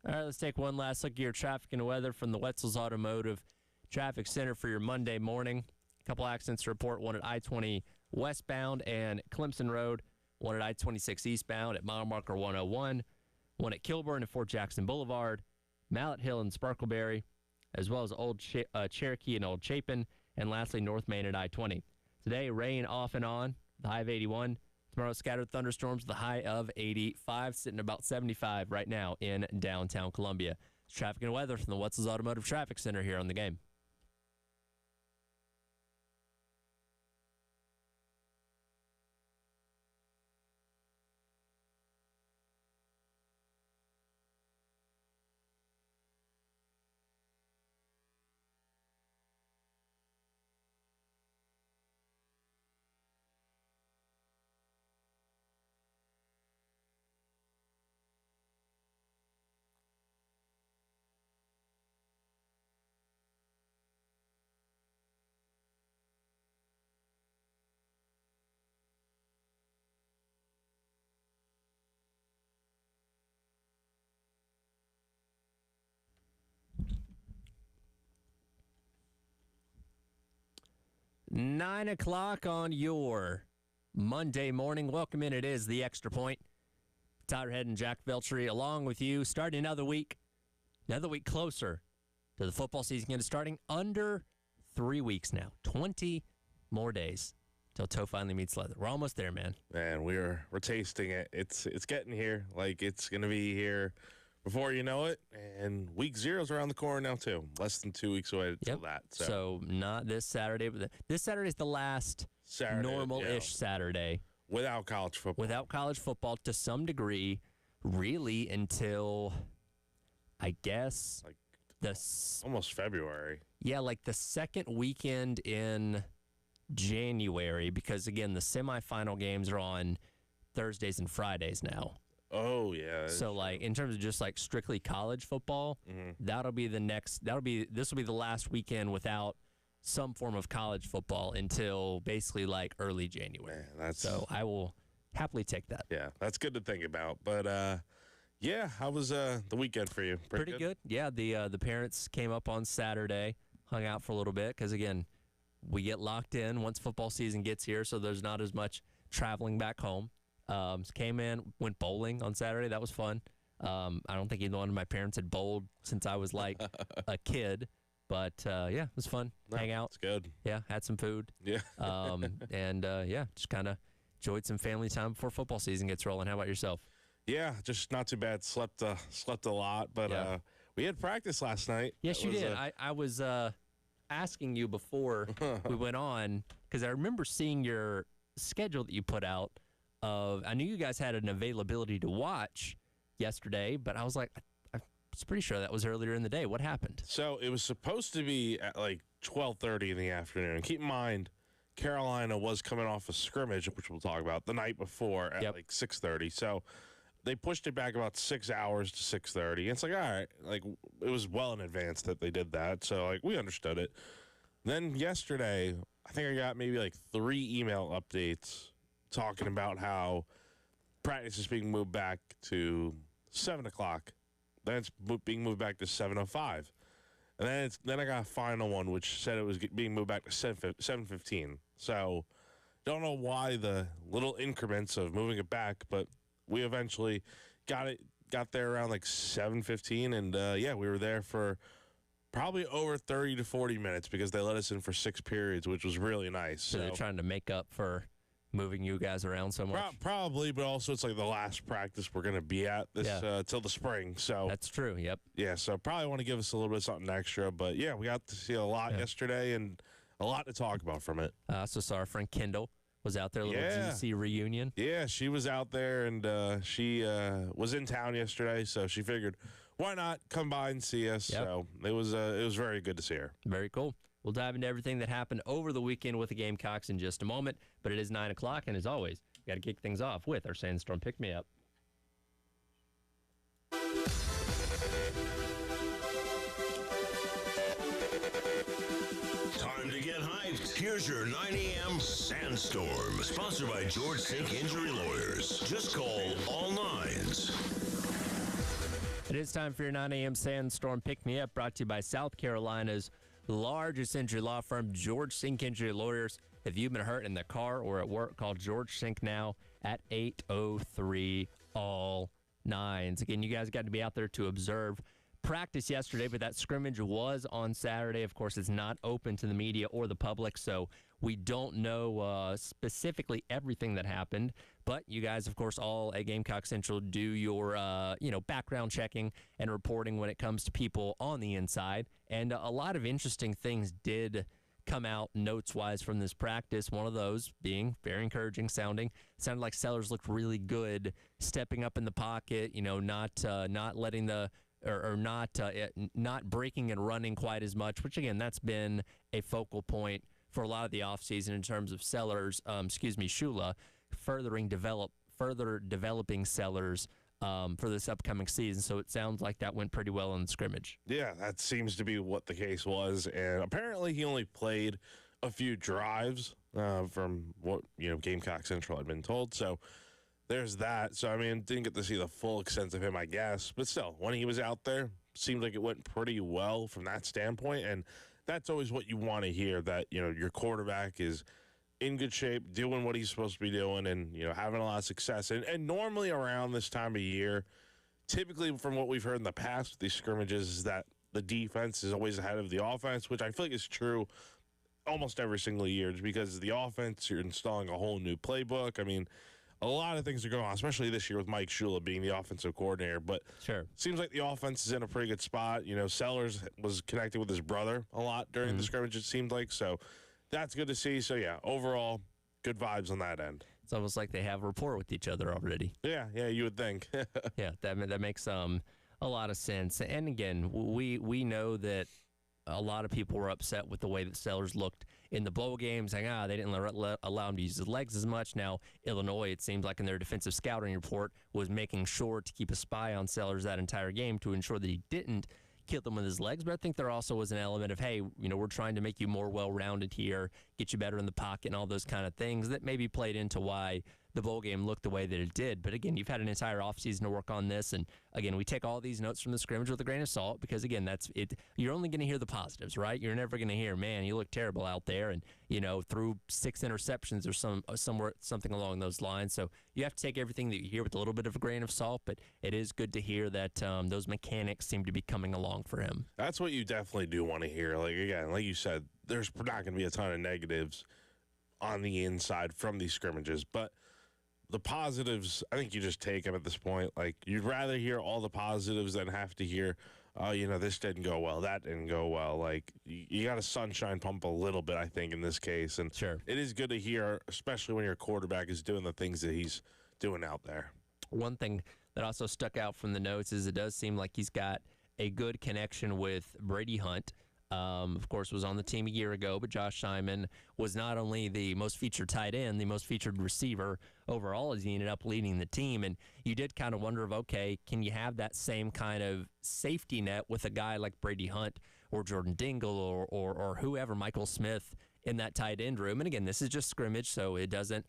All right, let's take one last look at your traffic and weather from the Wetzel's Automotive Traffic Center for your Monday morning. A couple accidents to report, one at I-20 westbound and Clemson Road, one at I-26 eastbound at mile marker 101, one at Kilburn and Fort Jackson Boulevard, Mallet Hill and Sparkleberry, as well as Old Cherokee and Old Chapin, and lastly, North Main at I-20. Today, rain off and on, the high of 81. Tomorrow, scattered thunderstorms, the high of 85, sitting about 75 right now in downtown Columbia. It's traffic and weather from the Wetzel's Automotive Traffic Center here on The Game. Nine o'clock on your Monday morning. Welcome in. It is the Extra Point. Tyler Head and Jack Veltri along with you. Starting another week closer to the football season. It's starting under 3 weeks now. 20 more days till toe finally meets leather. We're almost there, man. Man, we're tasting it. It's getting here. Like, it's going to be here before you know it, and week 0's around the corner now, too. Less than 2 weeks away until that. So not this Saturday, but this Saturday is the last normal-ish Saturday. Without college football. Without college football to some degree, really until, I guess, like almost February. Yeah, like the second weekend in January, because, again, the semifinal games are on Thursdays and Fridays now. Oh, yeah. So, like, in terms of just, like, strictly college football, this will be the last weekend without some form of college football until basically, like, early January. Man, so I will happily take that. Yeah, that's good to think about. But, yeah, how was the weekend for you? Pretty good. Yeah, the parents came up on Saturday, hung out for a little bit, because, again, we get locked in once football season gets here, so there's not as much traveling back home. Came in, went bowling on Saturday. That was fun. I don't think either one of my parents had bowled since I was like a kid. But, yeah, it was fun. Hang out. It's good. Yeah, had some food. Yeah. Yeah, just kind of enjoyed some family time before football season gets rolling. How about yourself? Yeah, just not too bad. Slept a lot, but we had practice last night. Yes, you did. I was asking you before we went on, because I remember seeing your schedule that you put out. I knew you guys had an availability to watch yesterday, but I was like, I was pretty sure that was earlier in the day. What happened? So it was supposed to be at like 12:30 in the afternoon. Keep in mind, Carolina was coming off a scrimmage, which we'll talk about, the night before at like 6:30. So they pushed it back about 6 hours to 6:30. And it's like, all right, like it was well in advance that they did that. So like we understood it. Then yesterday, I think I got maybe like 3 email updates talking about how practice is being moved back to 7 o'clock. Then it's being moved back to 7:05. And then I got a final one which said it was being moved back to 7:15. So don't know why the little increments of moving it back, but we eventually got there around like 7:15, and yeah, we were there for probably over 30 to 40 minutes because they let us in for 6 periods, which was really nice. So they're trying to make up for moving you guys around so much? Probably, but also it's like the last practice we're going to be at this till the spring. So that's true, yep. Yeah, so probably want to give us a little bit of something extra. But, yeah, we got to see a lot yesterday and a lot to talk about from it. So our friend Kendall was out there, a little GC reunion. Yeah, she was out there, and she was in town yesterday, so she figured, why not come by and see us? Yep. So it was very good to see her. Very cool. We'll dive into everything that happened over the weekend with the Gamecocks in just a moment, but it is 9 o'clock, and as always, we got to kick things off with our Sandstorm Pick-Me-Up. Time to get hyped. Here's your 9 a.m. Sandstorm, sponsored by George Sink Injury Lawyers. Just call all nines. It is time for your 9 a.m. Sandstorm Pick Me Up, brought to you by South Carolina's largest injury law firm, George Sink Injury Lawyers. If you've been hurt in the car or at work, call George Sink now at 803 all 9s. Again, you guys got to be out there to observe practice yesterday, but that scrimmage was on Saturday. Of course, it's not open to the media or the public, so we don't know specifically everything that happened. But you guys, of course, all at Gamecock Central do your background checking and reporting when it comes to people on the inside. And a lot of interesting things did come out notes-wise from this practice. One of those being very encouraging sounding. Sounded like Sellers looked really good stepping up in the pocket, not letting the or not breaking and running quite as much, which, again, that's been a focal point for a lot of the offseason in terms of Sellers, Shula, further developing Sellers for this upcoming season. So it sounds like that went pretty well in the scrimmage. Yeah, that seems to be what the case was. And apparently he only played a few drives from what, Gamecock Central had been told. So there's that. So, didn't get to see the full extent of him, I guess. But still, when he was out there, seemed like it went pretty well from that standpoint. And that's always what you want to hear, that, your quarterback is in good shape, doing what he's supposed to be doing, and, having a lot of success. And normally around this time of year, typically from what we've heard in the past with these scrimmages, is that the defense is always ahead of the offense, which I feel like is true almost every single year. It's because the offense, you're installing a whole new playbook. A lot of things are going on, especially this year with Mike Shula being the offensive coordinator. But sure, seems like the offense is in a pretty good spot. Sellers was connected with his brother a lot during the scrimmage, it seemed like. So that's good to see. So, yeah, overall, good vibes on that end. It's almost like they have rapport with each other already. Yeah, you would think. Yeah, that makes a lot of sense. And, again, we know that a lot of people were upset with the way that Sellers looked in the bowl game, saying, they didn't allow him to use his legs as much. Now, Illinois, it seems like in their defensive scouting report, was making sure to keep a spy on Sellers that entire game to ensure that he didn't kill them with his legs. But I think there also was an element of, hey, we're trying to make you more well-rounded here, get you better in the pocket and all those kind of things that maybe played into why the bowl game looked the way that it did. But, again, you've had an entire offseason to work on this. And, again, we take all these notes from the scrimmage with a grain of salt because, again, that's it. You're only going to hear the positives, right? You're never going to hear, man, you look terrible out there and, threw 6 interceptions or something along those lines. So you have to take everything that you hear with a little bit of a grain of salt. But it is good to hear that those mechanics seem to be coming along for him. That's what you definitely do want to hear. Like you said, there's not going to be a ton of negatives on the inside from these scrimmages. But the positives, I think you just take them at this point. Like, you'd rather hear all the positives than have to hear, this didn't go well, that didn't go well. Like, you got to sunshine pump a little bit, I think, in this case. And sure, it is good to hear, especially when your quarterback is doing the things that he's doing out there. One thing that also stuck out from the notes is it does seem like he's got a good connection with Brady Hunt. Of course, was on the team a year ago, but Josh Simon was not only the most featured tight end, the most featured receiver overall as he ended up leading the team. And you did kind of wonder okay, can you have that same kind of safety net with a guy like Brady Hunt or Jordan Dingle or whoever, Michael Smith, in that tight end room? And again, this is just scrimmage, so it doesn't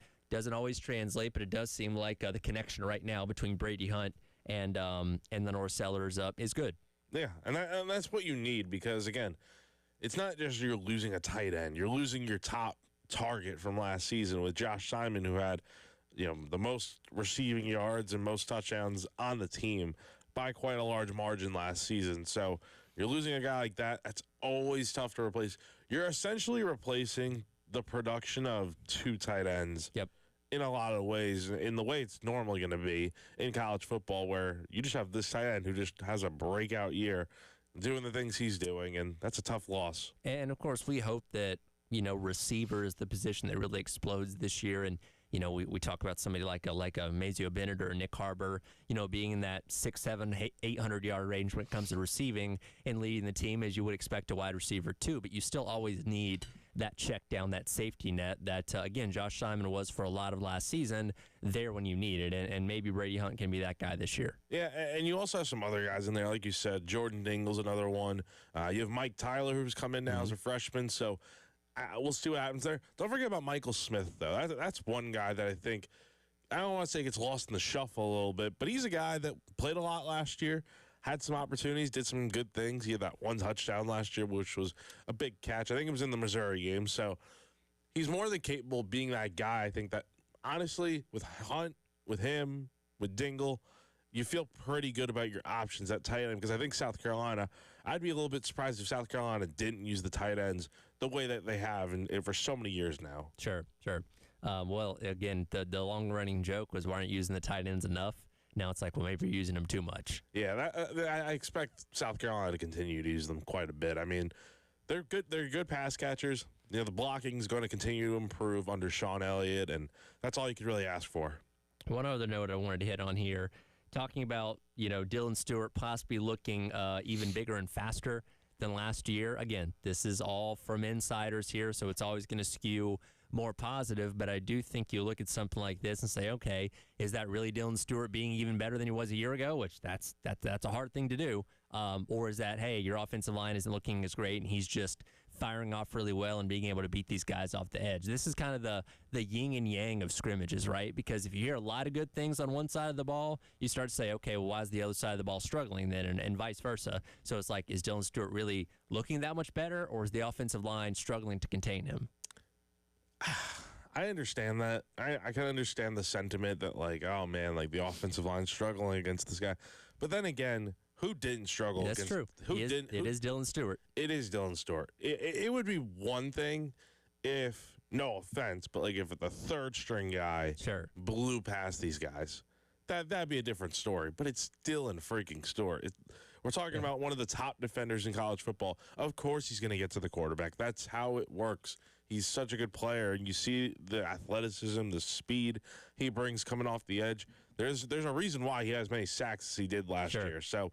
always translate, but it does seem like the connection right now between Brady Hunt and the North Sellers is good. Yeah, and that's what you need because, again, it's not just you're losing a tight end. You're losing your top target from last season with Josh Simon, who had, the most receiving yards and most touchdowns on the team by quite a large margin last season. So you're losing a guy like that. That's always tough to replace. You're essentially replacing the production of 2 tight ends. Yep. In a lot of ways, in the way it's normally going to be in college football, where you just have this tight end who just has a breakout year doing the things he's doing, and that's a tough loss. And, of course, we hope that, receiver is the position that really explodes this year. And, we talk about somebody like a Mazio Bennett or Nick Harbor, being in that 6, 7, 800-yard range when it comes to receiving and leading the team, as you would expect a wide receiver too. But you still always need that check down, that safety net that, again, Josh Simon was for a lot of last season there when you need it. And maybe Brady Hunt can be that guy this year. Yeah, and you also have some other guys in there. Like you said, Jordan Dingle's another one. You have Mike Tyler, who's come in now as a freshman. So we'll see what happens there. Don't forget about Michael Smith, though. That's one guy that I think, I don't want to say gets lost in the shuffle a little bit, but he's a guy that played a lot last year. had some opportunities, did some good things. He had that one touchdown last year, which was a big catch. I think it was in the Missouri game. So he's more than capable of being that guy. I think that, honestly, with Hunt, with him, with Dingle, you feel pretty good about your options at tight end because I think South Carolina, I'd be a little bit surprised if South Carolina didn't use the tight ends the way that they have and for so many years now. Sure. Well, again, the long-running joke was, why aren't you using the tight ends enough? Now it's like, well, maybe you're using them too much. Yeah, I expect South Carolina to continue to use them quite a bit. I mean, they're good. They're good pass catchers. The blocking is going to continue to improve under Sean Elliott, and that's all you could really ask for. One other note I wanted to hit on here, talking about, Dylan Stewart possibly looking even bigger and faster than last year. Again, this is all from insiders here, so it's always going to skew more positive, but I do think you look at something like this and say, okay, is that really Dylan Stewart being even better than he was a year ago? Which that's a hard thing to do. Or is that, hey, your offensive line isn't looking as great and he's just firing off really well and being able to beat these guys off the edge? This is kind of the yin and yang of scrimmages, right? Because if you hear a lot of good things on one side of the ball, you start to say, okay, well, why is the other side of the ball struggling then, and vice versa? So it's like, is Dylan Stewart really looking that much better, or is the offensive line struggling to contain him? I understand that. I can understand the sentiment that, like, oh, man, like the offensive line's struggling against this guy. But then again, who didn't struggle That's against? True. It is Dylan Stewart. It is Dylan Stewart. It would be one thing if, no offense, but like if the third string guy blew past these guys. That'd be a different story. But it's still a freaking Stewart. We're talking about one of the top defenders in college football. Of course he's going to get to the quarterback. That's how it works. He's such a good player, and you see the athleticism, the speed he brings coming off the edge. There's a reason why he has as many sacks as he did last year. So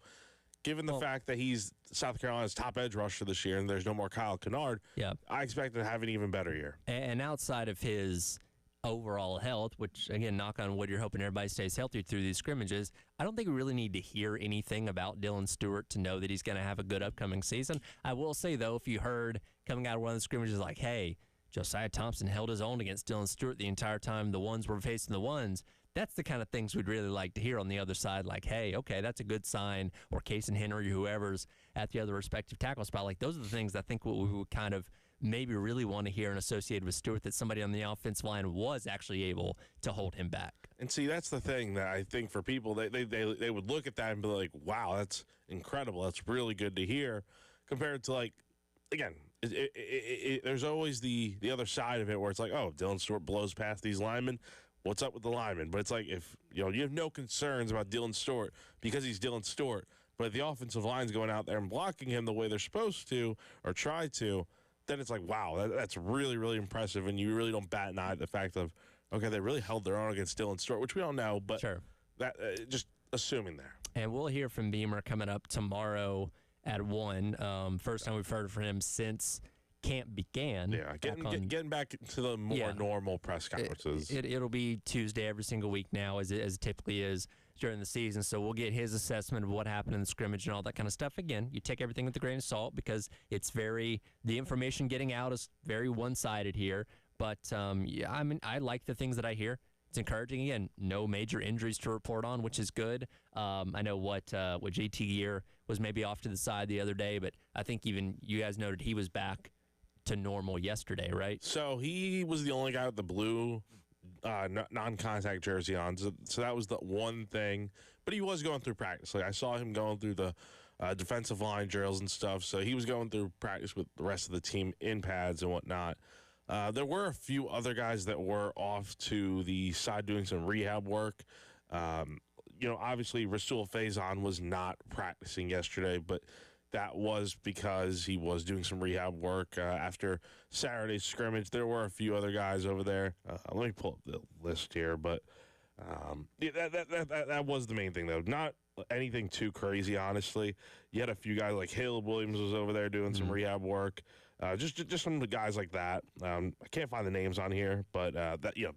given the fact that he's South Carolina's top edge rusher this year and there's no more Kyle Kennard, I expect him to have an even better year. And outside of his overall health, which, again, knock on wood, you're hoping everybody stays healthy through these scrimmages, I don't think we really need to hear anything about Dylan Stewart to know that he's going to have a good upcoming season. I will say, though, if you heard coming out of one of the scrimmages like, hey, Josiah Thompson held his own against Dylan Stewart the entire time the ones were facing the ones, that's the kind of things we'd really like to hear on the other side, like, hey, okay, that's a good sign, or Case and Henry, whoever's at the other respective tackle spot. Like, those are the things I think what we would kind of maybe really want to hear and associated with Stewart, that somebody on the offensive line was actually able to hold him back. And see, that's the thing that I think for people, they would look at that and be like, wow, that's incredible. That's really good to hear, compared to, like, again, there's always the other side of it where it's like, oh, Dylan Stewart blows past these linemen. What's up with the linemen? But it's like, if you have no concerns about Dylan Stewart because he's Dylan Stewart, but the offensive line's going out there and blocking him the way they're supposed to or try to, then it's like, wow, that's really, really impressive. And you really don't bat an eye at the fact of, okay, they really held their own against Dylan Stewart, which we don't know, but that just assuming there. And we'll hear from Beamer coming up tomorrow at 1. First time we've heard from him since camp began. Yeah, getting back to the more normal press conferences. It'll be Tuesday every single week now, as it typically is during the season. So we'll get his assessment of what happened in the scrimmage and all that kind of stuff. Again, you take everything with a grain of salt because it's the information getting out is very one-sided here. But, I mean, I like the things that I hear. It's encouraging. Again, no major injuries to report on, which is good. I know what JT Gear was maybe off to the side the other day, but I think even you guys noted he was back to normal yesterday, right? So he was the only guy with the blue non-contact jersey on, so that was the one thing. But he was going through practice. Like, I saw him going through the defensive line drills and stuff, so he was going through practice with the rest of the team in pads and whatnot. There were a few other guys that were off to the side doing some rehab work. Obviously Rasul Faison was not practicing yesterday, but that was because he was doing some rehab work after Saturday's scrimmage. There were a few other guys over there. Let me pull up the list here, but that was the main thing, though. Not anything too crazy, honestly. You had a few guys like Caleb Williams was over there doing some rehab work. Just some of the guys like that. I can't find the names on here, but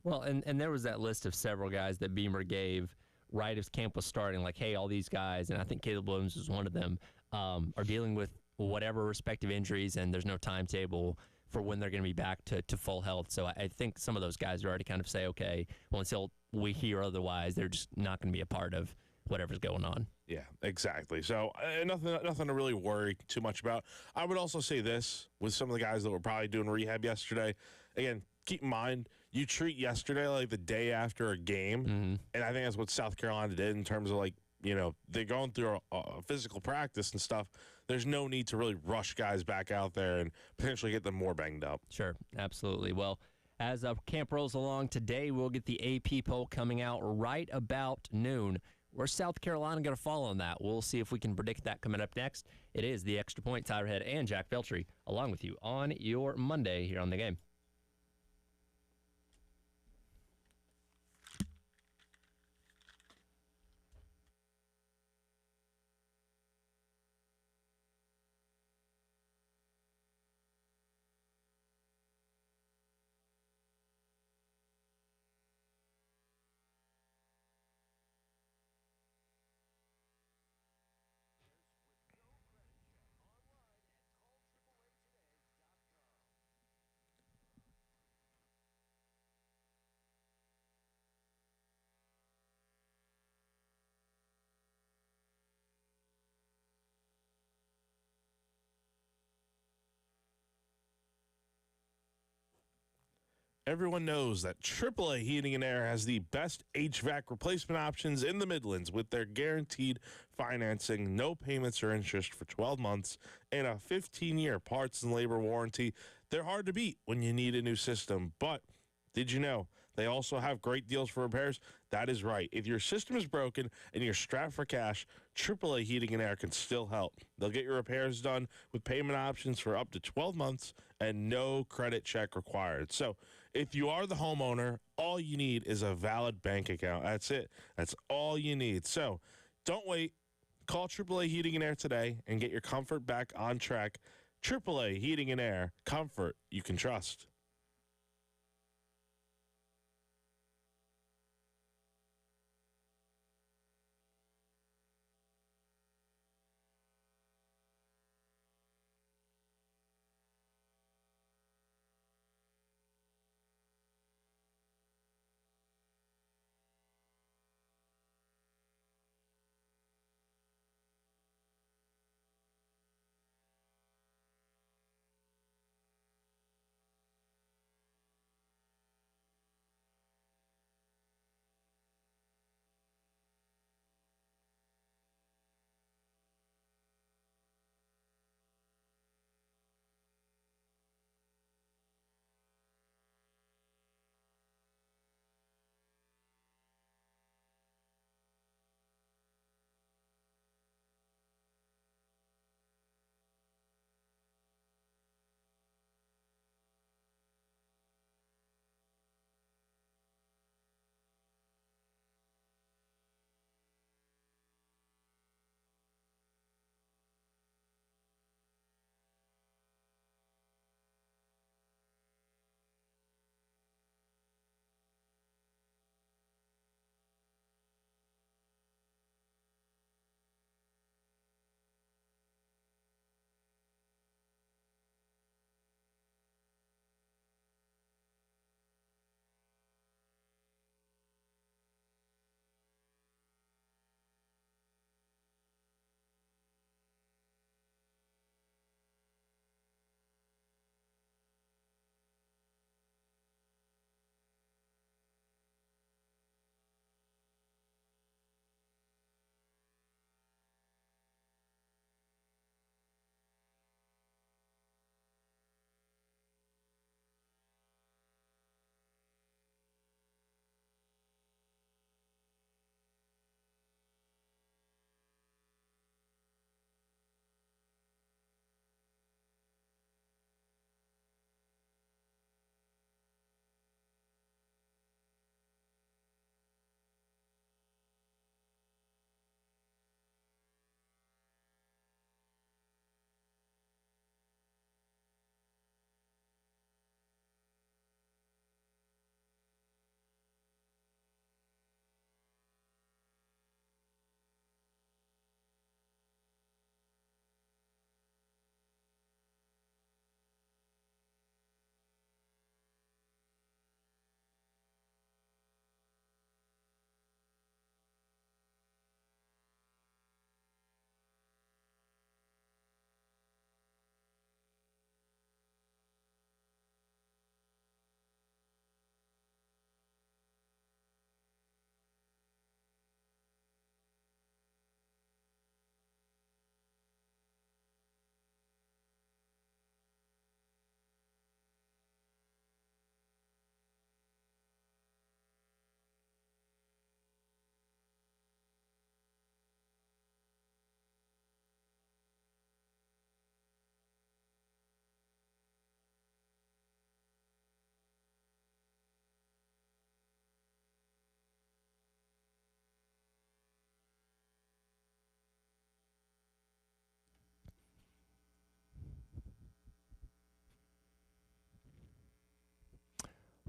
Well, and there was that list of several guys that Beamer gave right as camp was starting, like, hey, all these guys, and I think Caleb Williams was one of them, are dealing with whatever respective injuries, and there's no timetable for when they're going to be back to full health. So I think some of those guys are already kind of say, okay, well, until we hear otherwise, they're just not going to be a part of whatever's going on. Yeah, exactly. So nothing to really worry too much about. I would also say this with some of the guys that were probably doing rehab yesterday. Again, keep in mind you treat yesterday like the day after a game, and I think that's what South Carolina did in terms of like they're going through a physical practice and stuff. There's no need to really rush guys back out there and potentially get them more banged up. Sure, absolutely. Well, as camp rolls along today, we'll get the AP poll coming out right about noon. Where's South Carolina going to fall on that? We'll see if we can predict that coming up next. It is the Extra Point, Tyler Head, and Jack Beltry, along with you on your Monday here on The Game. Everyone knows that AAA Heating and Air has the best HVAC replacement options in the Midlands with their guaranteed financing, no payments or interest for 12 months, and a 15-year parts and labor warranty. They're hard to beat when you need a new system, but did you know they also have great deals for repairs? That is right. If your system is broken and you're strapped for cash, AAA Heating and Air can still help. They'll get your repairs done with payment options for up to 12 months and no credit check required. So if you are the homeowner, all you need is a valid bank account. That's it. That's all you need. So don't wait. Call AAA Heating and Air today and get your comfort back on track. AAA Heating and Air, comfort you can trust.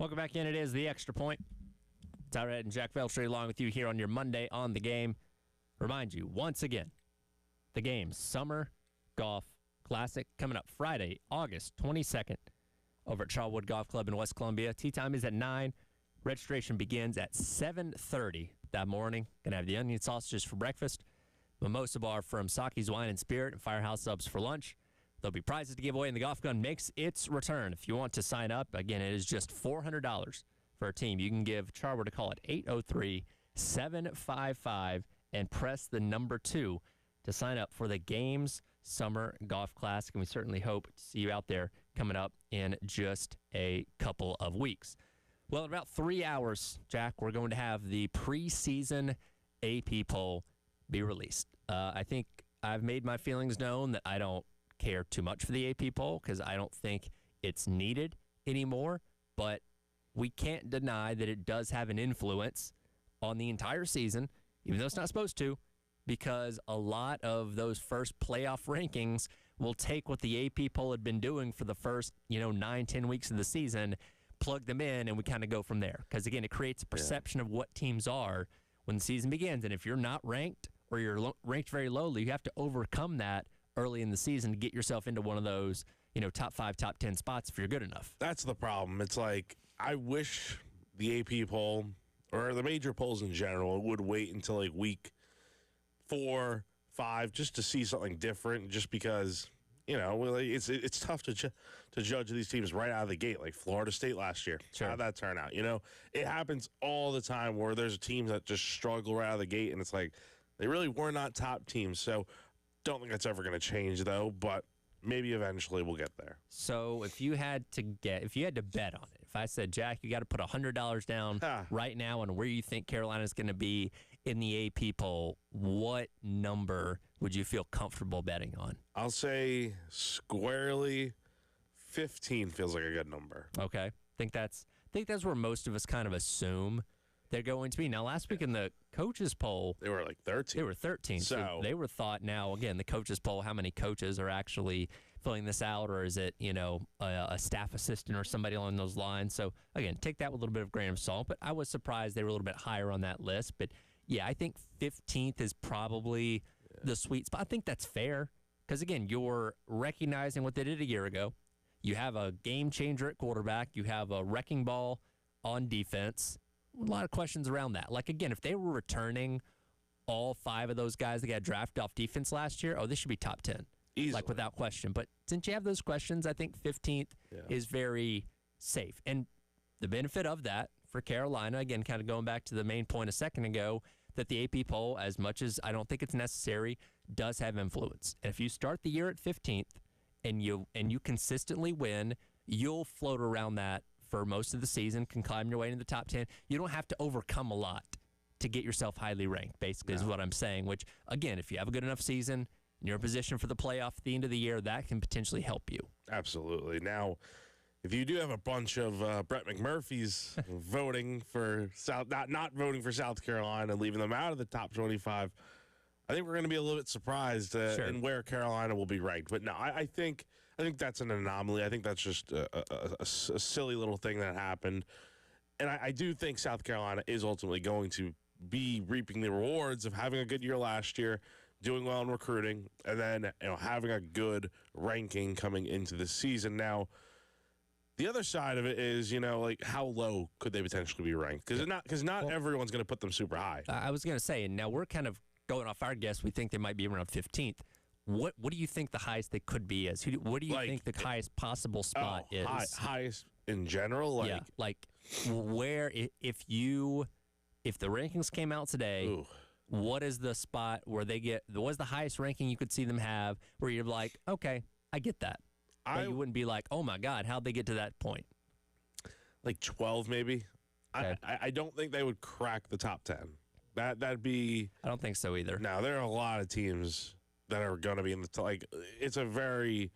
Welcome back in. It is the Extra Point. Tyler Ed and Jack Veltri along with you here on your Monday on the Game. Remind you, once again, the Game Summer Golf Classic coming up Friday, August 22nd over at Charlwood Golf Club in West Columbia. Tee time is at 9. Registration begins at 7:30 that morning. Going to have the onion sausages for breakfast, mimosa bar from Saki's Wine and Spirit, and Firehouse Subs for lunch. There'll be prizes to give away, and the Golf Gun makes its return. If you want to sign up, again, it is just $400 for a team. You can give Charwood a call at 803-755 and press the number 2 to sign up for the Games Summer Golf Classic. And we certainly hope to see you out there coming up in just a couple of weeks. Well, in about 3 hours, Jack, we're going to have the preseason AP poll be released. I think I've made my feelings known that I don't care too much for the AP poll because I don't think it's needed anymore, but we can't deny that it does have an influence on the entire season, even though it's not supposed to, because a lot of those first playoff rankings will take what the AP poll had been doing for the first, 9-10 weeks of the season, plug them in, and we kind of go from there. Because, again, it creates a perception of what teams are when the season begins. And if you're not ranked or you're ranked very lowly, you have to overcome that early in the season to get yourself into one of those, top 5, top 10 spots if you're good enough. That's the problem. It's like, I wish the AP poll or the major polls in general would wait until like week 4, 5 just to see something different, just because, it's tough to judge these teams right out of the gate, like Florida State last year. Sure. How'd that turn out? It happens all the time where there's teams that just struggle right out of the gate, and it's like they really were not top teams. So don't think that's ever going to change, though, but maybe eventually we'll get there. So if you had to bet on it, if I said, Jack, you got to put $100 down right now on where you think Carolina's going to be in the AP poll, what number would you feel comfortable betting on? I'll say squarely 15 feels like a good number. Okay. I think that's where most of us kind of assume they're going to be. Now, last week in the coaches poll, they were like 13. They were 13. So they were thought. Now, again, the coaches poll, how many coaches are actually filling this out, or is it, a staff assistant or somebody along those lines? So, again, take that with a little bit of grain of salt. But I was surprised they were a little bit higher on that list. But, yeah, I think 15th is probably the sweet spot. I think that's fair because, again, you're recognizing what they did a year ago. You have a game changer at quarterback. You have a wrecking ball on defense. A lot of questions around that. Like, again, if they were returning all 5 of those guys that got drafted off defense last year, this should be top 10. Easily. Like, without question. But since you have those questions, I think 15th is very safe. And the benefit of that for Carolina, again, kind of going back to the main point a second ago, that the AP poll, as much as I don't think it's necessary, does have influence. And if you start the year at 15th and you consistently win, you'll float around that for most of the season, can climb your way into the top 10. You don't have to overcome a lot to get yourself highly ranked, basically, is what I'm saying, which, again, if you have a good enough season and you're in position for the playoff at the end of the year, that can potentially help you. Absolutely. Now, if you do have a bunch of Brett McMurphys voting for not voting for South Carolina, leaving them out of the top 25, I think we're going to be a little bit surprised in where Carolina will be ranked. But no, I think that's an anomaly. I think that's just a silly little thing that happened. And I do think South Carolina is ultimately going to be reaping the rewards of having a good year last year, doing well in recruiting, and then having a good ranking coming into the season. Now, the other side of it is, like how low could they potentially be ranked? Because not everyone's going to put them super high. I was going to say, and now we're kind of going off our guess. We think they might be around 15th. What do you think the highest they could be is? What do you think the highest possible spot is? Highest in general? Where if the rankings came out today, what is the spot where they get? What's the highest ranking you could see them have where you're like, okay, I get that. But you wouldn't be like, oh my God, how'd they get to that point? Like 12 maybe. Okay. I don't think they would crack the top 10. That'd be. I don't think so either. No, there are a lot of teams that are going to be in the it's very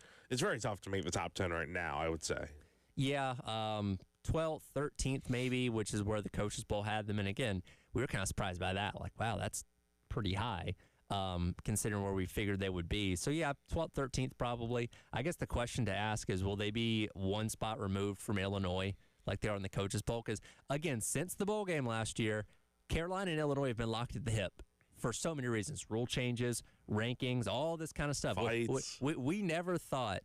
tough to make the top 10 right now, I would say. Yeah, 12th, 13th maybe, which is where the Coaches Bowl had them. And again, we were kind of surprised by that. Like, wow, that's pretty high, considering where we figured they would be. So yeah, 12th, 13th probably. I guess the question to ask is, will they be one spot removed from Illinois like they are in the Coaches Bowl. Because, again, since the bowl game last year, Carolina and Illinois have been locked at the hip for so many reasons. Rule changes, rankings, all this kind of stuff. We never thought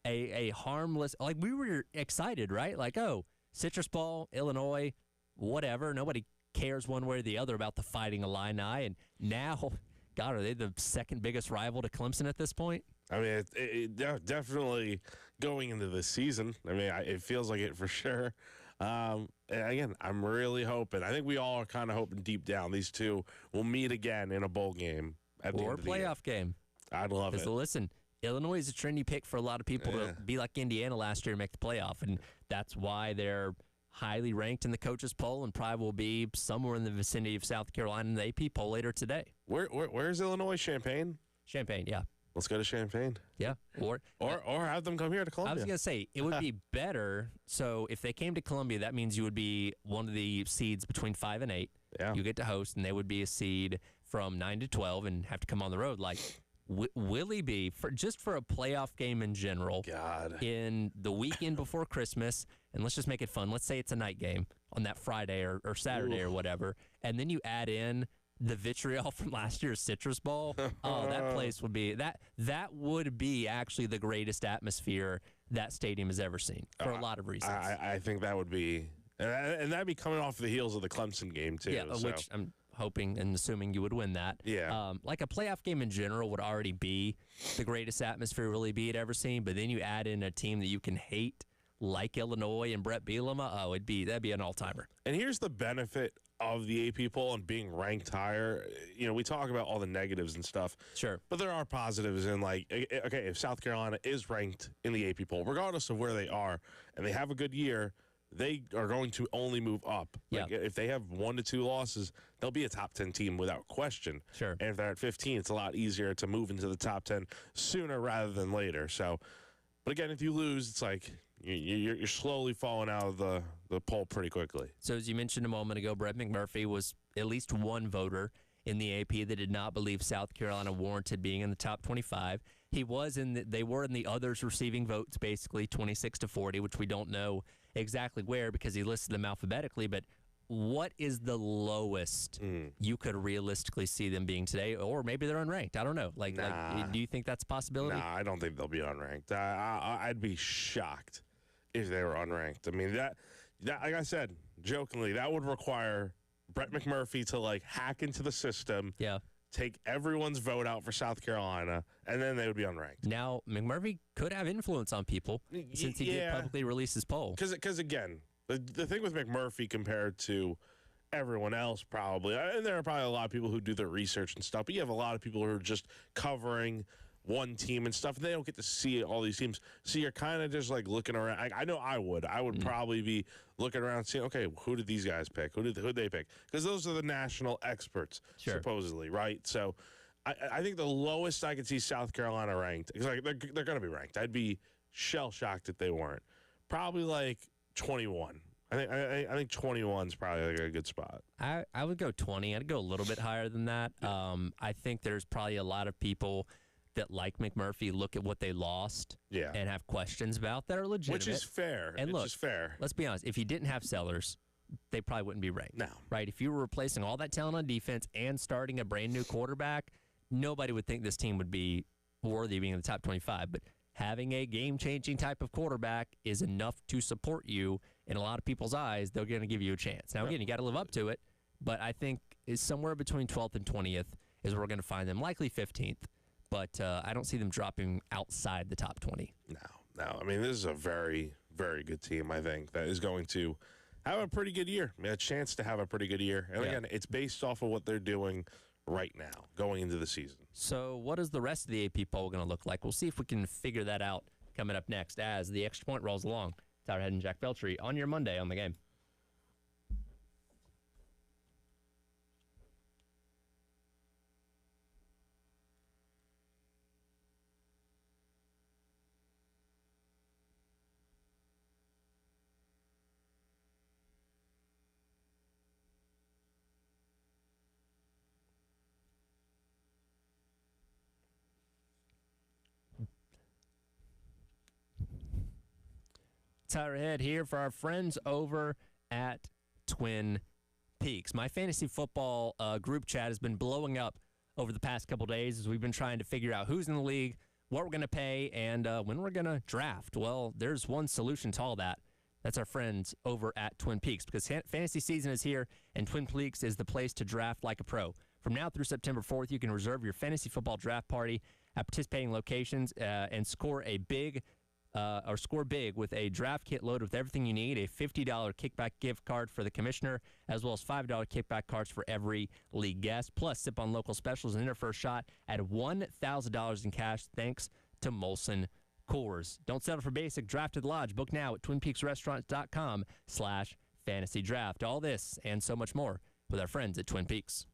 a harmless – like, we were excited, right? Like, oh, Citrus Bowl, Illinois, whatever. Nobody cares one way or the other about the Fighting Illini. And now, God, are they the second biggest rival to Clemson at this point? I mean, definitely going into this season. I mean, it feels like it for sure. And again, I'm really hoping. I think we all are kind of hoping deep down these two will meet again in a bowl game at the end Or a of the year. playoff game. I'd love it. Because, listen, Illinois is a trendy pick for a lot of people to be like Indiana last year and make the playoff. And that's why they're highly ranked in the coaches poll and probably will be somewhere in the vicinity of South Carolina in the AP poll later today. Where's Illinois? Champaign? Champaign, yeah. Let's go to Champaign. Yeah. Or have them come here to Columbia. I was going to say, it would be better. So if they came to Columbia, that means you would be one of the seeds between 5 and 8. Yeah. You get to host, and they would be a seed from 9 to 12 and have to come on the road. Like, will he be, just for a playoff game in general, God, in the weekend before Christmas, and let's just make it fun. Let's say it's a night game on that Friday or Saturday or whatever, and then you add in the vitriol from last year's Citrus Bowl. Oh, that place would be that would be actually the greatest atmosphere that stadium has ever seen for a lot of reasons. I think that would be, and that'd be coming off the heels of the Clemson game too. Yeah, so. which I'm hoping and assuming you would win that. Yeah. Like a playoff game in general would already be the greatest atmosphere really be it ever seen, but then you add in a team that you can hate like Illinois and Brett Bielema, that'd be an all-timer. And here's the benefit of the AP poll and being ranked higher. You know, we talk about all the negatives and stuff. Sure. But there are positives in, like, okay, if South Carolina is ranked in the AP poll, regardless of where they are, and they have a good year, they are going to only move up. Like, if they have 1 to 2 losses, they'll be a top 10 team without question. Sure. And if they're at 15, it's a lot easier to move into the top 10 sooner rather than later. So, but again, if you lose, it's like you're slowly falling out of the poll pretty quickly. So as you mentioned a moment ago, Brett McMurphy was at least one voter in the AP that did not believe South Carolina warranted being in the top 25. They were in the others receiving votes, basically 26 to 40, which we don't know exactly where because he listed them alphabetically. But what is the lowest you could realistically see them being today? Or maybe they're unranked. I don't know. Like, do you think that's a possibility? Nah, I don't think they'll be unranked. I'd be shocked if they were unranked. I mean, that like I said, jokingly, that would require Brett McMurphy to, like, hack into the system. Yeah. Take everyone's vote out for South Carolina, and then they would be unranked. Now, McMurphy could have influence on people since he did publicly release his poll. Because again, the thing with McMurphy compared to everyone else probably, and there are probably a lot of people who do their research and stuff, but you have a lot of people who are just covering one team and stuff, and they don't get to see all these teams. So you're kind of just, like, looking around. I know I would. I would probably be looking around and saying, okay, who did these guys pick? Who'd they pick? Because those are the national experts, supposedly, right? So I think the lowest I could see South Carolina ranked, because, like, they're going to be ranked. I'd be shell-shocked if they weren't. Probably, like, 21. I think 21 is probably, like, a good spot. I would go 20. I'd go a little bit higher than that. I think there's probably a lot of people that, like McMurphy, look at what they lost and have questions about that are legitimate. Which is fair. And look, fair. Let's be honest. If you didn't have Sellers, they probably wouldn't be ranked. No. Right? If you were replacing all that talent on defense and starting a brand-new quarterback, nobody would think this team would be worthy of being in the top 25. But having a game-changing type of quarterback is enough to support you. In a lot of people's eyes, they're going to give you a chance. Now, again, you got to live up to it. But I think it's somewhere between 12th and 20th is where we're going to find them, likely 15th. But I don't see them dropping outside the top 20. No. I mean, this is a very, very good team, I think, that is going to have a pretty good year. I mean, a chance to have a pretty good year. And again, it's based off of what they're doing right now, going into the season. So what is the rest of the AP poll going to look like? We'll see if we can figure that out coming up next as the Extra Point rolls along. Tyler Head and Jack Beltry on your Monday on the Game. Tyler Head here for our friends over at Twin Peaks. My fantasy football group chat has been blowing up over the past couple days as we've been trying to figure out who's in the league, what we're going to pay, and when we're going to draft. Well, there's one solution to all that. That's our friends over at Twin Peaks, because fantasy season is here, and Twin Peaks is the place to draft like a pro. From now through September 4th, you can reserve your fantasy football draft party at participating locations and score big with a draft kit loaded with everything you need, a $50 kickback gift card for the commissioner, as well as $5 kickback cards for every league guest. Plus, sip on local specials and enter for a shot at $1,000 in cash thanks to Molson Coors. Don't settle for basic. Draft at the Lodge. Book now at twinpeaksrestaurant.com/fantasy draft. All this and so much more with our friends at Twin Peaks.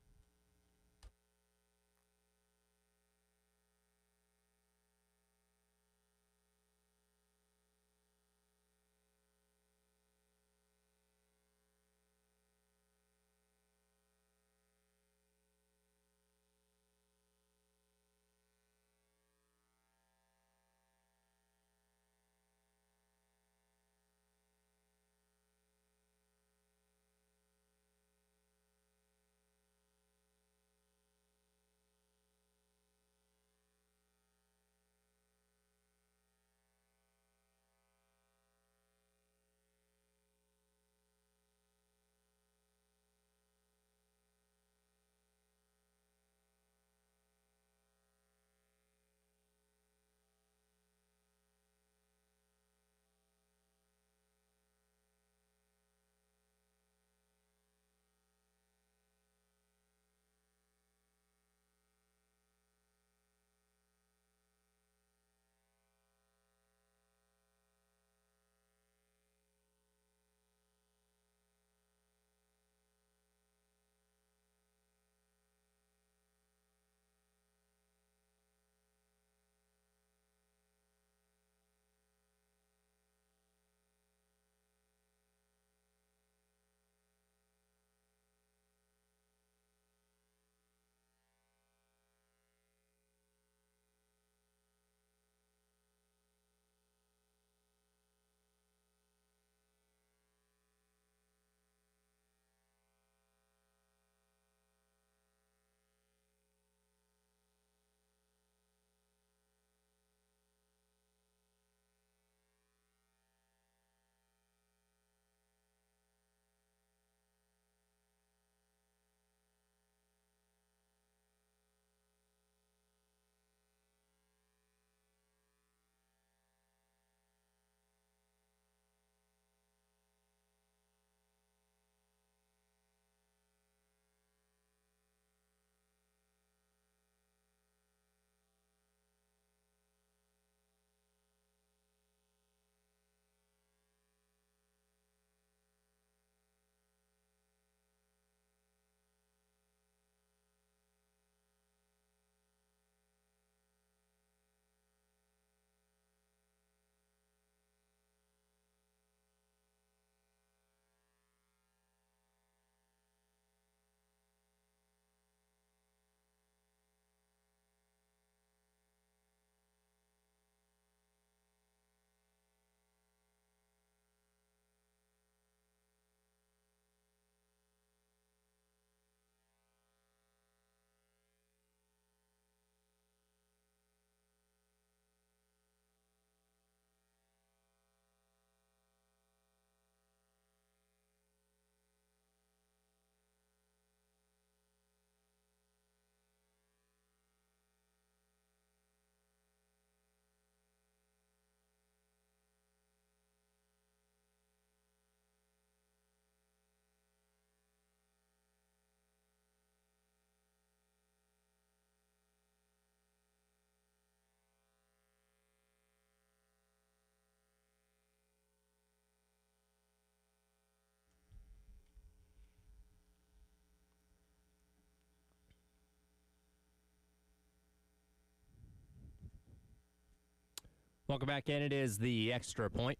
Welcome back in. It is the Extra Point.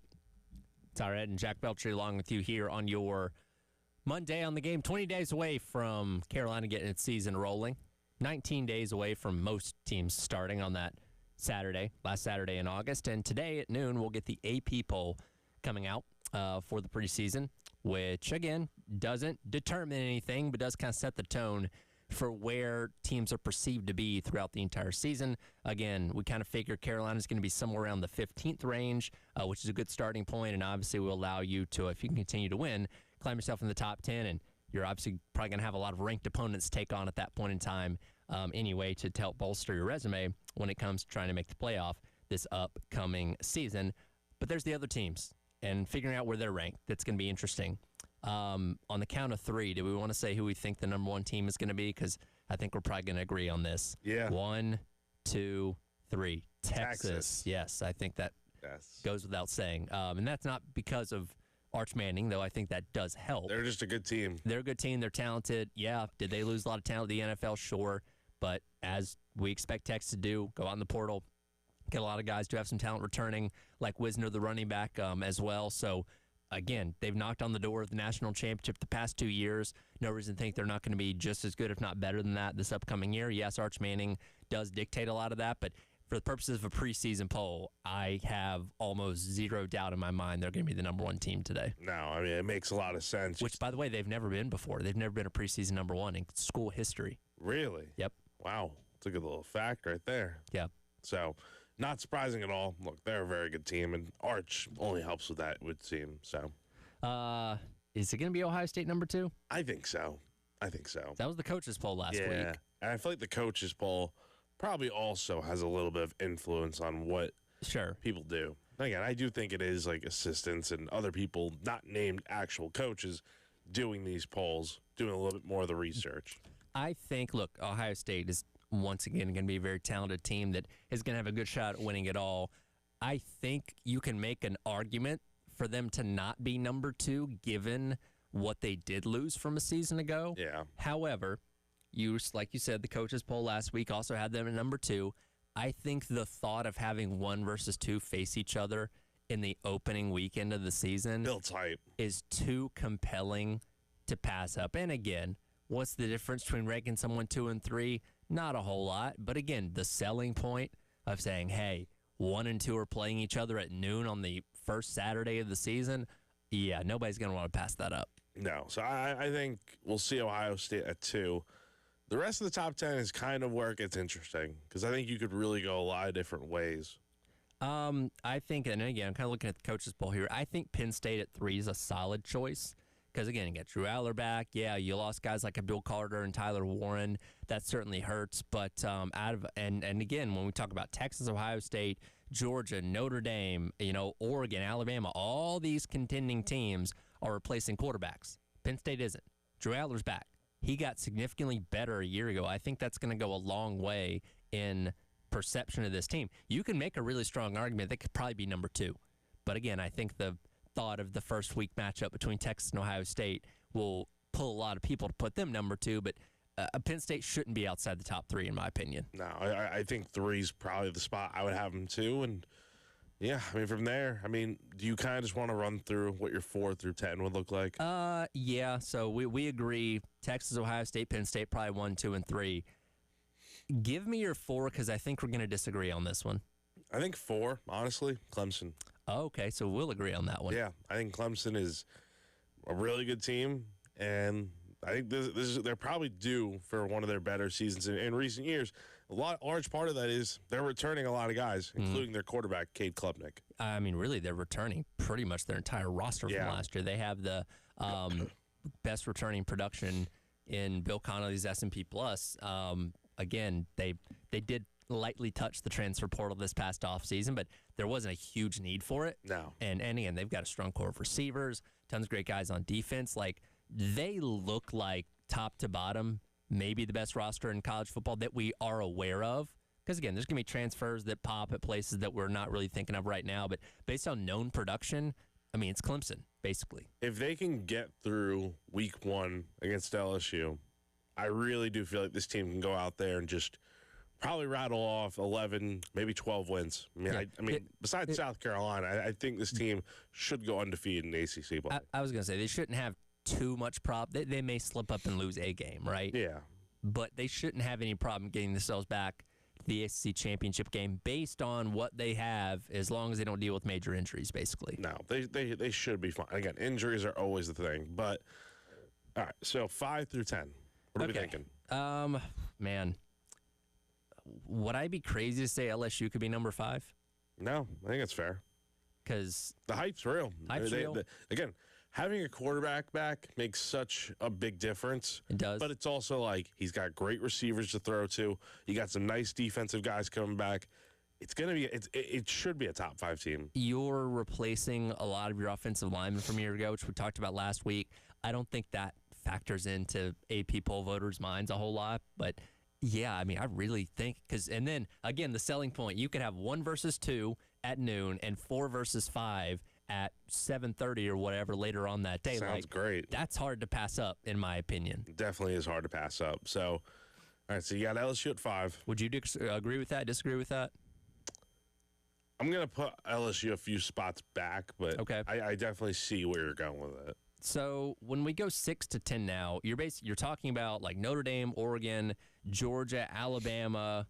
Tyler Ed and Jack Belcher along with you here on your Monday on the game. 20 days away from Carolina getting its season rolling. 19 days away from most teams starting on that last Saturday in August. And today at noon, we'll get the AP poll coming out for the preseason, which, again, doesn't determine anything, but does kind of set the tone for where teams are perceived to be throughout the entire season. Again, we kind of figure Carolina's going to be somewhere around the 15th range, which is a good starting point, and obviously will allow you to, if you can continue to win, climb yourself in the top 10, and you're obviously probably going to have a lot of ranked opponents to take on at that point in time anyway to help bolster your resume when it comes to trying to make the playoff this upcoming season. But there's the other teams, and figuring out where they're ranked, that's going to be interesting. On the count of three, do we want to say who we think the number one team is going to be? Because I think we're probably going to agree on this. Yeah. 1, 2, 3. Texas. Yes, I think that goes without saying. And that's not because of Arch Manning, though I think that does help. They're just a good team. They're a good team. They're talented. Yeah. Did they lose a lot of talent to the NFL? Sure. But as we expect Texas to do, go out in the portal, get a lot of guys who have some talent returning, like Wisner, the running back, as well. So, again, they've knocked on the door of the national championship the past 2 years. No reason to think they're not going to be just as good, if not better than that, this upcoming year. Yes, Arch Manning does dictate a lot of that, but for the purposes of a preseason poll, I have almost zero doubt in my mind they're going to be the number one team today. No, I mean, it makes a lot of sense. Which, by the way, they've never been before. They've never been a preseason number one in school history. Really? Yep. Wow. That's a good little fact right there. Yeah. So, not surprising at all. Look, they're a very good team, and Arch only helps with that, it would seem. So, is it going to be Ohio State number 2? I think so. That was the coaches poll last week. Yeah, and I feel like the coaches poll probably also has a little bit of influence on what people do. Again, I do think it is like assistants and other people, not named actual coaches, doing these polls, doing a little bit more of the research. I think, look, Ohio State is once again going to be a very talented team that is going to have a good shot at winning it all. I think you can make an argument for them to not be number 2 given what they did lose from a season ago. Yeah. However, like you said, the coaches poll last week also had them at number 2. I think the thought of having 1 versus 2 face each other in the opening weekend of the season is too compelling to pass up. And again, what's the difference between ranking someone 2 and 3? Not a whole lot. But again, the selling point of saying, hey, 1 and 2 are playing each other at noon on the first Saturday of the season, yeah, nobody's going to want to pass that up. No. So I think we'll see Ohio State at 2. The rest of the top 10 is kind of where it gets interesting because I think you could really go a lot of different ways. I think, and again, I'm kind of looking at the coaches poll here. I think Penn State at 3 is a solid choice because, again, you get Drew Aller back. Yeah, you lost guys like Abdul Carter and Tyler Warren. That certainly hurts. But and again, when we talk about Texas, Ohio State, Georgia, Notre Dame, Oregon, Alabama, all these contending teams are replacing quarterbacks. Penn State isn't. Drew Aller's back. He got significantly better a year ago. I think that's going to go a long way in perception of this team. You can make a really strong argument that could probably be number 2. But again, I think the thought of the first week matchup between Texas and Ohio State will pull a lot of people to put them number 2. But Penn State shouldn't be outside the top 3, in my opinion. No, I think 3 is probably the spot I would have them too. And yeah, I mean, from there, do you kind of just want to run through what your 4 through 10 would look like? Yeah. So we agree. Texas, Ohio State, Penn State, probably 1, 2, and 3. Give me your 4 because I think we're going to disagree on this one. I think 4, honestly, Clemson. Oh, okay, so we'll agree on that one. Yeah, I think Clemson is a really good team, and I think they're probably due for one of their better seasons in recent years. Large part of that is they're returning a lot of guys, including their quarterback, Cade Klubnik. I mean, really, they're returning pretty much their entire roster from last year. They have the best returning production in Bill Connolly's S&P Plus. Again, they did lightly touch the transfer portal this past offseason, but there wasn't a huge need for it. No. And again, they've got a strong core of receivers, tons of great guys on defense. Like, they look like top to bottom, maybe the best roster in college football that we are aware of. Because, again, there's going to be transfers that pop at places that we're not really thinking of right now. But based on known production, it's Clemson, basically. If they can get through week 1 against LSU, I really do feel like this team can go out there and just probably rattle off 11, maybe 12 wins. Besides South Carolina, I think this team should go undefeated in the ACC play. I was going to say, they shouldn't have too much problem. They may slip up and lose a game, right? Yeah. But they shouldn't have any problem getting themselves back the ACC championship game based on what they have, as long as they don't deal with major injuries, basically. No, they should be fine. Again, injuries are always the thing. But, all right, so 5 through 10. What are we thinking? Man, would I be crazy to say LSU could be number 5? No, I think it's fair. Because the hype's real. Real. Again, having a quarterback back makes such a big difference. It does. But it's also like he's got great receivers to throw to. You got some nice defensive guys coming back. It's going to be it should be a top 5 team. You're replacing a lot of your offensive linemen from a year ago, which we talked about last week. I don't think that factors into AP poll voters' minds a whole lot, but yeah, I mean, I really think and then again, the selling point, you could have 1 versus 2 at noon and 4 versus 5 at 7:30 or whatever later on that day. Sounds great. That's hard to pass up, in my opinion. Definitely is hard to pass up. So, all right, so you got LSU at 5. Would you agree with that? Disagree with that? I'm going to put LSU a few spots back, but okay. I definitely see where you're going with it. So when we go 6 to 10 now, you're talking about like Notre Dame, Oregon, Georgia, Alabama,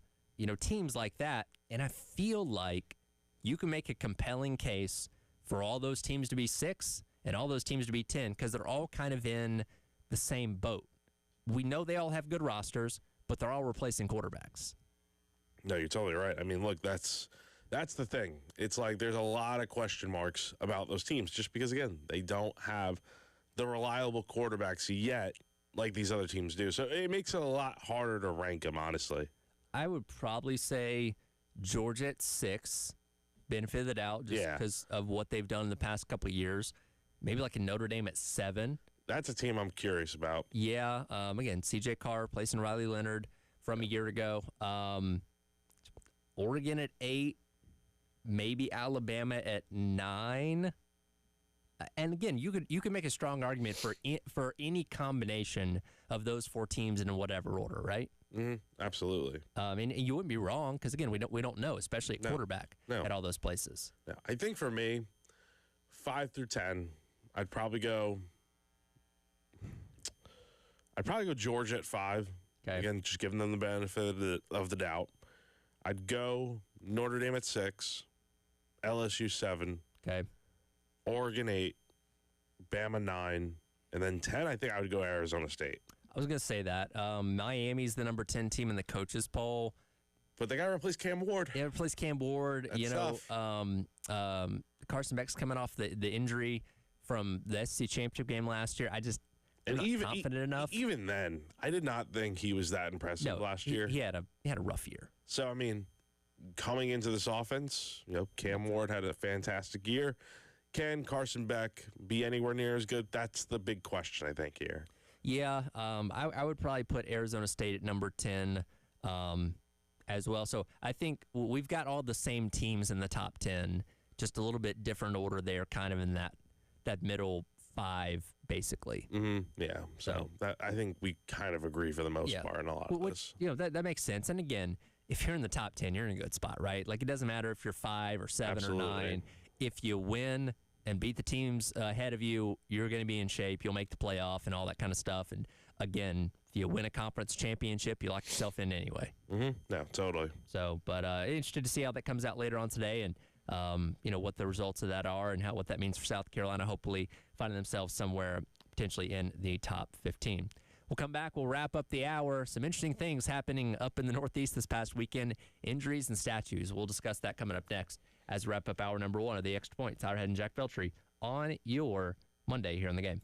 teams like that. And I feel like you can make a compelling case for all those teams to be 6 and all those teams to be 10 because they're all kind of in the same boat. We know they all have good rosters, but they're all replacing quarterbacks. No, you're totally right. I mean, look, that's the thing. It's like there's a lot of question marks about those teams just because, again, they don't have the reliable quarterbacks yet like these other teams do. So it makes it a lot harder to rank them, honestly. I would probably say Georgia at 6, benefit of the doubt, just because of what they've done in the past couple of years. Maybe like a Notre Dame at 7. That's a team I'm curious about. Yeah. Again, C.J. Carr replacing Riley Leonard from a year ago. Oregon at 8. Maybe Alabama at 9. And again, you could make a strong argument for any combination of those 4 teams in whatever order, right? Mm-hmm. Absolutely. And you wouldn't be wrong because again, we don't know, especially at quarterback at all those places. No. I think for me, 5 through 10, I'd probably go Georgia at 5. Okay. Again, just giving them the benefit of the doubt. I'd go Notre Dame at 6, LSU 7. Okay. Oregon 8, Bama 9, and then 10, I think I would go Arizona State. I was going to say that. Miami's the number 10 team in the coaches poll. But they got to replace Cam Ward. Yeah, replace Cam Ward. That's tough. Carson Beck's coming off the injury from the SEC championship game last year. I'm not confident enough. Even then, I did not think he was that impressive last year. He had a rough year. So, I mean, coming into this offense, Cam Ward had a fantastic year. Can Carson Beck be anywhere near as good? That's the big question, I think, here. Yeah, I would probably put Arizona State at number 10 as well. So I think we've got all the same teams in the top 10, just a little bit different order there, kind of in that middle 5, basically. Mm-hmm. Yeah, so I think we kind of agree for the most part in a lot of this. That makes sense. And again, if you're in the top 10, you're in a good spot, right? Like, it doesn't matter if you're 5 or 7 or 9. If you win and beat the teams ahead of you, you're going to be in shape. You'll make the playoff and all that kind of stuff. And again, if you win a conference championship, you lock yourself in anyway. Mm-hmm. No, totally. So, but interested to see how that comes out later on today, and what the results of that are, and what that means for South Carolina. Hopefully, finding themselves somewhere potentially in the top 15. We'll come back. We'll wrap up the hour. Some interesting things happening up in the Northeast this past weekend. Injuries and statues. We'll discuss that coming up next as we wrap up hour number 1 of the Extra Point. Tyler Head and Jack Feltry on your Monday here on the game.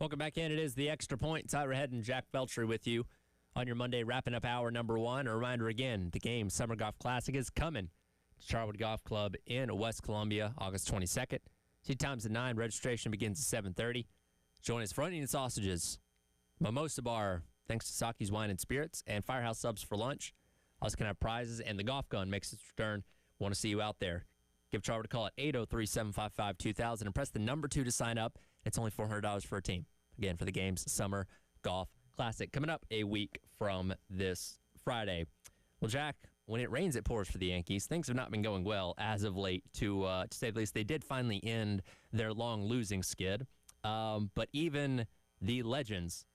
Welcome back in. It is the Extra Point. Tyler Head and Jack Beltry with you on your Monday, wrapping up hour number 1. A reminder again, the game Summer Golf Classic is coming to Charwood Golf Club in West Columbia, August 22nd. Seat times at 9. Registration begins at 7:30. Join us for onion and sausages, Mimosa Bar, thanks to Saki's Wine and Spirits, and Firehouse Subs for lunch. Also can have prizes, and the golf gun makes its return. Want to see you out there. Give Charwood a call at 803-755-2000 and press the number 2 to sign up. It's only $400 for a team. Again, for the game's Summer Golf Classic. Coming up a week from this Friday. Well, Jack, when it rains, it pours for the Yankees. Things have not been going well as of late, to say the least. They did finally end their long losing skid. But even the legends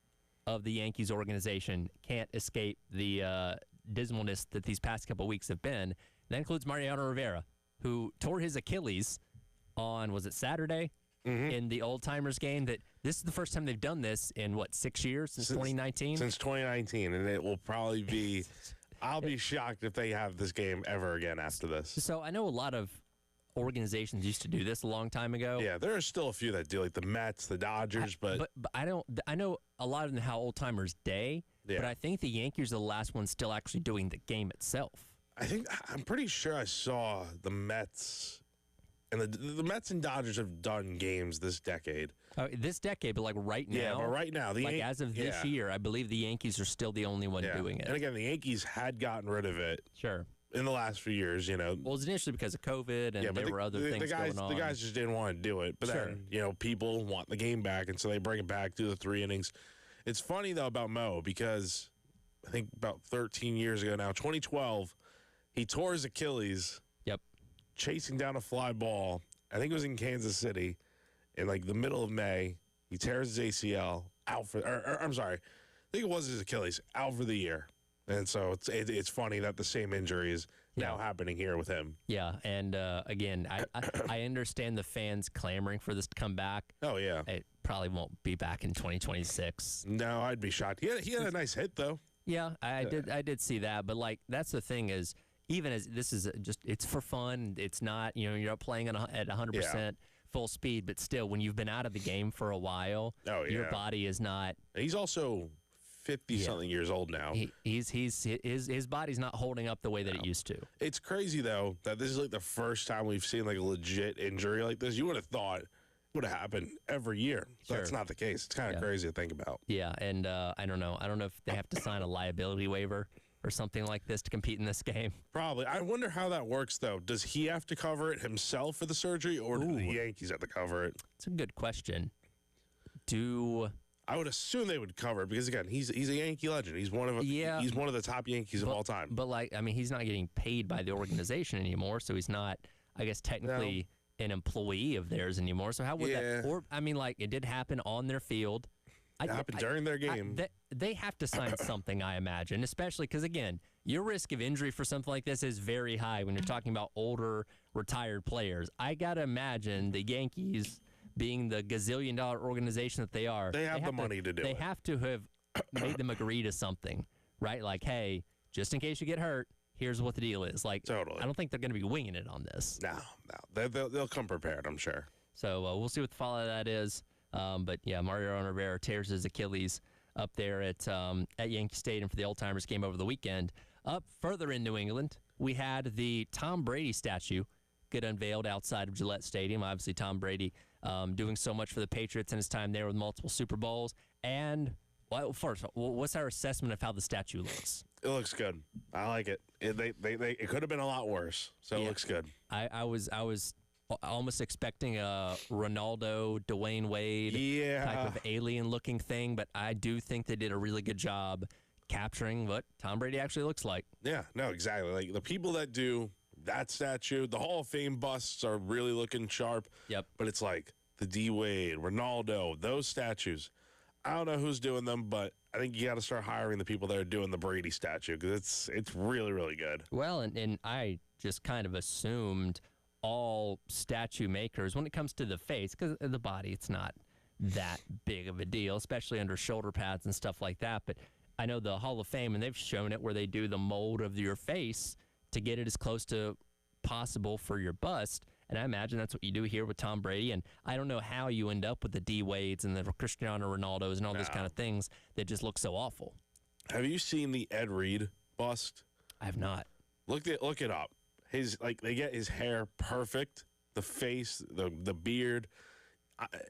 of the Yankees organization can't escape the dismalness that these past couple weeks have been. That includes Mariano Rivera, who tore his Achilles on, was it Saturday, in the old-timers game? That this is the first time they've done this in, 6 years, since 2019? Since 2019, and it will probably be, I'll be shocked if they have this game ever again after this. So I know a lot of organizations used to do this a long time ago. Yeah, there are still a few that do, like the Mets, the Dodgers, but I don't. I know a lot of them how old-timers day, but I think the Yankees are the last ones still actually doing the game itself. I'm pretty sure I saw the Mets, and the Mets and Dodgers have done games this decade. This decade, but right now. Yeah, but right now, as of this year, I believe the Yankees are still the only one doing it. And again, the Yankees had gotten rid of it. Sure. In the last few years, Well, it was initially because of COVID, and there were other things going on. The guys just didn't want to do it. But then, people want the game back, and so they bring it back, do the 3 innings. It's funny, though, about Mo, because I think about 13 years ago now, 2012, he tore his Achilles. Yep. Chasing down a fly ball. I think it was in Kansas City in the middle of May. He tears his ACL out for, I'm sorry, I think it was his Achilles out for the year. And so it's funny that the same injury is now happening here with him. Yeah, and again, I understand the fans clamoring for this to come back. Oh, yeah. It probably won't be back in 2026. No, I'd be shocked. He had a nice hit, though. Yeah, I did see that. But, that's the thing is, even as this is just, it's for fun. It's not, you're not playing at 100% full speed. But still, when you've been out of the game for a while, your body is not. He's also 50-something years old now. His body's not holding up the way that it used to. It's crazy, though, that this is the first time we've seen a legit injury like this. You would have thought it would have happened every year. Sure. That's not the case. It's kind of crazy to think about. Yeah, and I don't know. I don't know if they have to sign a liability waiver or something like this to compete in this game. Probably. I wonder how that works, though. Does he have to cover it himself for the surgery, or do the Yankees have to cover it? It's a good question. I would assume they would cover it because, again, he's a Yankee legend. He's one of the top Yankees of all time. But he's not getting paid by the organization anymore, so he's not, I guess, technically an employee of theirs anymore. So how would that? Or it did happen on their field. It happened during their game. They have to sign something, I imagine, especially because, again, your risk of injury for something like this is very high when you're talking about older, retired players. I got to imagine the Yankees, being the gazillion-dollar organization that they are, they have the money to do it. They have to have made them agree to something, right? Hey, just in case you get hurt, here's what the deal is. Totally. I don't think they're going to be winging it on this. No. They'll come prepared, I'm sure. So we'll see what the follow of that is. But yeah, Mariano Rivera tears his Achilles up there at Yankee Stadium for the old-timers game over the weekend. Up further in New England, we had the Tom Brady statue get unveiled outside of Gillette Stadium. Obviously, Tom Brady doing so much for the Patriots in his time there with multiple Super Bowls. And first, what's our assessment of how the statue looks? It looks good. I like it. It could have been a lot worse, so it looks good. I was almost expecting a Ronaldo, Dwayne Wade type of alien-looking thing, but I do think they did a really good job capturing what Tom Brady actually looks like. Yeah, no, exactly. The people that do that statue, the Hall of Fame busts are really looking sharp. Yep. But it's the D. Wade, Ronaldo, those statues. I don't know who's doing them, but I think you got to start hiring the people that are doing the Brady statue because it's really, really good. Well, and I just kind of assumed all statue makers, when it comes to the face, because the body, it's not that big of a deal, especially under shoulder pads and stuff like that. But I know the Hall of Fame, and they've shown it where they do the mold of your face to get it as close to possible for your bust. And I imagine that's what you do here with Tom Brady. And I don't know how you end up with the D Wades and the Cristiano Ronaldos and all those kind of things that just look so awful. Have you seen the Ed Reed bust? I have not. Look it up. They get his hair perfect, the face, the beard.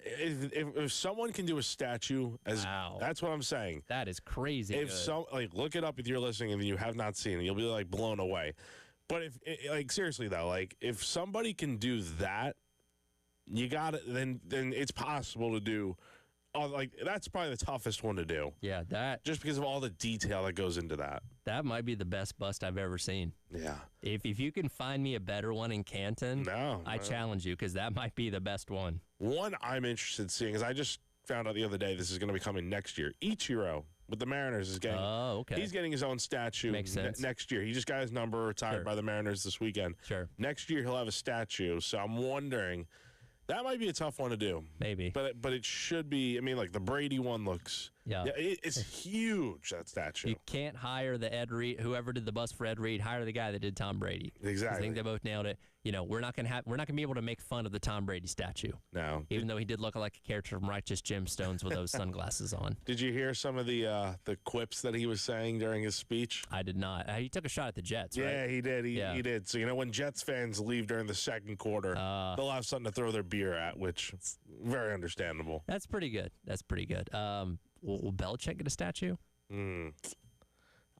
If someone can do a statue, that's what I'm saying. That is crazy. If look it up if you're listening and you have not seen it, you'll be like blown away. But if seriously though, if somebody can do that, you got it. Then it's possible to do. That's probably the toughest one to do. Yeah, that just because of all the detail that goes into that. That might be the best bust I've ever seen. Yeah. If you can find me a better one in Canton, I challenge you because that might be the best one. One I'm interested in seeing is I just found out the other day this is going to be coming next year. Ichiro with the Mariners is getting. Oh, okay. He's getting his own statue. Makes sense. Next year. He just got his number retired by the Mariners this weekend. Sure. Next year he'll have a statue. So I'm wondering. That might be a tough one to do. Maybe. But it should be. I mean, the Brady one looks. Yeah. It's huge, that statue. You can't hire the Ed Reed, whoever did the bust for Ed Reed, hire the guy that did Tom Brady. Exactly. I think they both nailed it. We're not gonna be able to make fun of the Tom Brady statue. No. Even though he did look like a character from Righteous Gemstones with those sunglasses on. Did you hear some of the quips that he was saying during his speech? I did not. He took a shot at the Jets, right? Yeah, he did. He did. So, when Jets fans leave during the second quarter, they'll have something to throw their beer at, which is very understandable. That's pretty good. Will Belichick get a statue?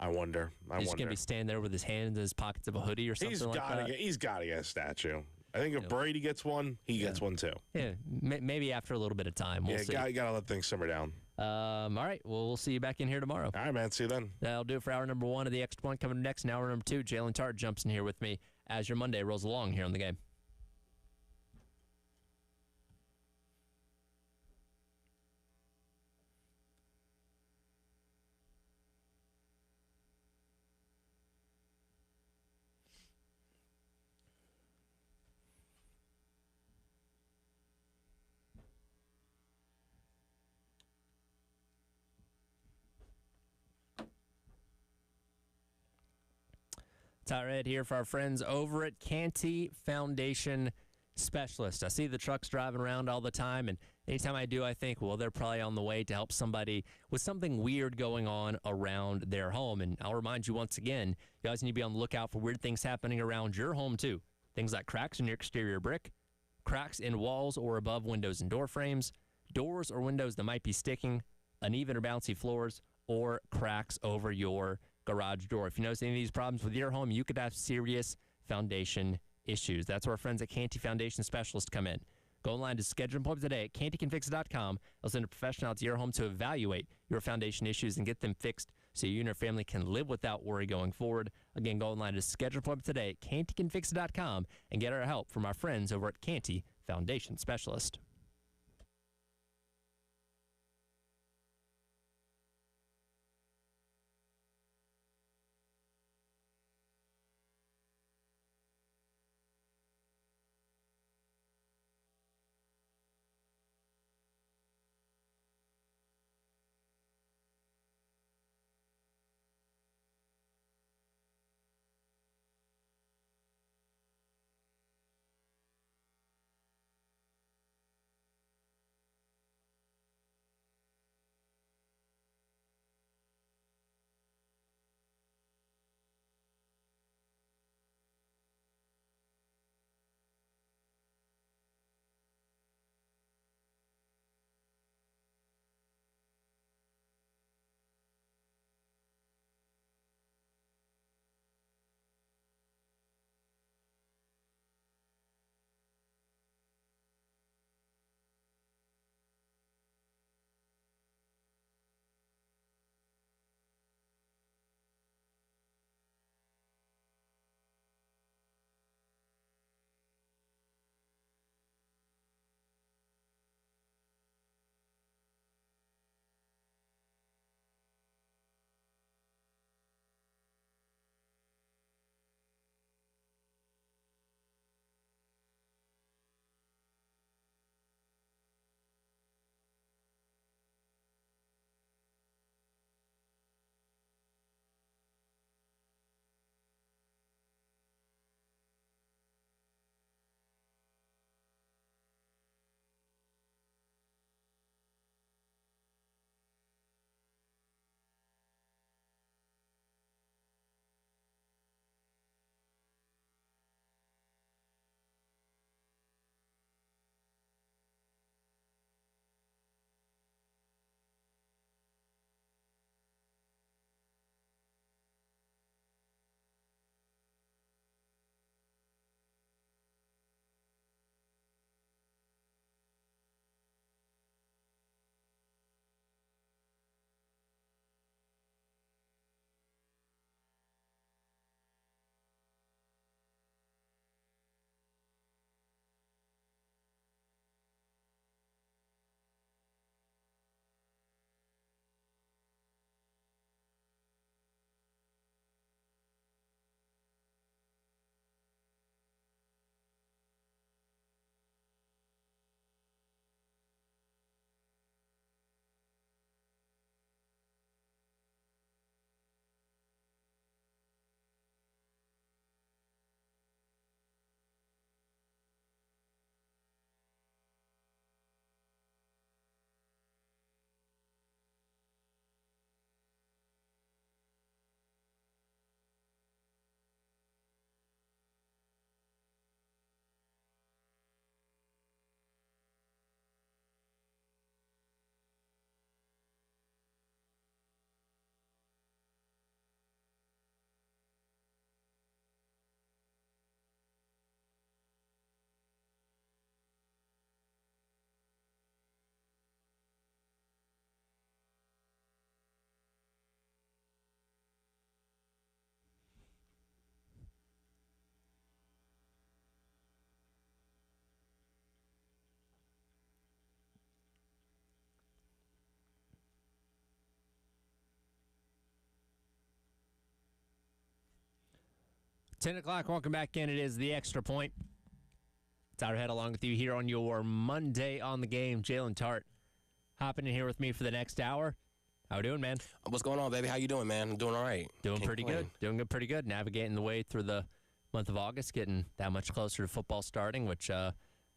I wonder. He's going to be standing there with his hands in his pockets of a hoodie or something like that? He's got to get a statue. I think if Brady gets one, he gets one too. Yeah, maybe after a little bit of time. We'll see. You got to let things simmer down. All right. Well, we'll see you back in here tomorrow. All right, man. See you then. That'll do it for hour number 1 of the Extra Point. Coming next in hour number 2, Jalen Tart jumps in here with me as your Monday rolls along here on the game. Ty Red here for our friends over at Canty Foundation Specialist. I see the trucks driving around all the time, and anytime I do, I think, well, they're probably on the way to help somebody with something weird going on around their home. And I'll remind you once again, you guys need to be on the lookout for weird things happening around your home, too. Things like cracks in your exterior brick, cracks in walls or above windows and door frames, doors or windows that might be sticking, uneven or bouncy floors, or cracks over your garage door. If you notice any of these problems with your home, you could have serious foundation issues. That's where our friends at Canty Foundation Specialists come in. Go online to schedule an appointment today at cantycanfix.com. They'll send a professional out to your home to evaluate your foundation issues and get them fixed so you and your family can live without worry going forward. Again, go online to schedule an appointment today at cantycanfix.com and get our help from our friends over at Canty Foundation Specialist. 10 o'clock, welcome back in. It is the Extra Point. Tyler Head along with you here on your Monday on the game. Jalen Tart hopping in here with me for the next hour. How we doing, man? What's going on, baby? How you doing, man? I'm doing all right. Doing pretty good. Doing good, pretty good. Navigating the way through the month of August, getting that much closer to football starting, which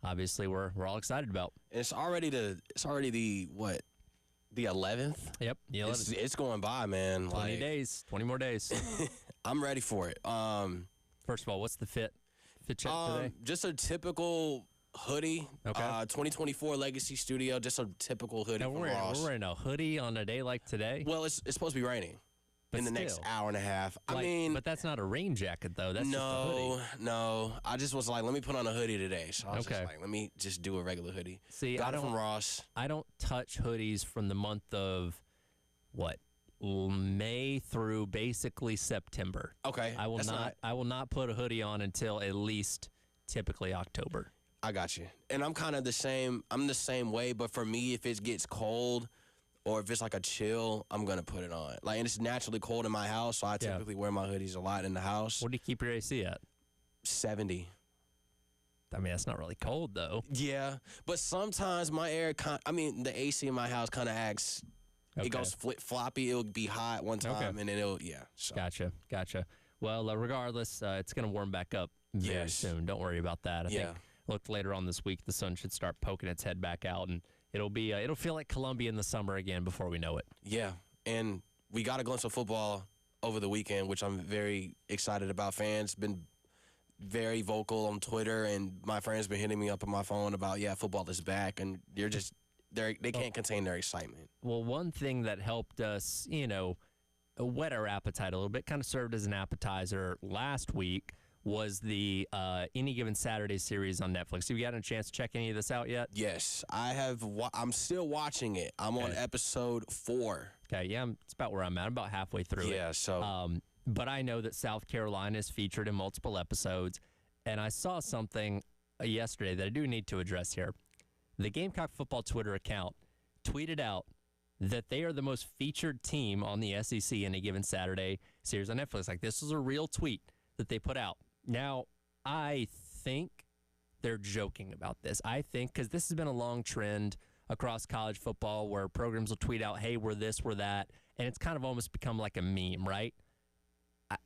obviously we're all excited about. It's already the 11th? Yep, the 11th. It's going by, man. 20 days, 20 more days. I'm ready for it. First of all, what's the fit check today? Just a typical hoodie. Okay. 2024 Legacy Studio, just a typical hoodie from We're Ross. wearing a hoodie on a day like today. Well, it's supposed to be raining But in the still. next hour and a half. But that's not a rain jacket, though. That's just a hoodie. No. I just was like, let me put on a hoodie today. So I was Okay. just like, let me just do a regular hoodie. See, Got it from Ross. I don't touch hoodies from the month of, May through basically September. Okay. I will not put a hoodie on until at least typically October. I got you. And I'm kind of the same. I'm the same way, but for me, if it gets cold or if it's like a chill, I'm going to put it on. Like, and it's naturally cold in my house, so I typically wear my hoodies a lot in the house. What do you keep your AC at? 70. I mean, that's not really cold, though. Yeah, but sometimes my the AC in my house kind of acts, Okay. it goes flip-floppy. It'll be hot one time, and then so. Gotcha. Well, regardless, it's going to warm back up very soon. Don't worry about that. I think look later on this week, the sun should start poking its head back out, and it'll feel like Columbia in the summer again before we know it. Yeah, and we got a glimpse of football over the weekend, which I'm very excited about. Fans been very vocal on Twitter, and my friends been hitting me up on my phone about, football is back, and they can't contain their excitement. Well, one thing that helped us, whet our appetite a little bit, kind of served as an appetizer last week, was the Any Given Saturday series on Netflix. Have you gotten a chance to check any of this out yet? Yes, I have. I'm still watching it. I'm on episode 4. Okay, yeah, it's about where I'm at. I'm about halfway through it. Yeah, so. But I know that South Carolina is featured in multiple episodes, and I saw something yesterday that I do need to address here. The Gamecock Football Twitter account tweeted out that they are the most featured team on the SEC Any Given Saturday series on Netflix. Like, this was a real tweet that they put out. Now, I think they're joking about this. I think, because this has been a long trend across college football where programs will tweet out, hey, we're this, we're that, and it's kind of almost become like a meme, right?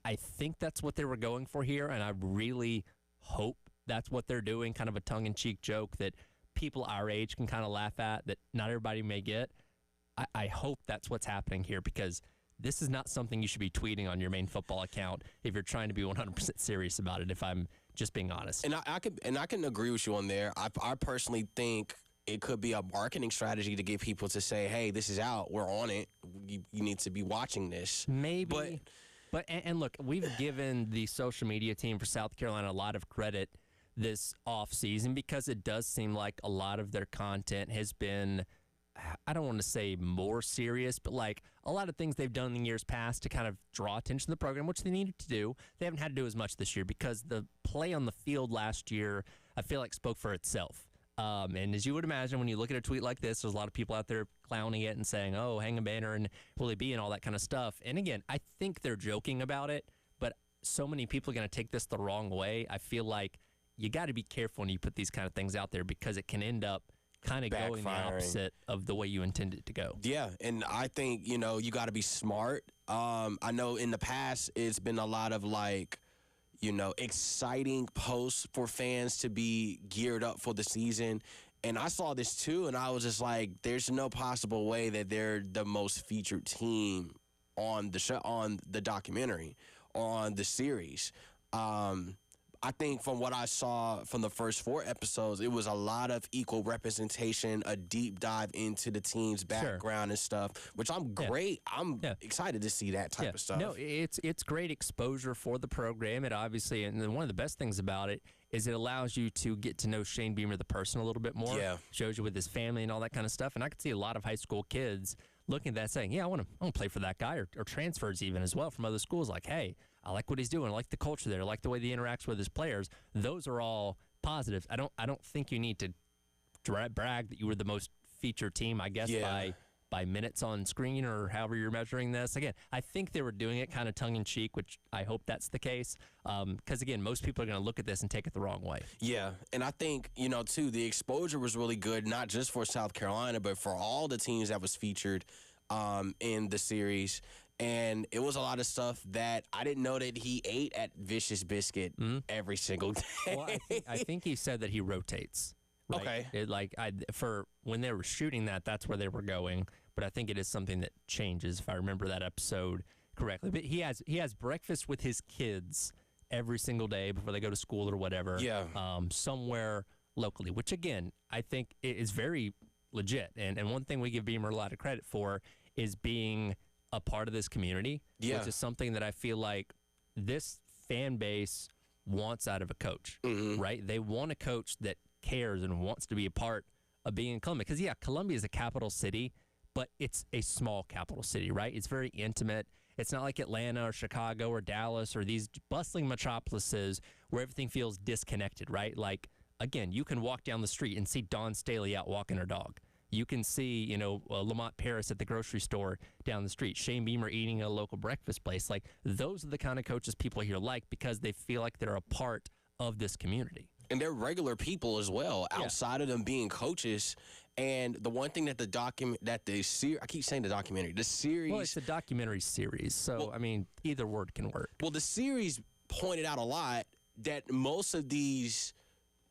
I think that's what they were going for here, and I really hope that's what they're doing, kind of a tongue-in-cheek joke that people our age can kind of laugh at, that not everybody may get. I hope that's what's happening here, because this is not something you should be tweeting on your main football account if you're trying to be 100% serious about it, if I'm just being honest. And I can agree with you on there. I personally think it could be a marketing strategy to get people to say, hey, this is out. We're on it. You need to be watching this. Maybe. But look, we've given the social media team for South Carolina a lot of credit this offseason, because it does seem like a lot of their content has been, I don't want to say more serious, but like a lot of things they've done in years past to kind of draw attention to the program, which they needed to do. They haven't had to do as much this year because the play on the field last year, I feel like, spoke for itself. And as you would imagine, when you look at a tweet like this, there's a lot of people out there clowning it and saying, oh, hang a banner and will it be and all that kind of stuff. And again, I think they're joking about it, but so many people are going to take this the wrong way. I feel like you got to be careful when you put these kind of things out there, because it can end up kind of going the opposite of the way you intend it to go. Yeah, and I think, you got to be smart. I know in the past it's been a lot of exciting posts for fans to be geared up for the season. And I saw this too, and I was just like, there's no possible way that they're the most featured team on the show, on the documentary, on the series. I think from what I saw from the first 4 episodes, it was a lot of equal representation, a deep dive into the team's background and stuff, which I'm great. I'm excited to see that type of stuff. No, it's great exposure for the program. It obviously, and then one of the best things about it is it allows you to get to know Shane Beamer, the person, a little bit more. Yeah. Shows you with his family and all that kind of stuff. And I could see a lot of high school kids looking at that saying, yeah, I want to play for that guy, or transfers even as well from other schools. Like, hey, I like what he's doing. I like the culture there. I like the way he interacts with his players. Those are all positives. I don't think you need to brag that you were the most featured team, I guess, by by minutes on screen or however you're measuring this. Again, I think they were doing it kind of tongue-in-cheek, which I hope that's the case. Because, again, most people are going to look at this and take it the wrong way. Yeah, and I think, too, the exposure was really good, not just for South Carolina, but for all the teams that was featured in the series. And it was a lot of stuff that I didn't know that he ate at Vicious Biscuit every single day. Well, I think he said that he rotates. Right? Okay. For when they were shooting that's where they were going. But I think it is something that changes, if I remember that episode correctly. But he has breakfast with his kids every single day before they go to school or whatever. Yeah. Somewhere locally, which again I think is very legit. And one thing we give Beamer a lot of credit for is being a part of this community. Yeah. Which is something that I feel like this fan base wants out of a coach. Right? They want a coach that cares and wants to be a part of being in Columbia. Because, Columbia is a capital city, but it's a small capital city, right? It's very intimate. It's not like Atlanta or Chicago or Dallas or these bustling metropolises where everything feels disconnected, right? Like, again, you can walk down the street and see Dawn Staley out walking her dog. You can see, Lamont Paris at the grocery store down the street, Shane Beamer eating at a local breakfast place. Like, those are the kind of coaches people here like because they feel like they're a part of this community. And they're regular people as well, outside of them being coaches. And the one thing that the series, I keep saying the documentary, the series. Well, it's a documentary series, so, either word can work. Well, the series pointed out a lot that most of these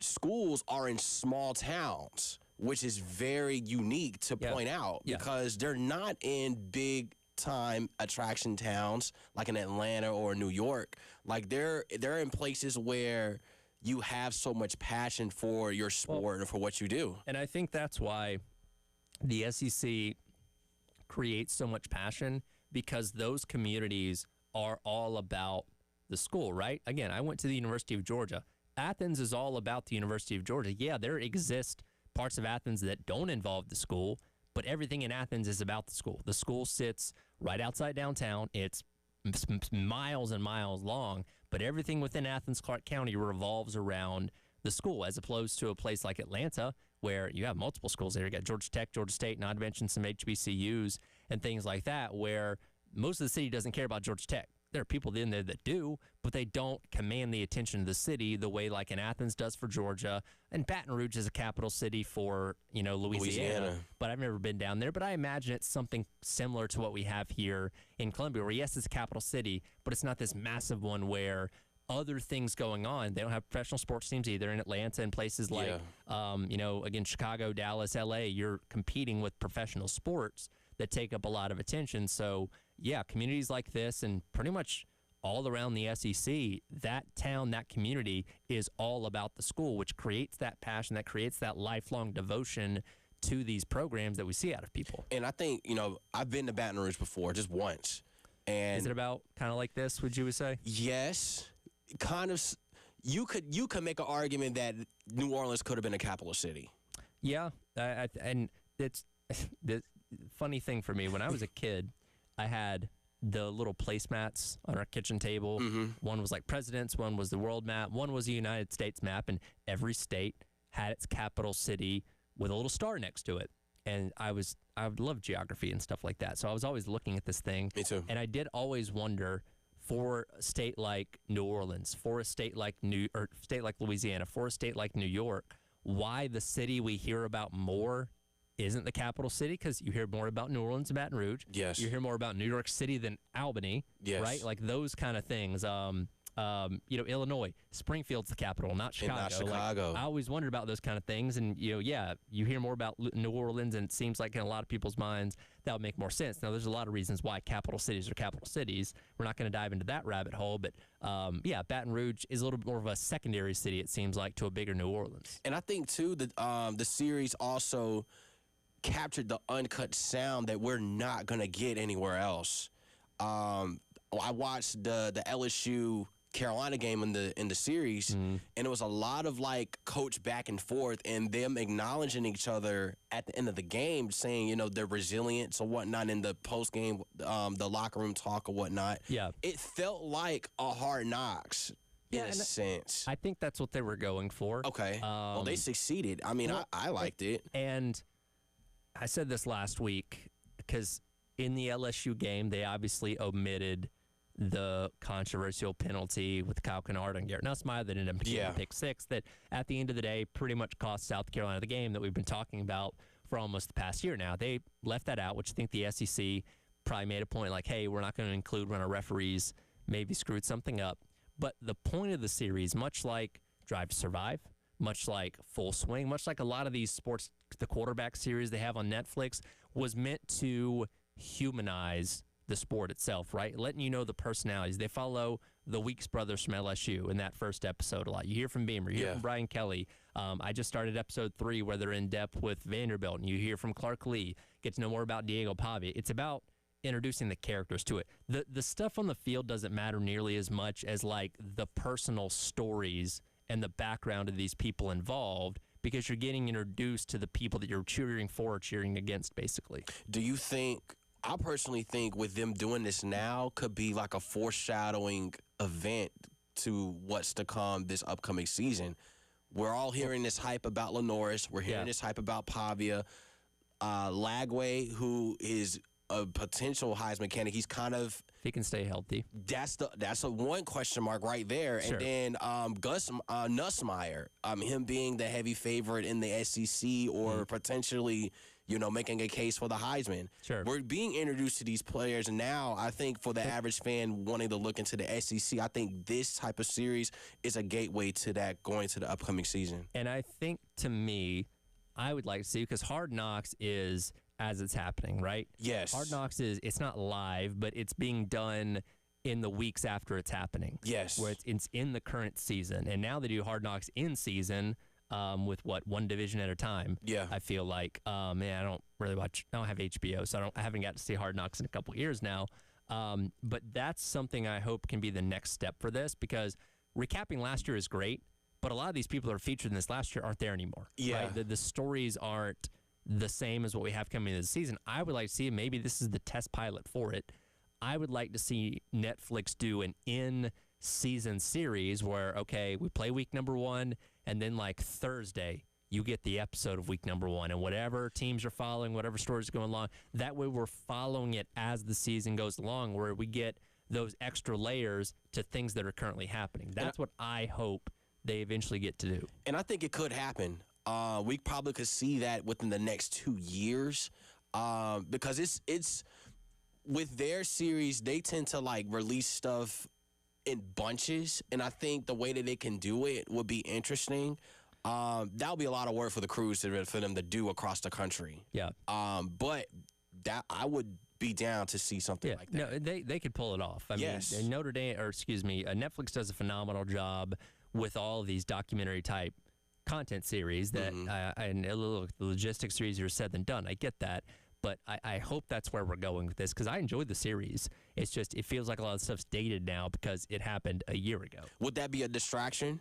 schools are in small towns, which is very unique to point out because they're not in big time attraction towns like in Atlanta or New York. Like they're in places where you have so much passion for your sport and for what you do. And I think that's why the SEC creates so much passion because those communities are all about the school, right? Again, I went to the University of Georgia. Athens is all about the University of Georgia. Yeah, there exist parts of Athens that don't involve the school, but everything in Athens is about the school. The school sits right outside downtown. It's miles and miles long, but everything within Athens, Clark County revolves around the school, as opposed to a place like Atlanta where you have multiple schools there. You got Georgia Tech, Georgia State, not to mention some HBCUs and things like that, where most of the city doesn't care about Georgia Tech. There are people in there that do, but they don't command the attention of the city the way like in Athens does for Georgia. And Baton Rouge is a capital city for, Louisiana. But I've never been down there. But I imagine it's something similar to what we have here in Columbia, where yes, it's a capital city, but it's not this massive one where other things going on. They don't have professional sports teams either in Atlanta and places like, again, Chicago, Dallas, LA. You're competing with professional sports that take up a lot of attention. So, communities like this and pretty much all around the SEC, that town, that community is all about the school, which creates that passion, that creates that lifelong devotion to these programs that we see out of people. And I think, I've been to Baton Rouge before, just once. And is it about kind of like this, would you say? Yes. Kind of. You could make an argument that New Orleans could have been a capital city. Yeah. And it's the funny thing for me, when I was a kid, I had the little placemats on our kitchen table. One was like presidents, one was the world map, one was the United States map, and every state had its capital city with a little star next to it. And I would love geography and stuff like that, so I was always looking at this thing. Me too. And I did always wonder, for a state like New Orleans, for a state like Louisiana, for a state like New York, why the city we hear about more isn't the capital city, because you hear more about New Orleans and Baton Rouge. Yes. You hear more about New York City than Albany. Yes. Right? Like those kind of things. Illinois, Springfield's the capital, not Chicago. And not Chicago. I always wondered about those kind of things. And, you hear more about New Orleans, and it seems like in a lot of people's minds that would make more sense. Now, there's a lot of reasons why capital cities are capital cities. We're not going to dive into that rabbit hole. But, Baton Rouge is a little bit more of a secondary city, it seems like, to a bigger New Orleans. And I think, too, that the series also captured the uncut sound that we're not going to get anywhere else. I watched the LSU Carolina game in the series, and it was a lot of like coach back and forth and them acknowledging each other at the end of the game, saying, their resilience or whatnot in the post game, the locker room talk or whatnot. Yeah. It felt like a Hard Knocks in a sense. I think that's what they were going for. Okay. They succeeded. I mean, I liked it. And I said this last week. because in the LSU game, they obviously omitted the controversial penalty with Kyle Kennard and Garrett Nussmeier that ended up getting a pick six that at the end of the day pretty much cost South Carolina the game that we've been talking about for almost the past year now. They left that out, which I think the SEC probably made a point like, hey, we're not going to include when our referees maybe screwed something up. But the point of the series, much like Drive to Survive, much like Full Swing, much like a lot of these sports, the quarterback series they have on Netflix, was meant to humanize the sport itself, right? Letting you know the personalities. They follow the Weeks brothers from LSU in that first episode a lot. You hear from Beamer, you hear from Brian Kelly. I just started episode 3 where they're in depth with Vanderbilt, and you hear from Clark Lee, get to know more about Diego Pavia. It's about introducing the characters to it. The stuff on the field doesn't matter nearly as much as like the personal stories and the background of these people involved, because you're getting introduced to the people that you're cheering for or cheering against, basically. Do you think, I personally think with them doing this now could be like a foreshadowing event to what's to come this upcoming season. We're all hearing this hype about Lenoris. We're hearing this hype about Pavia. Lagway, who is a potential Heisman candidate, he's kind of, If he can stay healthy. that's a one question mark right there. Sure. And then Nussmeier, him being the heavy favorite in the SEC or potentially, making a case for the Heisman. Sure. We're being introduced to these players now. I think for the average fan wanting to look into the SEC, I think this type of series is a gateway to that going to the upcoming season. And I think, to me, I would like to see, because Hard Knocks is as it's happening, right? Yes. Hard Knocks it's not live, but it's being done in the weeks after it's happening. Yes. Where it's in the current season. And now they do Hard Knocks in season with one division at a time. Yeah. I feel like, I don't really watch, I don't have HBO, so I haven't got to see Hard Knocks in a couple years now. But that's something I hope can be the next step for this, because recapping last year is great, but a lot of these people that are featured in this last year aren't there anymore. Yeah. Right? The stories aren't the same as what we have coming into the season. I would like to see, maybe this is the test pilot for it, I would like to see Netflix do an in-season series where, okay, we play week number 1, and then like Thursday, you get the episode of week number 1, and whatever teams you're following, whatever stories are going along, that way we're following it as the season goes along, where we get those extra layers to things that are currently happening. That's what I hope they eventually get to do. And I think it could happen. We probably could see that within the next 2 years, because it's with their series, they tend to like release stuff in bunches, and I think the way that they can do it would be interesting. That would be a lot of work for the crews for them to do across the country. Yeah. But that I would be down to see something like that. No, they could pull it off. I mean, Notre Dame, Netflix does a phenomenal job with all of these documentary type content series that and a little logistics series are said than done. I get that, but I hope that's where we're going with this, because I enjoyed the series. It's just, it feels like a lot of stuff's dated now because it happened a year ago. Would that be a distraction?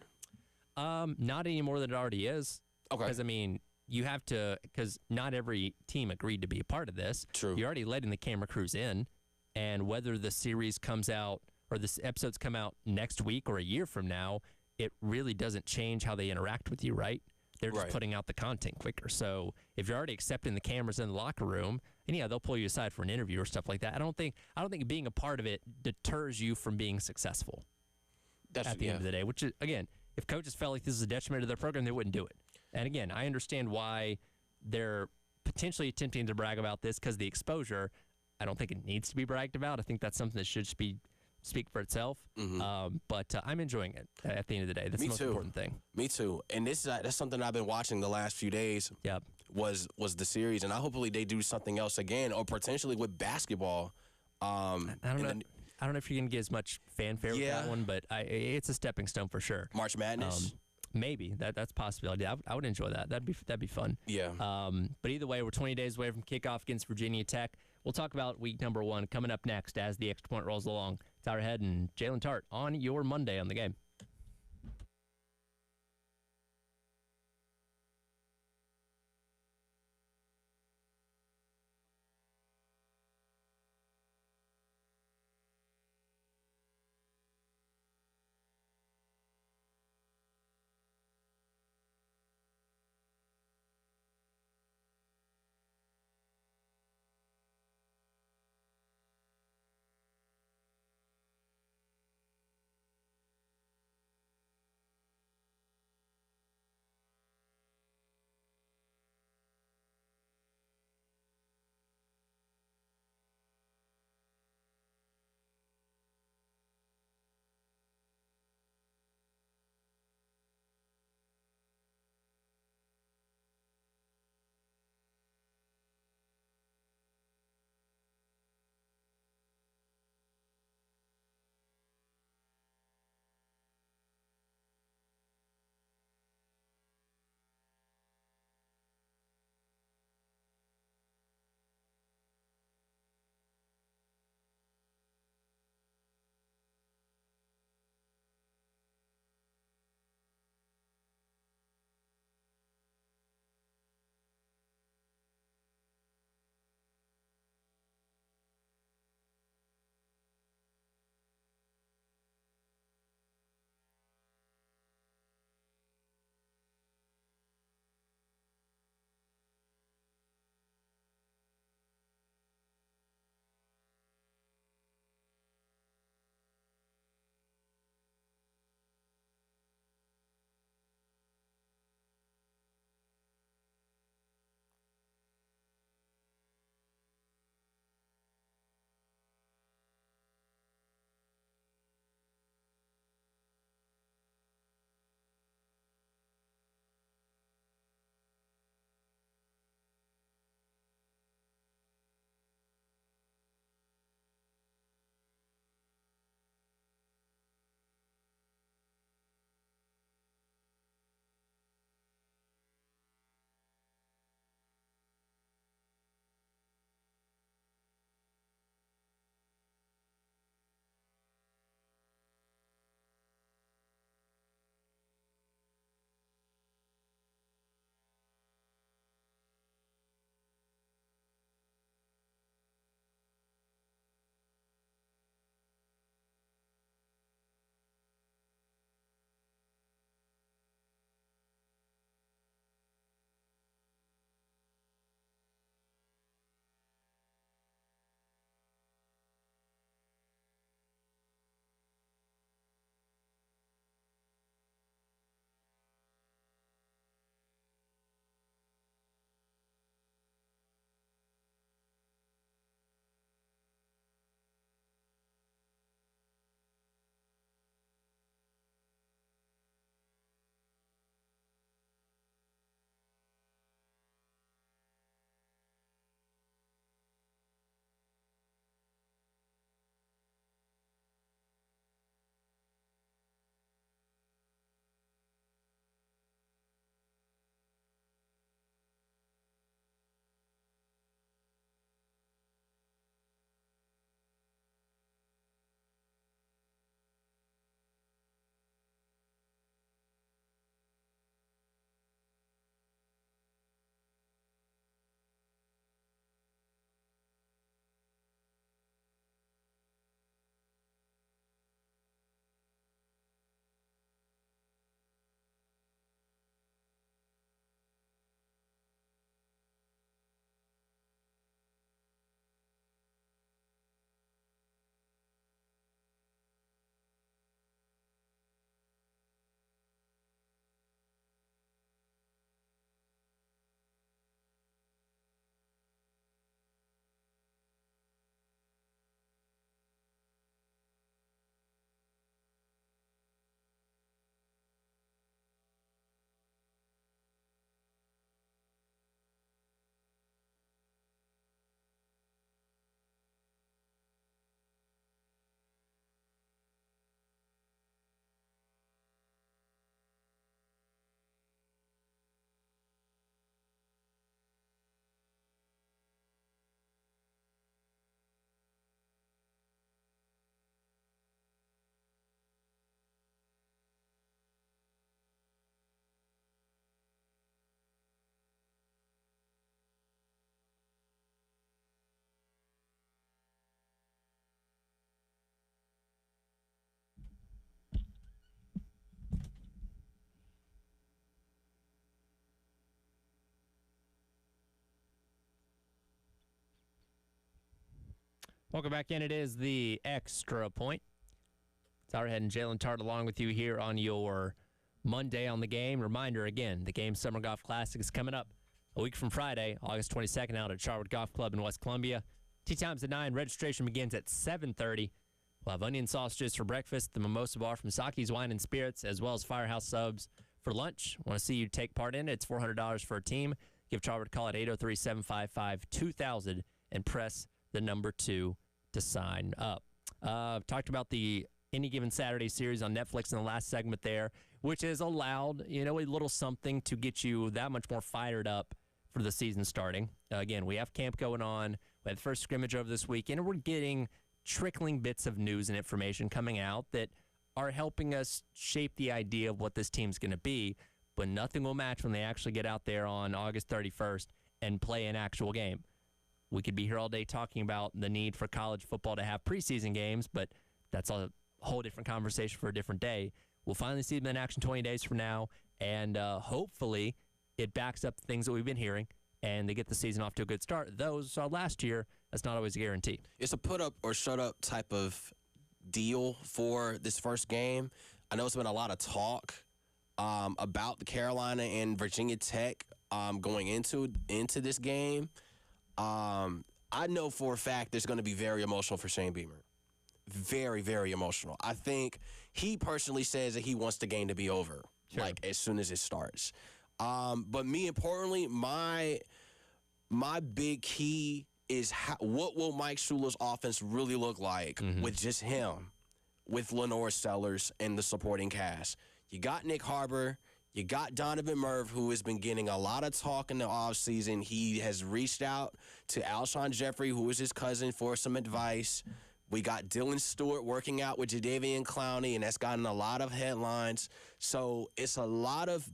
Not any more than it already is. Okay. Because, I mean, you have to, because not every team agreed to be a part of this. True. You're already letting the camera crews in, and whether the series comes out or the episodes come out next week or a year from now, it really doesn't change how they interact with you, right? They're just putting out the content quicker. So if you're already accepting the cameras in the locker room, and they'll pull you aside for an interview or stuff like that. I don't think being a part of it deters you from being successful. At the end of the day, which is, again, if coaches felt like this is a detriment to their program, they wouldn't do it. And again, I understand why they're potentially attempting to brag about this, because the exposure, I don't think it needs to be bragged about. I think that's something that should speak for itself. But I'm enjoying it at the end of the day. That's the most important thing. Me too. And that's something I've been watching the last few days. Yep. Was the series, and hopefully they do something else again, or potentially with basketball. I don't know if you're gonna get as much fanfare with that one, but it's a stepping stone for sure. March Madness. Maybe that's a possibility. I would enjoy that. That'd be fun. Yeah. But either way, we're 20 days away from kickoff against Virginia Tech. We'll talk about week number 1 coming up next as the Extra Point rolls along. Tyler Head and Jalen Tart on your Monday on the Game. Welcome back in. It is the Extra Point. Tyler Head and Jalen Tart along with you here on your Monday on the Game. Reminder again, the Game Summer Golf Classic is coming up a week from Friday, August 22nd, out at Charwood Golf Club in West Columbia. Tee time's at 9. Registration begins at 7:30. We'll have onion sausages for breakfast, the mimosa bar from Saki's Wine and Spirits, as well as Firehouse Subs for lunch. Want to see you take part in it. It's $400 for a team. Give Charwood a call at 803-755-2000 and press the number 2 to sign up. Talked about the Any Given Saturday series on Netflix in the last segment there, which has allowed, a little something to get you that much more fired up for the season starting. Again, we have camp going on. We had the first scrimmage over this weekend, and we're getting trickling bits of news and information coming out that are helping us shape the idea of what this team's going to be, but nothing will match when they actually get out there on August 31st and play an actual game. We could be here all day talking about the need for college football to have preseason games, but that's a whole different conversation for a different day. We'll finally see them in action 20 days from now, and hopefully it backs up the things that we've been hearing, and they get the season off to a good start. Those last year, that's not always a guarantee. It's a put up or shut up type of deal for this first game. I know it's been a lot of talk about the Carolina and Virginia Tech going into this game. I know for a fact it's going to be very emotional for Shane Beamer. Very, very emotional. I think he personally says that he wants the game to be over, as soon as it starts. But me, importantly, my big key is what will Mike Schuler's offense really look like with just him, with Lenore Sellers and the supporting cast. You got Nick Harbor. You got Donovan Merv, who has been getting a lot of talk in the offseason. He has reached out to Alshon Jeffrey, who is his cousin, for some advice. We got Dylan Stewart working out with Jadeveon Clowney, and that's gotten a lot of headlines. So it's a lot of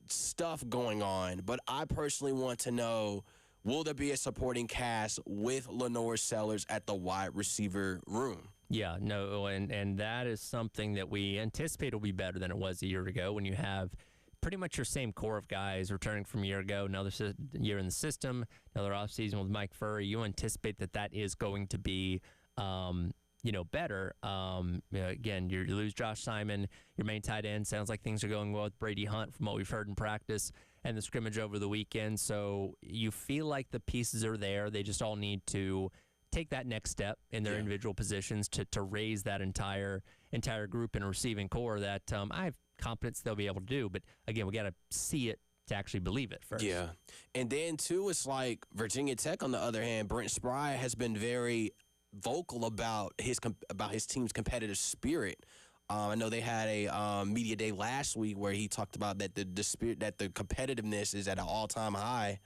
stuff going on. But I personally want to know, will there be a supporting cast with Lenore Sellers at the wide receiver room? Yeah, no, and that is something that we anticipate will be better than it was a year ago when you have pretty much your same core of guys returning from a year ago, another year in the system, another offseason with Mike Furry. You anticipate that is going to be, better. Again, you lose Josh Simon, your main tight end. Sounds like things are going well with Brady Hunt from what we've heard in practice and the scrimmage over the weekend. So you feel like the pieces are there. They just all need to take that next step in their individual positions to raise that entire group and receiving core that I have confidence they'll be able to do. But again, we got to see it to actually believe it first. Yeah. And then, too, it's like Virginia Tech, on the other hand, Brent Spry has been very vocal about his team's competitive spirit. I know they had a media day last week where he talked about that the spirit, that the competitiveness is at an all-time high,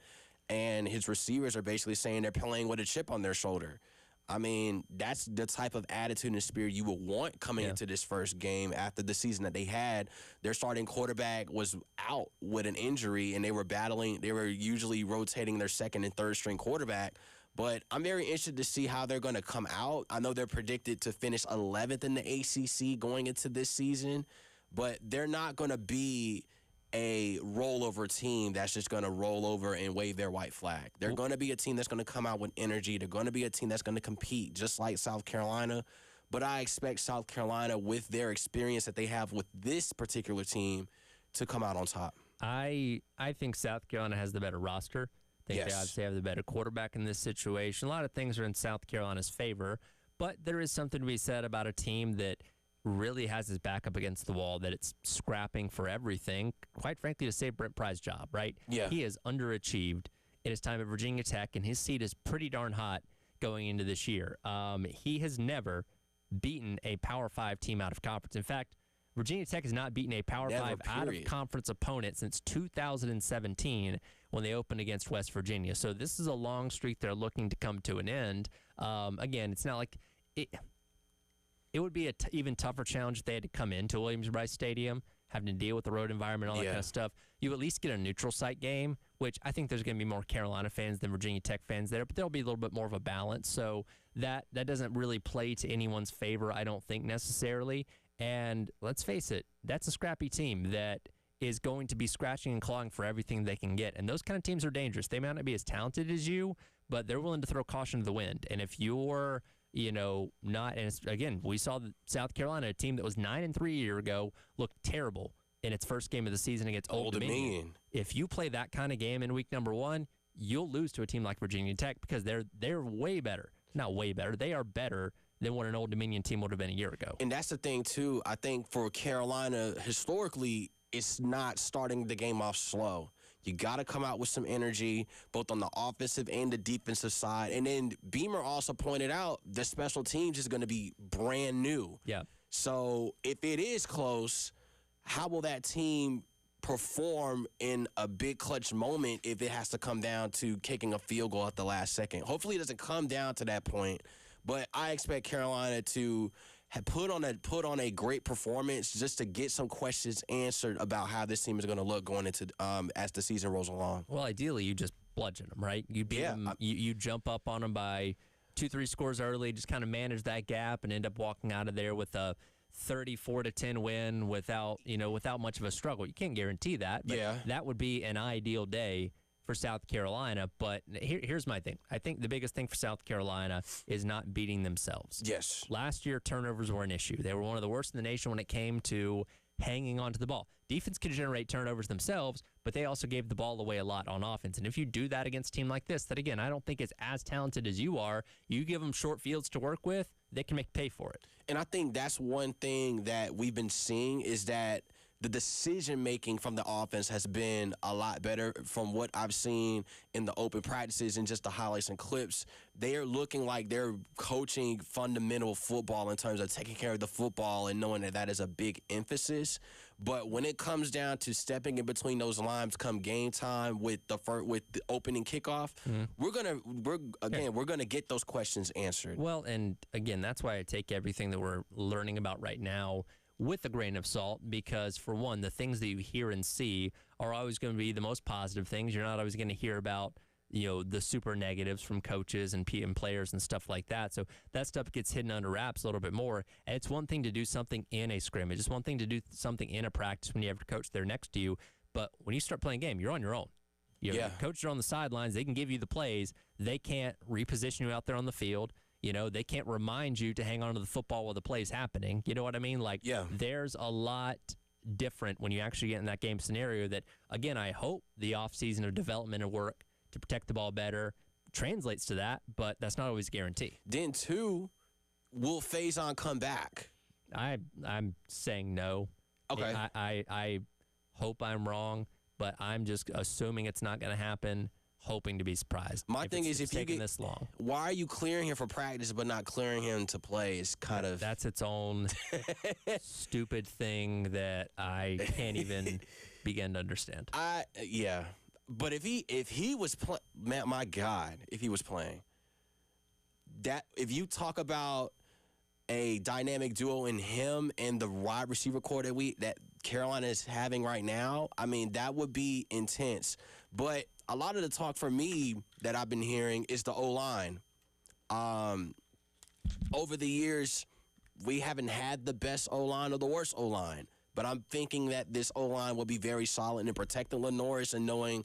and his receivers are basically saying they're playing with a chip on their shoulder. I mean, that's the type of attitude and spirit you would want coming into this first game after the season that they had. Their starting quarterback was out with an injury, and they were usually rotating their second and third string quarterback. But I'm very interested to see how they're going to come out. I know they're predicted to finish 11th in the ACC going into this season, but they're not going to be a rollover team that's just going to roll over and wave their white flag. They're going to be a team that's going to come out with energy. They're going to be a team that's going to compete, just like South Carolina. But I expect South Carolina, with their experience that they have with this particular team, to come out on top. I think South Carolina has the better roster. I think they obviously have the better quarterback in this situation. A lot of things are in South Carolina's favor, but there is something to be said about a team that really has his back up against the wall, that it's scrapping for everything, quite frankly, to save Brent Pry's job, right? Yeah. He has underachieved in his time at Virginia Tech, and his seat is pretty darn hot going into this year. He has never beaten a Power 5 team out of conference. In fact, Virginia Tech has not beaten a Power 5 out-of-conference opponent since 2017 when they opened against West Virginia. So this is a long streak they're looking to come to an end. Again, it's not like it would be an even tougher challenge if they had to come into Williams-Brice Stadium, having to deal with the road environment, all that kind of stuff. You at least get a neutral site game, which I think there's going to be more Carolina fans than Virginia Tech fans there, but there'll be a little bit more of a balance. So that doesn't really play to anyone's favor, I don't think, necessarily. And let's face it, that's a scrappy team that is going to be scratching and clawing for everything they can get. And those kind of teams are dangerous. They might not be as talented as you, but they're willing to throw caution to the wind. And if you're not. And again, we saw South Carolina, a team that was 9-3 a year ago, look terrible in its first game of the season against Old Dominion. If you play that kind of game in week number 1, you'll lose to a team like Virginia Tech because they're way better. Not way better. They are better than what an Old Dominion team would have been a year ago. And that's the thing, too. I think for Carolina, historically, it's not starting the game off slow. You got to come out with some energy, both on the offensive and the defensive side. And then Beamer also pointed out the special teams is going to be brand new. Yeah. So if it is close, how will that team perform in a big clutch moment if it has to come down to kicking a field goal at the last second? Hopefully it doesn't come down to that point, but I expect Carolina to have put on a great performance just to get some questions answered about how this team is going to look going into as the season rolls along. Well, ideally you just bludgeon them, right? You beat them, you jump up on them by 2-3 scores early, just kind of manage that gap and end up walking out of there with a 34-10 win without much of a struggle. You can't guarantee that, but that would be an ideal day for South Carolina. But here's my thing. I think the biggest thing for South Carolina is not beating themselves. Yes. Last year, turnovers were an issue. They were one of the worst in the nation when it came to hanging onto the ball. Defense can generate turnovers themselves, but they also gave the ball away a lot on offense. And if you do that against a team like this, that again, I don't think is as talented as you are, you give them short fields to work with, they can pay for it. And I think that's one thing that we've been seeing is that the decision-making from the offense has been a lot better from what I've seen in the open practices and just the highlights and clips. They are looking like they're coaching fundamental football in terms of taking care of the football and knowing that that is a big emphasis. But when it comes down to stepping in between those lines come game time with the opening kickoff, we're gonna get those questions answered. Well, and again, that's why I take everything that we're learning about right now with a grain of salt, because for one, the things that you hear and see are always going to be the most positive things. You're not always going to hear about the super negatives from coaches and players and stuff like that. So that stuff gets hidden under wraps a little bit more. And it's one thing to do something in a scrimmage. It's one thing to do something in a practice when you have a coach there next to you. But when you start playing a game, you're on your own. Your coaches are on the sidelines. They can give you the plays. They can't reposition you out there on the field. They can't remind you to hang on to the football while the play's happening. You know what I mean? There's a lot different when you actually get in that game scenario that, again, I hope the offseason of development and work to protect the ball better translates to that, but that's not always a guarantee. Then, too, will Faison come back? I'm saying no. Okay. I hope I'm wrong, but I'm just assuming it's not going to happen, hoping to be surprised. My thing is, if you get this long, why are you clearing him for practice but not clearing him to play? Is kind of that's its own stupid thing that I can't even begin to understand. But if he was playing, man, my God, if he was playing, that if you talk about a dynamic duo in him and the wide receiver core that Carolina is having right now, I mean, that would be intense. But a lot of the talk for me that I've been hearing is the O-line. Over the years, we haven't had the best O-line or the worst O-line. But I'm thinking that this O-line will be very solid in protecting LaNorris and knowing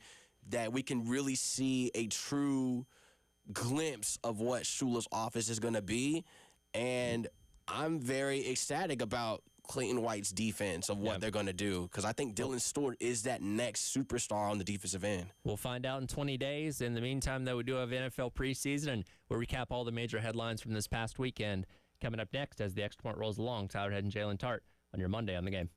that we can really see a true glimpse of what Shula's offense is going to be. And I'm very ecstatic about Clayton White's defense of what they're going to do, because I think Dylan Stewart is that next superstar on the defensive end. We'll find out in 20 days. In the meantime, though, we do have NFL preseason, and we'll recap all the major headlines from this past weekend coming up next as the Extra Point rolls along. Tyler Head and Jalen Tart on your Monday on the Game.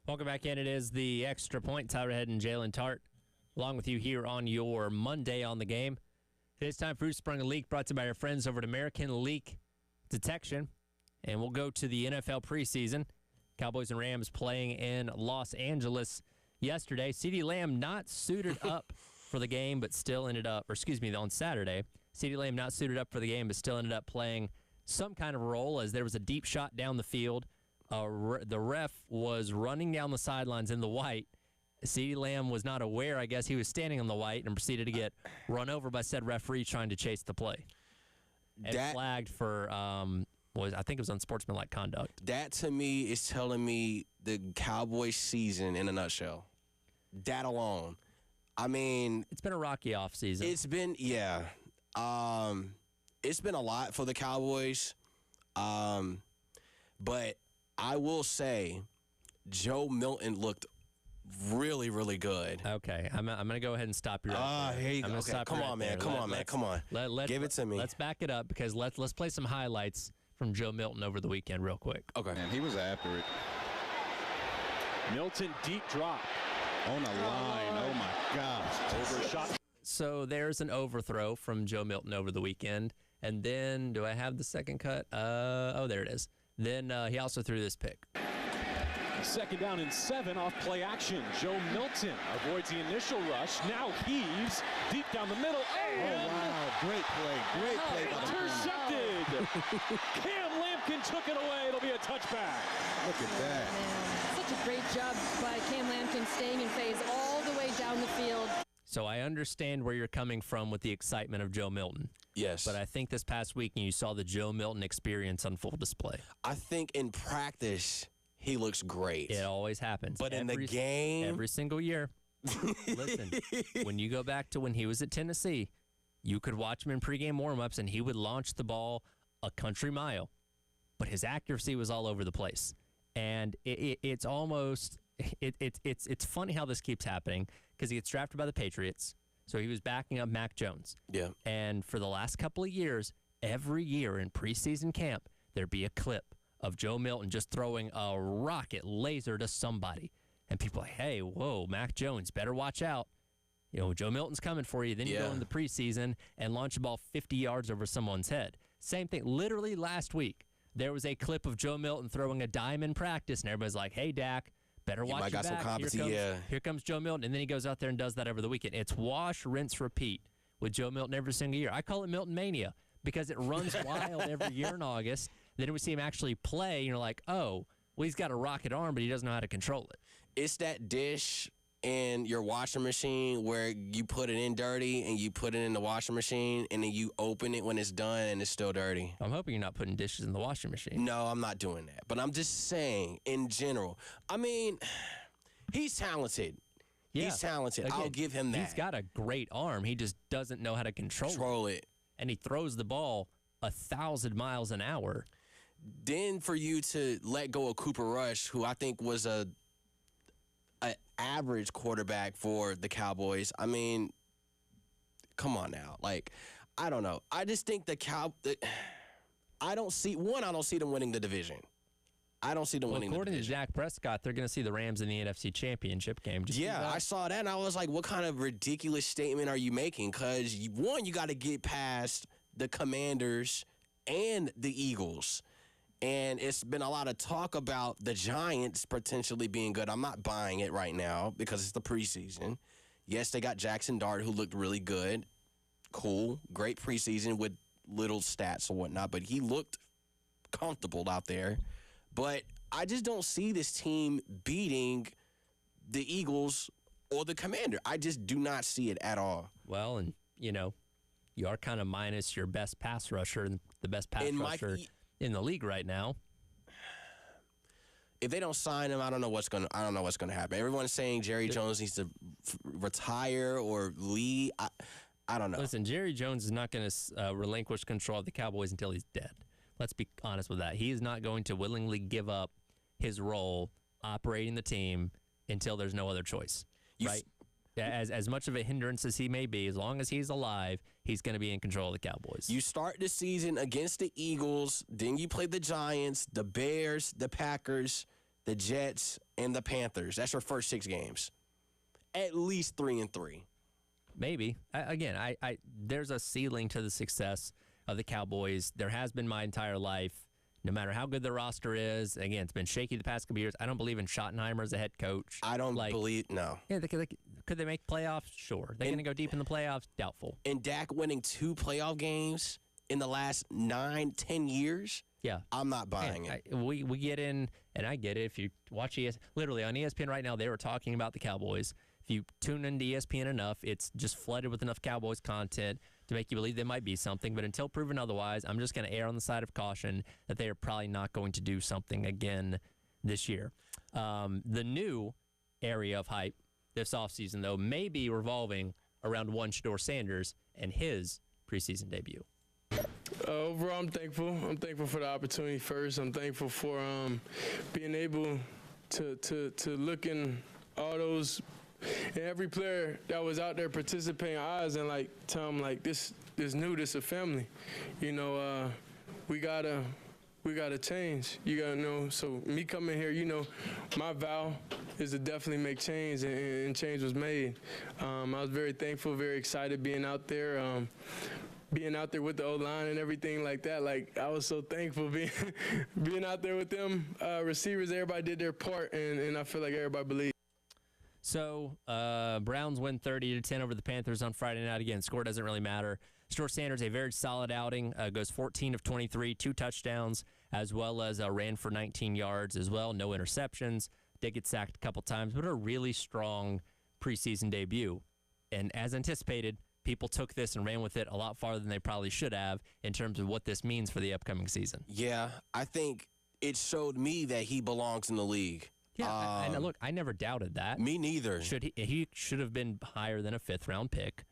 Welcome back in. It is the Extra Point. Tyler Head and Jalen Tart, along with you here on your Monday on the Game. It is time for Who Sprung a Leak, brought to you by our friends over at American Leak Detection. And we'll go to the NFL preseason. Cowboys and Rams playing in Los Angeles yesterday. CeeDee Lamb not suited up for the game, but still ended up, on Saturday. CeeDee Lamb not suited up for the game, but still ended up playing some kind of role as there was a deep shot down the field. The ref was running down the sidelines in the white. CeeDee Lamb was not aware. I guess he was standing on the white and proceeded to get run over by said referee trying to chase the play. And flagged for, I think it was unsportsmanlike conduct. That, to me, is telling me the Cowboys season in a nutshell. That alone. I mean, it's been a rocky offseason. It's been, it's been a lot for the Cowboys. But I will say Joe Milton looked really, really good. Okay, I'm going to go ahead and stop you right there. Here you go. Okay. Come on, man. Come on. Give it to me. Let's back it up because let's play some highlights from Joe Milton over the weekend real quick. Okay. And he was after it. Milton deep drop. On a line. Oh, my gosh. Overshot. So there's an overthrow from Joe Milton over the weekend. And then, do I have the second cut? There it is. Then he also threw this pick. 2nd down and 7 off play action. Joe Milton avoids the initial rush. Now heaves deep down the middle. And wow. Great play. Great play by the intercepted. Cam Lampkin took it away. It'll be a touchback. Look at that. Man, such a great job by Cam Lampkin staying in phase all the way down the field. So I understand where you're coming from with the excitement of Joe Milton. Yes. But I think this past weekend you saw the Joe Milton experience on full display. I think in practice he looks great. It always happens. But in the game, every single year. Listen, when you go back to when he was at Tennessee, you could watch him in pregame warmups and he would launch the ball a country mile. But his accuracy was all over the place. And it's almost it's funny how this keeps happening because he gets drafted by the Patriots. So he was backing up Mac Jones. Yeah. And for the last couple of years, every year in preseason camp, there'd be a clip of Joe Milton just throwing a rocket laser to somebody. And people are like, hey, whoa, Mac Jones, better watch out. You know, Joe Milton's coming for you. Then you go in the preseason and launch a ball 50 yards over someone's head. Same thing. Literally last week, there was a clip of Joe Milton throwing a dime in practice, and everybody's like, hey, Dak, better watch your back. Here comes Joe Milton. And then he goes out there and does that over the weekend. It's wash, rinse, repeat with Joe Milton every single year. I call it Milton Mania because it runs wild every year in August. Then we see him actually play, and you're like, oh, well, he's got a rocket arm, but he doesn't know how to control it. It's that dish in your washing machine where you put it in dirty and you put it in the washing machine and then you open it when it's done and it's still dirty. I'm hoping you're not putting dishes in the washing machine. No, I'm not doing that. But I'm just saying, in general, I mean, he's talented. Yeah. He's talented. Again, I'll give him that. He's got a great arm. He just doesn't know how to control it. And he throws the ball 1,000 miles an hour. Then for you to let go of Cooper Rush, who I think was an average quarterback for the Cowboys. I mean, come on now. Like, I don't know. I just think I don't see them winning the division. I don't see them winning the division. According to Dak Prescott, they're going to see the Rams in the NFC Championship game. I saw that, and I was like, what kind of ridiculous statement are you making? Because, one, you got to get past the Commanders and the Eagles. And it's been a lot of talk about the Giants potentially being good. I'm not buying it right now because it's the preseason. Yes, they got Jackson Dart, who looked really good. Cool. Great preseason with little stats and whatnot. But he looked comfortable out there. But I just don't see this team beating the Eagles or the Commander. I just do not see it at all. Well, and, you know, you are kind of minus your best pass rusher and the best pass rusher in the league right now. If they don't sign him, I don't know what's going to happen. Everyone's saying Jerry Jones needs to retire or leave. I don't know. Listen, Jerry Jones is not going to relinquish control of the Cowboys until he's dead. Let's be honest with that. He is not going to willingly give up his role operating the team until there's no other choice. Right? As much of a hindrance as he may be, as long as he's alive, he's going to be in control of the Cowboys. You start the season against the Eagles, then you play the Giants, the Bears, the Packers, the Jets, and the Panthers. That's your first 6 games. At least 3-3. Maybe. I there's a ceiling to the success of the Cowboys. There has been my entire life. No matter how good the roster is, again, it's been shaky the past couple years. I don't believe in Schottenheimer as a head coach. I don't believe, no. Yeah, could they make playoffs? Sure. They're going to go deep in the playoffs? Doubtful. And Dak winning 2 playoff games in the last 9-10 years? Yeah. I'm not buying it. We get in, and I get it. If you watch literally on ESPN right now, they were talking about the Cowboys. If you tune into ESPN enough, it's just flooded with enough Cowboys content to make you believe they might be something. But until proven otherwise, I'm just going to err on the side of caution that they are probably not going to do something again this year. The new area of hype this offseason, though, may be revolving around one Shedeur Sanders and his preseason debut. Overall, I'm thankful. I'm thankful for the opportunity first. I'm thankful for being able to look in all those and every player that was out there participating eyes and like tell them like this this a family. You know, we gotta change. You gotta know. So me coming here, you know, my vow is to definitely make change, and change was made. I was very thankful, very excited being out there. Being out there with the O-line and everything like that, like I was so thankful being out there with them receivers. Everybody did their part, and I feel like everybody believed. So Browns win 30-10 over the Panthers on Friday night. Again, score doesn't really matter. Shedeur Sanders, a very solid outing, goes 14 of 23, 2 touchdowns, as well as ran for 19 yards as well, no interceptions. Did get sacked a couple times, but a really strong preseason debut. And as anticipated, people took this and ran with it a lot farther than they probably should have in terms of what this means for the upcoming season. Yeah, I think it showed me that he belongs in the league. Yeah, and look, I never doubted that. Me neither. He should have been higher than a 5th-round pick.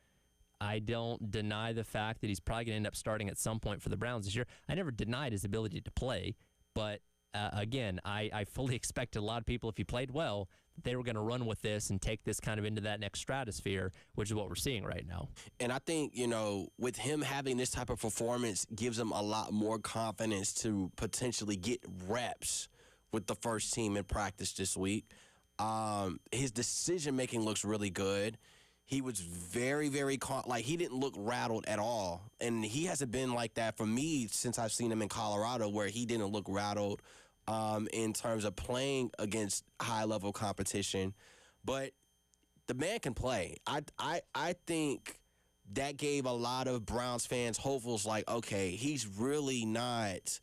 I don't deny the fact that he's probably going to end up starting at some point for the Browns this year. I never denied his ability to play, but again, I fully expected a lot of people, if he played well, they were going to run with this and take this kind of into that next stratosphere, which is what we're seeing right now. And I think, you know, with him having this type of performance gives him a lot more confidence to potentially get reps with the first team in practice this week. His decision-making looks really good. He was very, very he didn't look rattled at all. And he hasn't been like that for me since I've seen him in Colorado, where he didn't look rattled in terms of playing against high-level competition. But the man can play. I think that gave a lot of Browns fans hopefuls like, okay, he's really not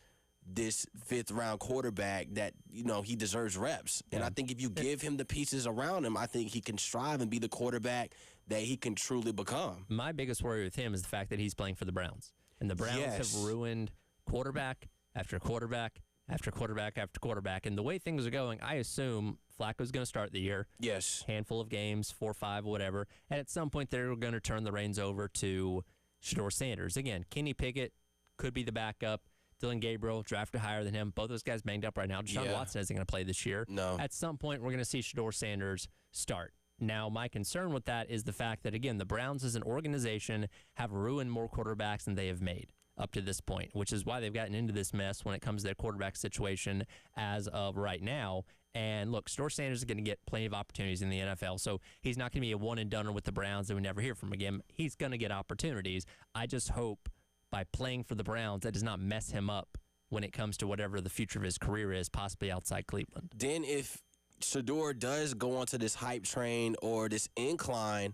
this 5th-round quarterback that, you know, he deserves reps. And I think if you give him the pieces around him, I think he can strive and be the quarterback that he can truly become. My biggest worry with him is the fact that he's playing for the Browns. And the Browns have ruined quarterback after quarterback after quarterback after quarterback. And the way things are going, I assume Flacco's going to start the year. Yes. Handful of games, 4 or 5, whatever. And at some point, they're going to turn the reins over to Shedeur Sanders. Again, Kenny Pickett could be the backup. Dylan Gabriel, drafted higher than him. Both those guys banged up right now. Deshaun Watson isn't going to play this year. No. At some point, we're going to see Shedeur Sanders start. Now, my concern with that is the fact that, again, the Browns as an organization have ruined more quarterbacks than they have made up to this point, which is why they've gotten into this mess when it comes to their quarterback situation as of right now. And look, Shedeur Sanders is going to get plenty of opportunities in the NFL, so he's not going to be a one-and-doner with the Browns and we never hear from him again. He's going to get opportunities. I just hope by playing for the Browns, that does not mess him up when it comes to whatever the future of his career is, possibly outside Cleveland. Then if Shedeur does go onto this hype train or this incline,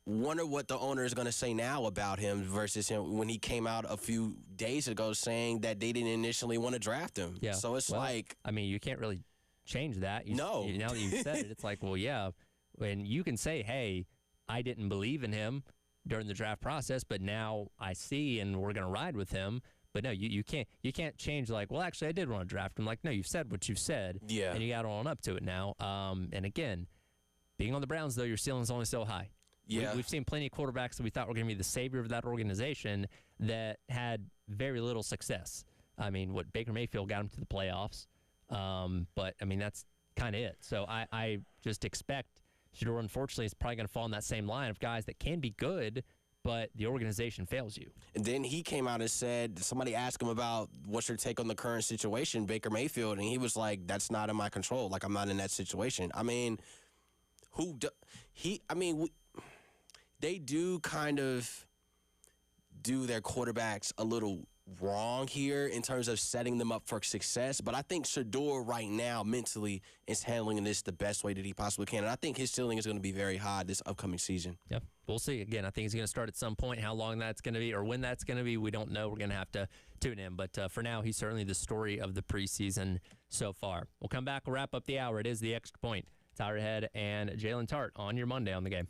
wonder what the owner is going to say now about him versus him when he came out a few days ago saying that they didn't initially want to draft him. Yeah. So it's like, I mean, you can't really change that. No. Now that you've said it, it's like, well, yeah. And you can say, hey, I didn't believe in him during the draft process, but now I see and we're going to ride with him. But no, you can't change like, well, actually, I did want to draft him. Like, no, you've said what you've said. Yeah. And you got on up to it now. And again, being on the Browns, though, your ceiling's only so high. Yeah. We've seen plenty of quarterbacks that we thought were going to be the savior of that organization that had very little success. I mean, what Baker Mayfield got him to the playoffs. But, I mean, that's kind of it. So I just expect Shedeur, unfortunately, is probably going to fall in that same line of guys that can be good, but the organization fails you. And then he came out and said, somebody asked him about what's your take on the current situation, Baker Mayfield, and he was like, that's not in my control. Like, I'm not in that situation. I mean, they do kind of do their quarterbacks a little wrong here in terms of setting them up for success. But I think Shador right now mentally is handling this the best way that he possibly can. And I think his ceiling is going to be very high this upcoming season. Yeah, we'll see. Again, I think he's going to start at some point. How long that's going to be or when that's going to be, we don't know. We're going to have to tune in. But for now, he's certainly the story of the preseason so far. We'll come back. We'll wrap up the hour. It is the Extra Point. Tyler Head and Jalen Tart on your Monday on the Game.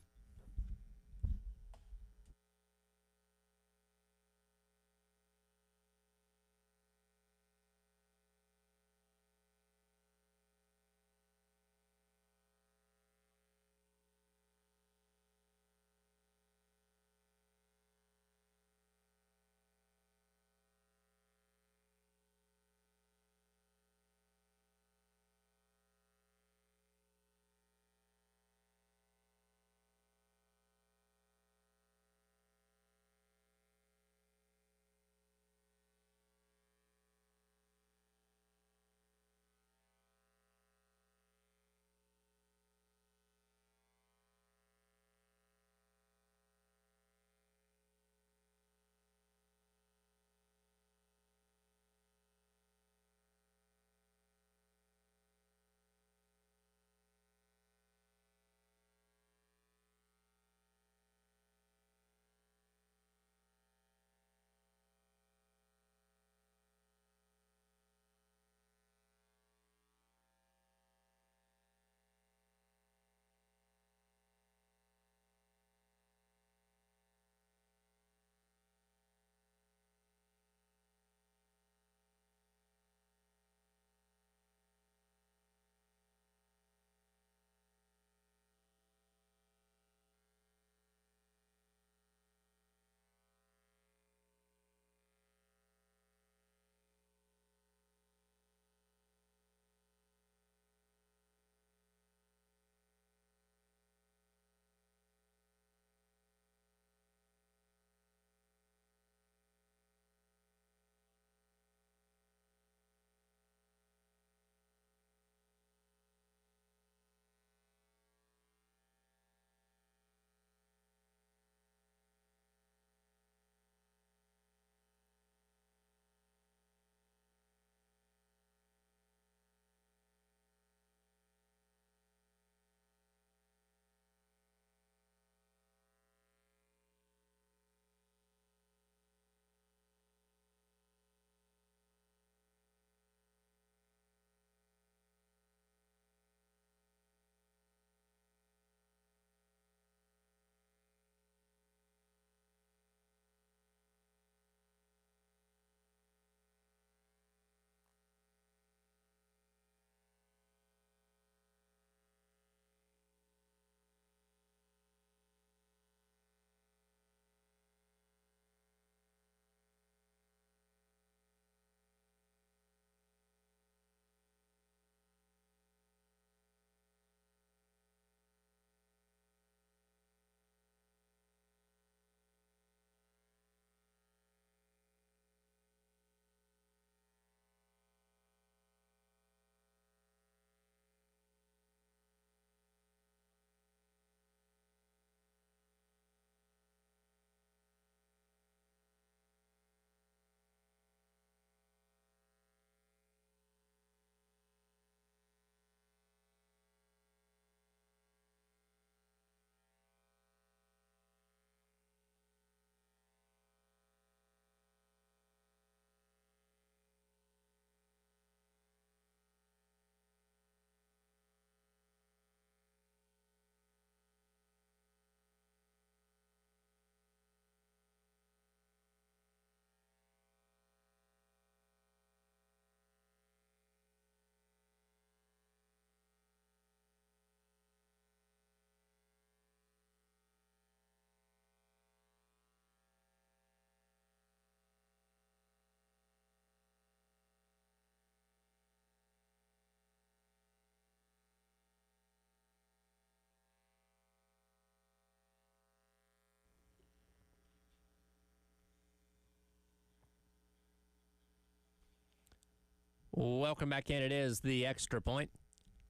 Welcome back in. It is the Extra Point.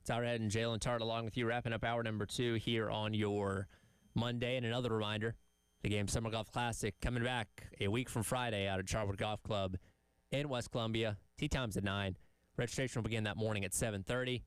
Tyler Head and Jalen Tart along with you, wrapping up hour number 2 here on your Monday. And another reminder, the Game Summer Golf Classic coming back a week from Friday out at Charwood Golf Club in West Columbia. Tee time's at 9. Registration will begin that morning at 7:30.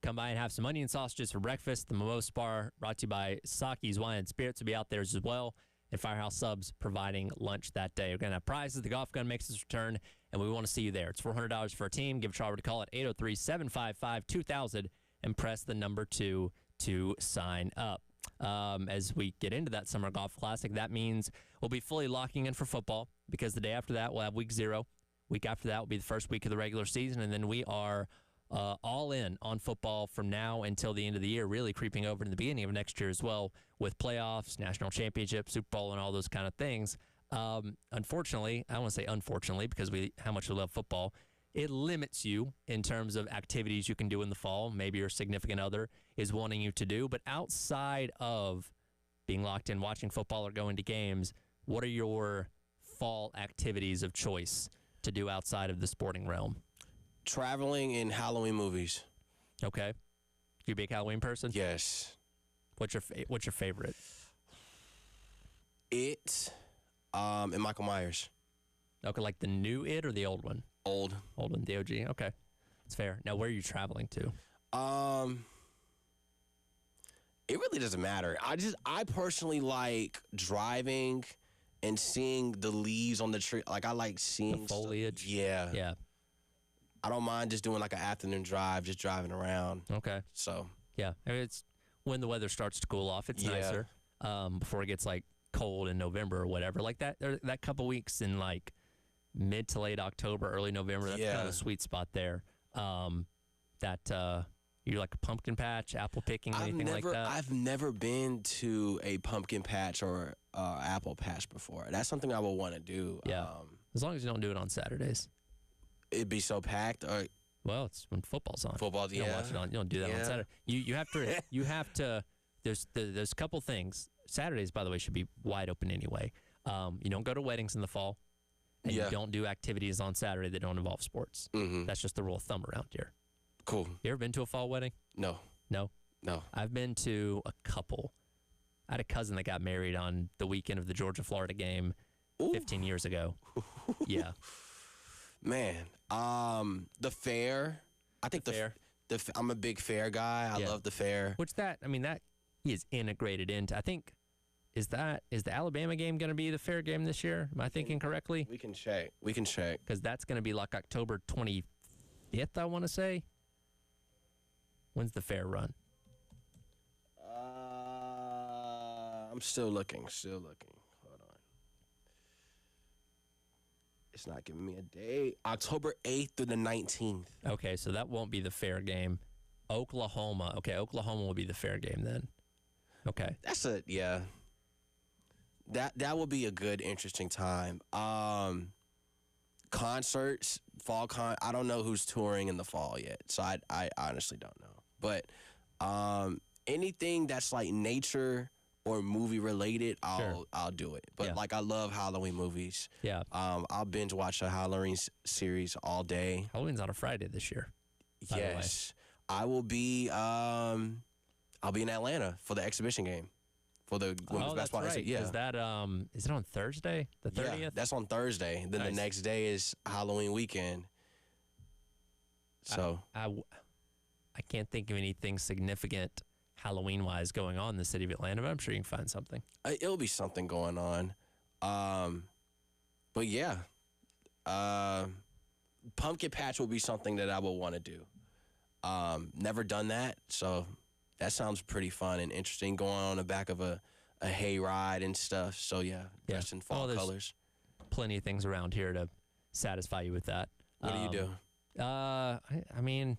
Come by and have some onion sausages for breakfast. The Mimosa Bar, brought to you by Saki's Wine and Spirits, will be out there as well. And Firehouse Subs providing lunch that day. We're going to have prizes. The golf gun makes its return, and we want to see you there. It's $400 for a team. Give Charwood a call at 803-755-2000 and press the number 2 to sign up. As we get into that Summer Golf Classic, that means we'll be fully locking in for football because the day after that, we'll have week 0. Week after that will be the first week of the regular season, and then we are all in on football from now until the end of the year, really creeping over to the beginning of next year as well with playoffs, national championship, Super Bowl, and all those kind of things. Unfortunately, I don't want to say unfortunately because how much we love football, it limits you in terms of activities you can do in the fall. Maybe your significant other is wanting you to do. But outside of being locked in, watching football or going to games, what are your fall activities of choice to do outside of the sporting realm? Traveling and Halloween movies. Okay. You a big Halloween person? Yes. What's your favorite? It and Michael Myers. Okay, like the new It or the old one? Old. Old one, DOG. Okay. That's fair. Now, where are you traveling to? It really doesn't matter. I personally like driving and seeing the leaves on the tree. Like, I like seeing The foliage? Yeah. Yeah. I don't mind just doing like an afternoon drive, just driving around. Okay. So, Yeah. I mean, it's when the weather starts to cool off, it's Yeah. nicer before it gets like cold in November or whatever. Like that couple weeks in like mid to late October, early November, that's kind of a sweet spot there. You like a pumpkin patch, apple picking, anything like that? I've never been to a pumpkin patch or apple patch before. That's something I would want to do. Yeah. As long as you don't do it on Saturdays. It'd be so packed. Well, it's when football's on. Football, You don't watch it on. You don't do that on Saturday. You have to. You have to. There's a couple things. Saturdays, by the way, should be wide open anyway. You don't go to weddings in the fall, and you don't do activities on Saturday that don't involve sports. Mm-hmm. That's just the rule of thumb around here. Cool. You ever been to a fall wedding? No. No. I've been to a couple. I had a cousin that got married on the weekend of the Georgia-Florida game 15 years ago. Yeah. Man, the fair. I think the fair. I'm a big fair guy. I love the fair. Which that is integrated into. I think is the Alabama game going to be the fair game this year? Am I thinking correctly? We can check. Because that's going to be like October 25th, I want to say. When's the fair run? I'm still looking. Hold on. It's not giving me a date. October 8th through the 19th. Okay, so that won't be the fair game. Oklahoma. Okay, Oklahoma will be the fair game then. Okay. That's That will be a good, interesting time. Concerts, I don't know who's touring in the fall yet, so I honestly don't know. But anything that's like nature or movie related, I'll do it. But like, I love Halloween movies. Yeah. I'll binge watch a Halloween series all day. Halloween's on a Friday this year. Yes. I will be I'll be in Atlanta for the exhibition game. For the women's basketball. That's right. Yeah. Is that is it on Thursday? The 30th? Yeah, that's on Thursday. Then the next day is Halloween weekend. So I can't think of anything significant Halloween-wise going on in the city of Atlanta, but I'm sure you can find something. It'll be something going on. But yeah. Pumpkin patch will be something that I will want to do. Never done that, so that sounds pretty fun and interesting, going on the back of a hay ride and stuff. So, dressed in fall colors. Plenty of things around here to satisfy you with that. What do you do? I mean,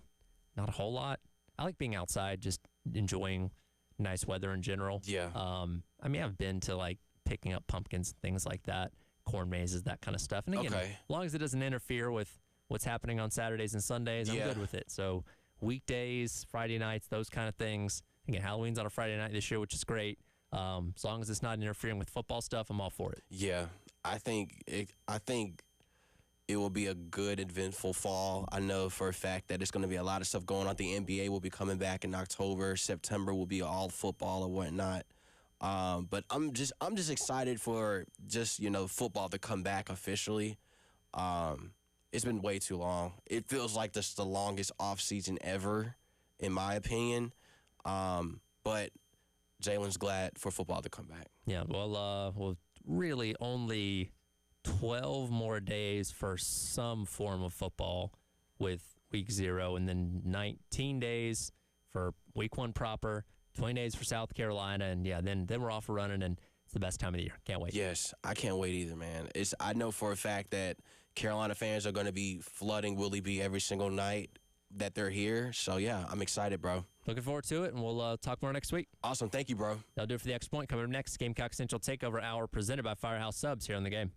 not a whole lot. I like being outside, just enjoying nice weather in general. Yeah. I mean, I've been to, like, picking up pumpkins and things like that, corn mazes, that kind of stuff. And again, as long as it doesn't interfere with what's happening on Saturdays and Sundays, I'm good with it. So weekdays, Friday nights, those kind of things. Again, Halloween's on a Friday night this year, which is great. As long as it's not interfering with football stuff, I'm all for it. Yeah, I think it will be a good, eventful fall. I know for a fact that it's going to be a lot of stuff going on. The NBA will be coming back in October. September will be all football and whatnot. But I'm just excited for just football to come back officially. It's been way too long. It feels like this is the longest off season ever, in my opinion. But Jalen's glad for football to come back. Yeah, well, really only 12 more days for some form of football with week 0, and then 19 days for week 1 proper, 20 days for South Carolina, and then we're off and running, and it's the best time of the year. Can't wait. Yes, I can't wait either, man. I know for a fact that Carolina fans are going to be flooding Willie B every single night that they're here. So, yeah, I'm excited, bro. Looking forward to it, and we'll talk more next week. Awesome. Thank you, bro. That'll do it for the Extra Point. Coming up next, Gamecock Central Takeover Hour presented by Firehouse Subs here on the game.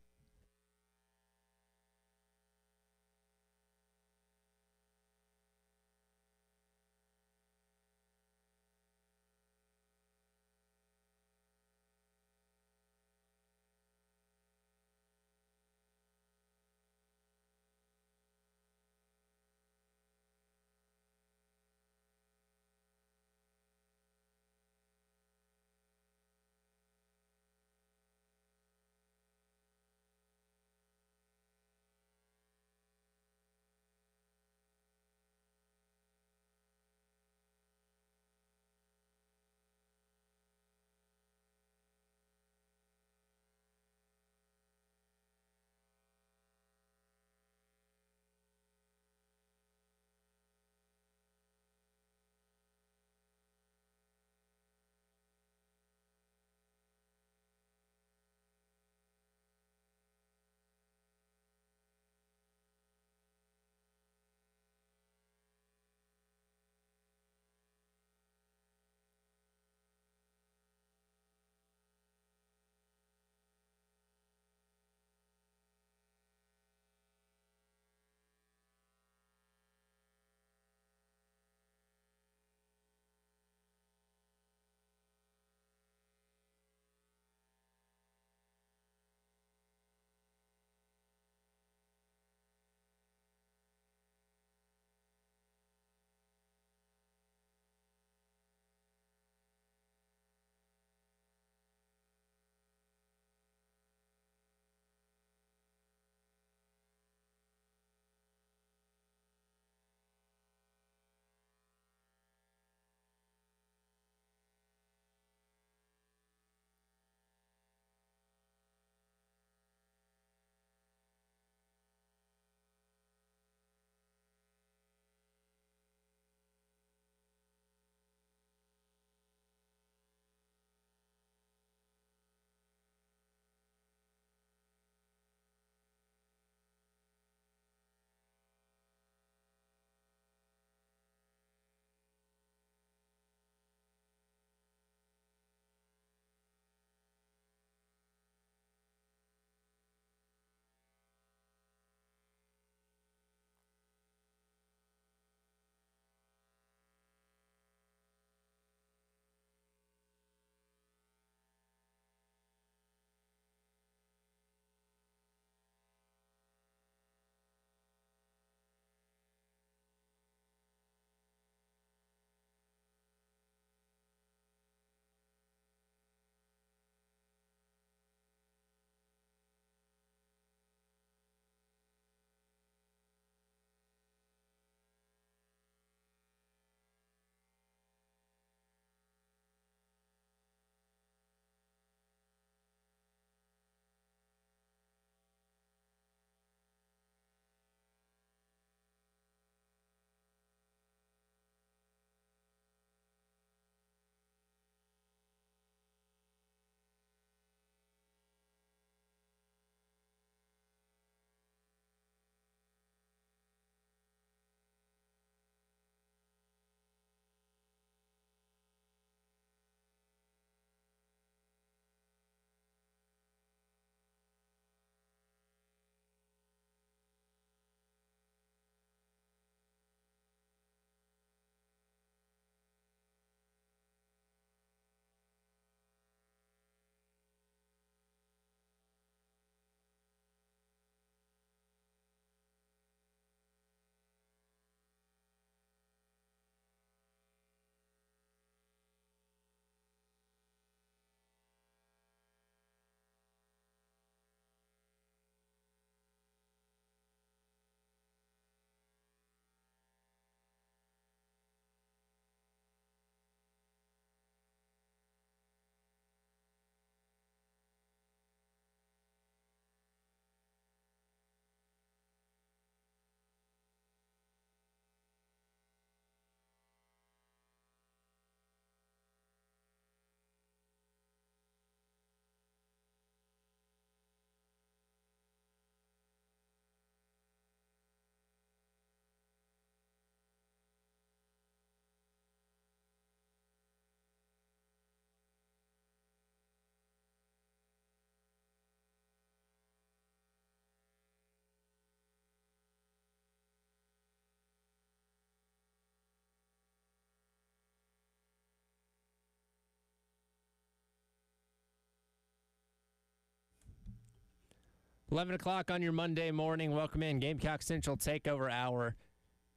11 o'clock on your Monday morning. Welcome in. Gamecock Central Takeover Hour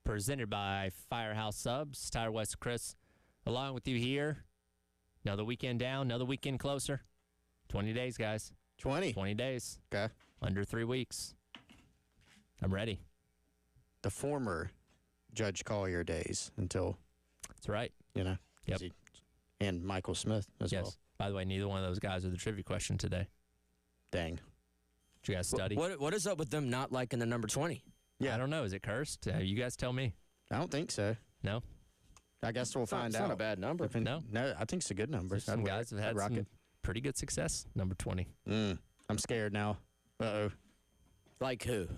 presented by Firehouse Subs. Tyler West, Chris, along with you here. Another weekend down, another weekend closer. 20 days, guys. 20 days. Okay. Under 3 weeks. I'm ready. The former Judge Collier days until, That's right. Yep. And Michael Smith as well. By the way, neither one of those guys are the trivia question today. Dang. Did you guys study? What is up with them not liking the number 20? Yeah. I don't know. Is it cursed? You guys tell me. I don't think so. No? I guess we'll find out. It's not a bad number. No? No, I think it's a good number. Some guys have had some pretty good success. Number 20. I'm scared now. Uh-oh. Like who?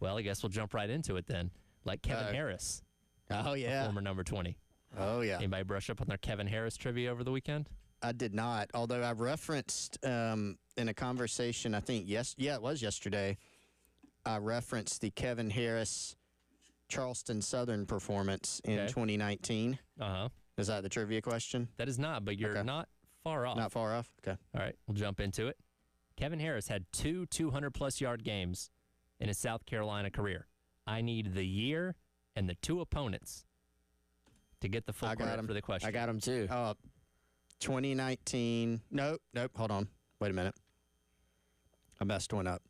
Well, I guess we'll jump right into it then. Like Kevin Harris. Oh, yeah. Former number 20. Oh, yeah. Anybody brush up on their Kevin Harris trivia over the weekend? I did not, although I referenced in a conversation, I think, it was yesterday, I referenced the Kevin Harris Charleston Southern performance in 2019. Uh-huh. Is that the trivia question? That is not, but you're not far off. Not far off? Okay. All right, we'll jump into it. Kevin Harris had 2 200-plus yard games in his South Carolina career. I need the year and the 2 opponents to get the full credit for the question. I got him too. 2019. Nope. Hold on. Wait a minute. I messed one up.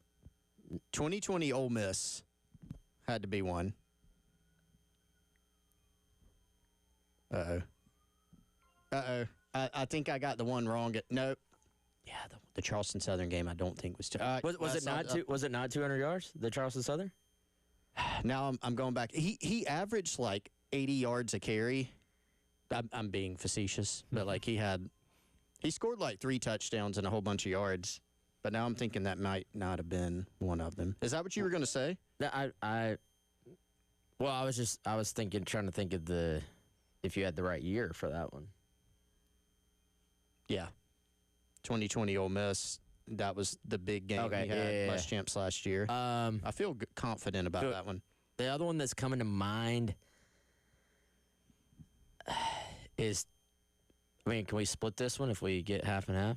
2020 Ole Miss had to be one. Uh-oh. I think I got the one wrong. Nope. Yeah, the Charleston Southern game I don't think was... Was it not 200 yards, the Charleston Southern? Now I'm going back. He averaged like 80 yards a carry. I'm being facetious, but like he scored like 3 touchdowns and a whole bunch of yards. But now I'm thinking that might not have been one of them. Is that what you were going to say? I was trying to think of if you had the right year for that one. Yeah. 2020 Ole Miss. That was the big game we had last champs last year. I feel confident about that one. The other one that's coming to mind is, can we split this one if we get half and half?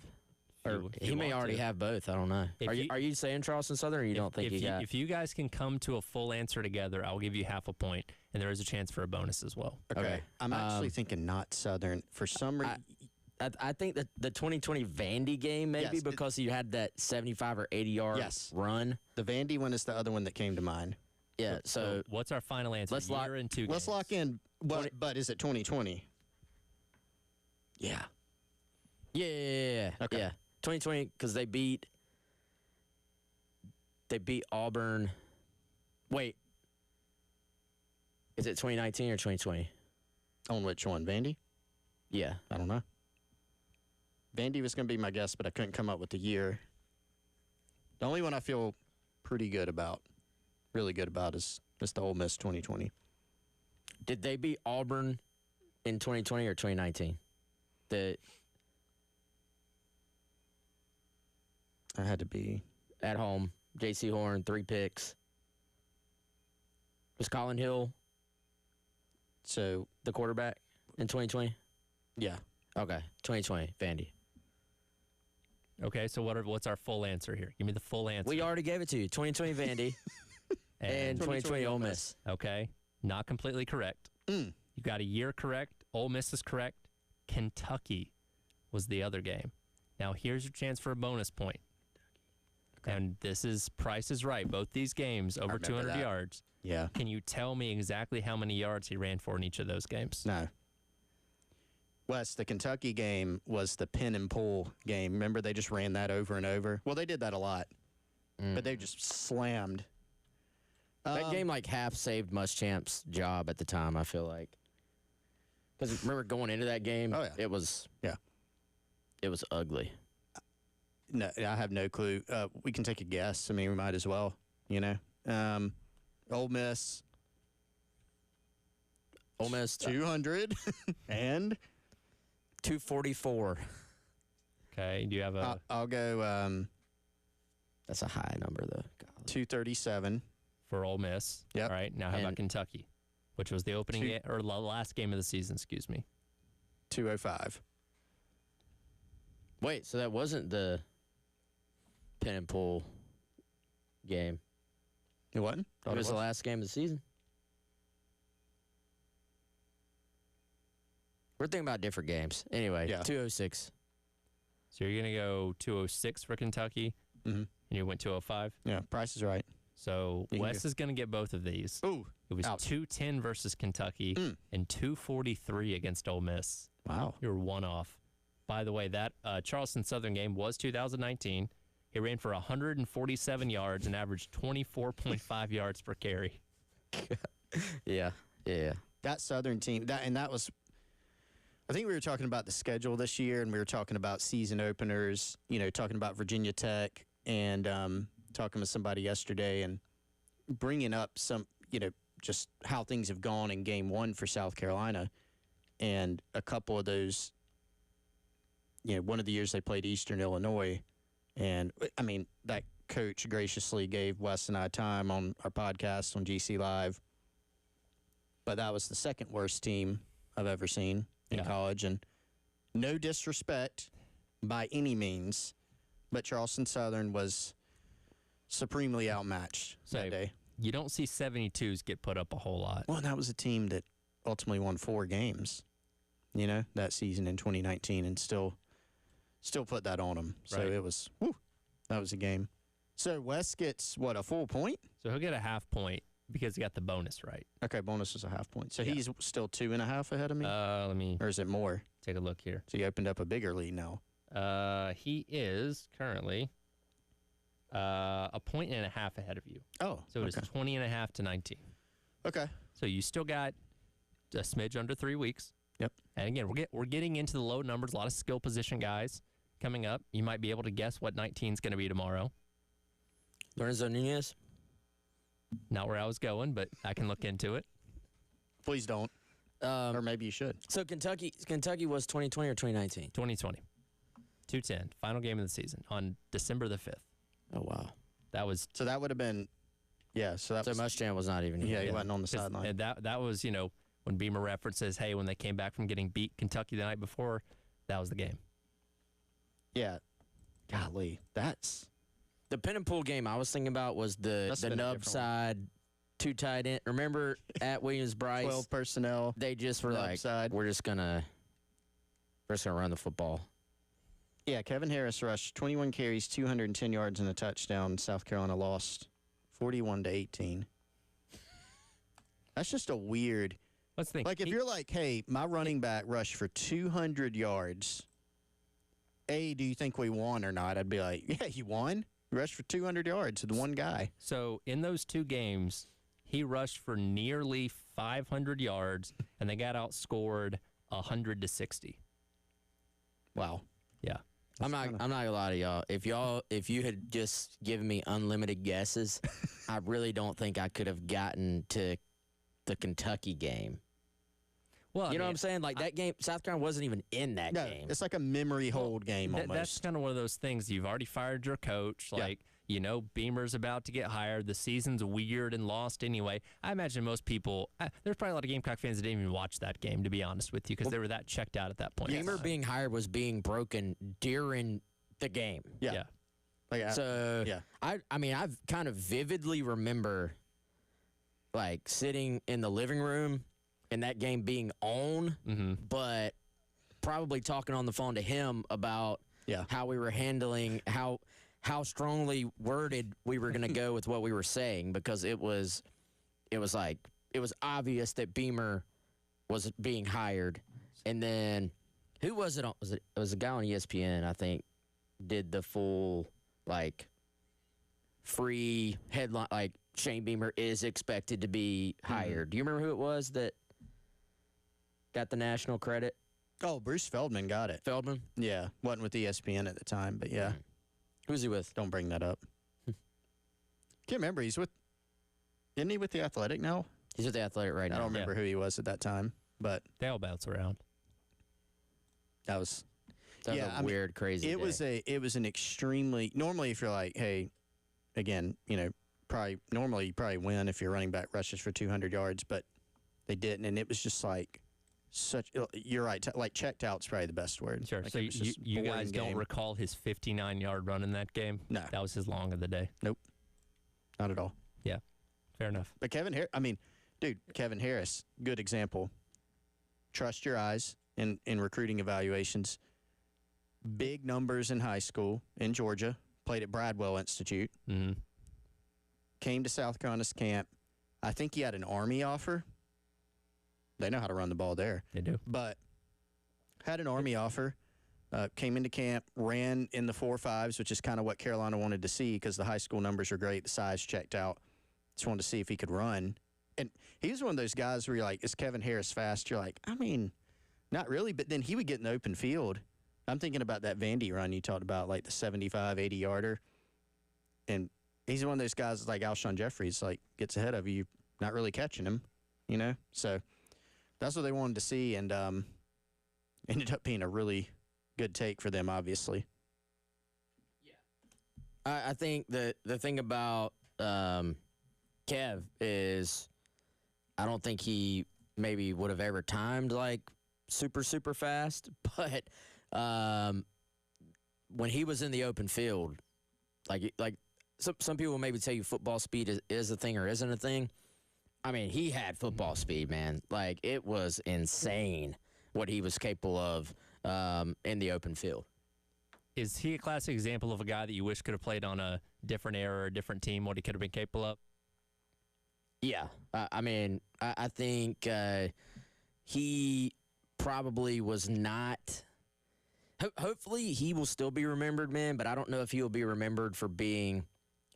Or he may already have both. I don't know. Are you saying Charleston Southern, or you don't think if you guys can come to a full answer together, I'll give you half a point, and there is a chance for a bonus as well. Okay. I'm actually thinking not Southern. For some reason... I think that the 2020 Vandy game, maybe, because you had that 75 or 80 yard run. The Vandy one is the other one that came to mind. Yeah, so what's our final answer? Let's Let's lock in, but is it 2020? Yeah. Yeah. Okay. Yeah. 2020, because they beat Auburn. Wait. Is it 2019 or 2020? On which one? Vandy? Yeah. I don't know. Vandy was going to be my guess, but I couldn't come up with the year. The only one I feel pretty good about, really good about, is the Ole Miss 2020. Did they beat Auburn in 2020 or 2019? I had to be at home. J.C. Horn, 3 picks. Was Colin Hill the quarterback in 2020? Yeah. Okay, 2020, Vandy. Okay, so what's our full answer here? Give me the full answer. We already gave it to you. 2020 Vandy and 2020 Ole Miss. Okay, not completely correct. You got a year correct. Ole Miss is correct. Kentucky was the other game. Now, here's your chance for a bonus point. Okay. And this is Price is Right. Both these games, over 200 yards. Yeah. Can you tell me exactly how many yards he ran for in each of those games? No. Wes, the Kentucky game was the pin and pull game. Remember, they just ran that over and over? Well, they did that a lot, but they just slammed. That game, half saved Muschamp's job at the time, I feel like. Because remember going into that game, it was ugly. No, I have no clue. We can take a guess. I mean, we might as well, Ole Miss. Ole Miss 200 and 244. Okay, do you have a... I'll go... that's a high number, though. 237. For Ole Miss. Yep. All right, now how about Kentucky, which was the opening game, or the last game of the season, excuse me. 205. Wait, so that wasn't the pin and pull game. It wasn't? It was the last game of the season. We're thinking about different games. Anyway, Yeah. 206. So you're going to go 206 for Kentucky, Mhm. and you went 205. Yeah, Price is right. So You can Wes is going to get both of these. Ooh. It was ouch. 210 versus Kentucky and 243 against Ole Miss. Wow. You're one off. By the way, that Charleston Southern game was 2019. He ran for 147 yards and averaged 24.5 yards per carry. Yeah. That Southern team, that was, I think we were talking about the schedule this year, and we were talking about season openers, talking about Virginia Tech, and talking with somebody yesterday and bringing up some, just how things have gone in game one for South Carolina. And a couple of those, one of the years they played Eastern Illinois. And, I mean, that coach graciously gave Wes and I time on our podcast on GC Live. But that was the second worst team I've ever seen in college. And no disrespect by any means, but Charleston Southern was supremely outmatched that day. You don't see 72s get put up a whole lot. Well, that was a team that ultimately won 4 games, that season in 2019, and still put that on them. So Right. it was, that was a game. So Wes gets, a full point? So he'll get a half point because he got the bonus right. Okay, bonus is a half point. So he's still 2.5 ahead of me? Let me or is it more? take a look here. So he opened up a bigger lead now. He is currently a point and a half ahead of you. Oh, So it is 20 and a half to 19. Okay. So you still got a smidge under 3 weeks. Yep. And again, we're getting into the low numbers. A lot of skill position guys coming up. You might be able to guess what 19 is going to be tomorrow. Lorenzo Nunez. Not where I was going, but I can look into it. Please don't. Or maybe you should. So Kentucky was 2020 or 2019? 2020. 210. Final game of the season on December the 5th. Oh, wow. That was... So that would have been, so that So was... Muschamp was not even Yeah, here. he wasn't on the sideline. And that was, when Beamer references, hey, when they came back from getting beat Kentucky the night before, that was the game. Yeah. Golly, that's... The pin and pull game I was thinking about was the Must have been a nub different side, 2 tight end. Remember at Williams-Brice? 12 personnel. They just were nub like, side. we're just gonna run the football. Yeah, Kevin Harris rushed 21 carries, 210 yards, and a touchdown. South Carolina lost 41-18. That's just a weird... Let's think. Like, if you're like, hey, my running back rushed for 200 yards, A, do you think we won or not? I'd be like, yeah, you won. You rushed for 200 yards with one guy. So in those 2 games, he rushed for nearly 500 yards, and they got outscored 100-60. Wow. Yeah. I'm not gonna lie to y'all. If you had just given me unlimited guesses, I really don't think I could have gotten to the Kentucky game. Well, You know what I'm saying? Like that game, South Carolina wasn't even in that No, game. it's like a memory hold game almost. That's kind of one of those things. You've already fired your coach. Yeah. Like, Beamer's about to get hired. The season's weird and lost anyway. I imagine most people, there's probably a lot of Gamecock fans that didn't even watch that game, to be honest with you, because they were that checked out at that point. Beamer being hired was being broken during the game. Yeah. Like, So yeah. I mean, I've kind of vividly remember like sitting in the living room and that game being on, but probably talking on the phone to him about how we were handling how strongly worded we were going to go with what we were saying, because it was obvious that Beamer was being hired. And then who was it on? It was a guy on ESPN, I think, did the full like free headline, like Shane Beamer is expected to be hired. Do you remember who it was that got the national credit? Oh, Bruce Feldman got it. Feldman? Yeah. Wasn't with ESPN at the time, but yeah. Who's he with? Don't bring that up. Can't remember. Isn't he with The Athletic now? He's with The Athletic right now. I don't remember who he was at that time, but They all bounce around. that was... That was a weird, crazy It day. was an extremely... Normally, if you're like, hey, again, normally you probably win if your running back rushes for 200 yards, but they didn't, and it was just like you're right, like checked out's probably the best word. Sure. Like, So it was just you boring guys don't game. recall his 59-yard run in that game? No. That was his long of the day. Nope. Not at all. Yeah, fair enough. But Kevin Harris, good example. Trust your eyes in recruiting evaluations. Big numbers in high school in Georgia. Played at Bradwell Institute. Mm-hmm. Came to South Carolina's camp. I think he had an Army offer. They know how to run the ball there. They do. But had an Army offer. Came into camp, ran in the 4.5s, which is kind of what Carolina wanted to see because the high school numbers are great. The size checked out. Just wanted to see if he could run. And he was one of those guys where you're like, is Kevin Harris fast? You're like, I mean, not really. But then he would get in the open field. I'm thinking about that Vandy run you talked about, like the 75, 80-yarder. And he's one of those guys like Alshon Jeffries, like gets ahead of you, not really catching him, you know? So that's what they wanted to see, and ended up being a really good take for them, obviously. I think the thing about Kev is I don't think he maybe would have ever timed like super, super fast, but when he was in the open field, like some people maybe tell you football speed is a thing or isn't a thing. I mean, he had football speed, man. Like, it was insane what he was capable of in the open field. Is he a classic example of a guy that you wish could have played on a different era or a different team, what he could have been capable of? Yeah. I mean, I think he probably was not – hopefully he will still be remembered, man, but I don't know if he'll be remembered for being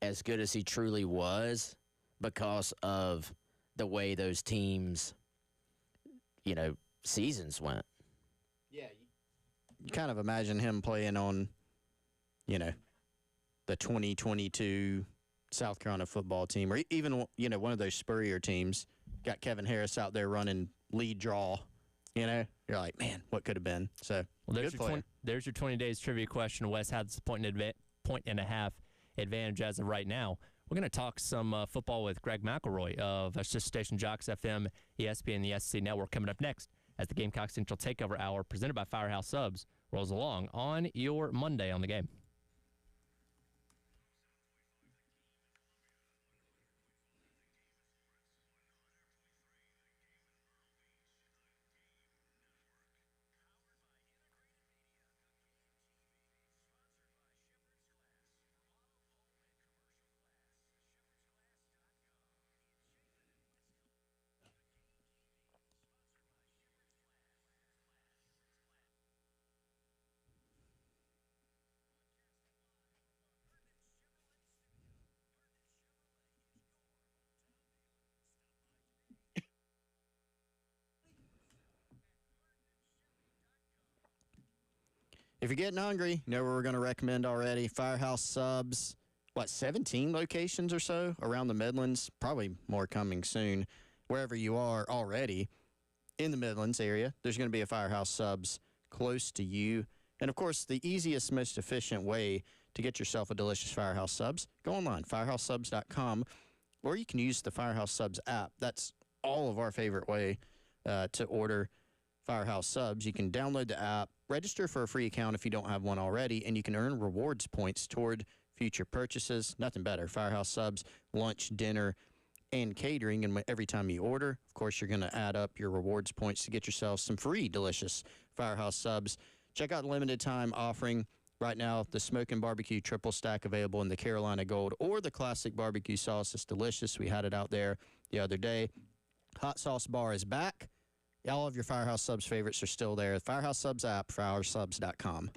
as good as he truly was because of the way those teams, you know, seasons went. Yeah. You kind of imagine him playing on, you know, the 2022 South Carolina football team, or even, you know, one of those Spurrier teams. Got Kevin Harris out there running lead draw. You know, you're like, man, what could have been? So, well, good there's your 20 days trivia question. Wes has a point and a half advantage as of right now. We're going to talk some football with Greg McElroy of Assist Station Jocks FM, ESPN, the SC Network coming up next as the Gamecock Central Takeover Hour presented by Firehouse Subs rolls along on your Monday on the game. If you're getting hungry, you know where we're going to recommend already. Firehouse Subs, 17 locations or so around the Midlands? Probably more coming soon. Wherever you are already in the Midlands area, there's going to be a Firehouse Subs close to you. And, of course, the easiest, most efficient way to get yourself a delicious Firehouse Subs, go online, firehousesubs.com, or you can use the Firehouse Subs app. That's all of our favorite way to order Firehouse Subs. You can download the app, register for a free account if you don't have one already, and you can earn rewards points toward future purchases. Nothing better. Firehouse Subs, lunch, dinner, and catering. And every time you order, of course, you're going to add up your rewards points to get yourself some free, delicious Firehouse Subs. Check out the limited time offering right now. The Smokin' Barbecue Triple Stack available in the Carolina Gold or the Classic Barbecue Sauce. It's delicious. We had it out there the other day. Hot Sauce Bar is back. All of your Firehouse Subs favorites are still there. Firehouse Subs app, firehousesubs.com.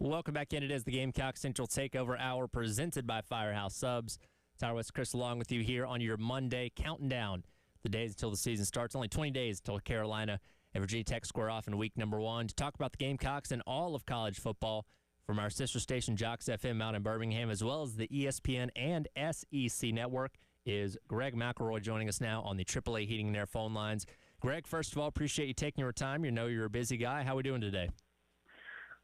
Welcome back in. It is the Gamecock Central Takeover Hour presented by Firehouse Subs. Tyler West, Chris, along with you here on your Monday, counting down the days until the season starts. Only 20 days until Carolina and Virginia Tech square off in week number 1. To talk about the Gamecocks and all of college football from our sister station, Jocks FM out in Birmingham, as well as the ESPN and SEC network, is Greg McElroy joining us now on the AAA Heating and Air phone lines. Greg, first of all, appreciate you taking your time. You know you're a busy guy. How are we doing today?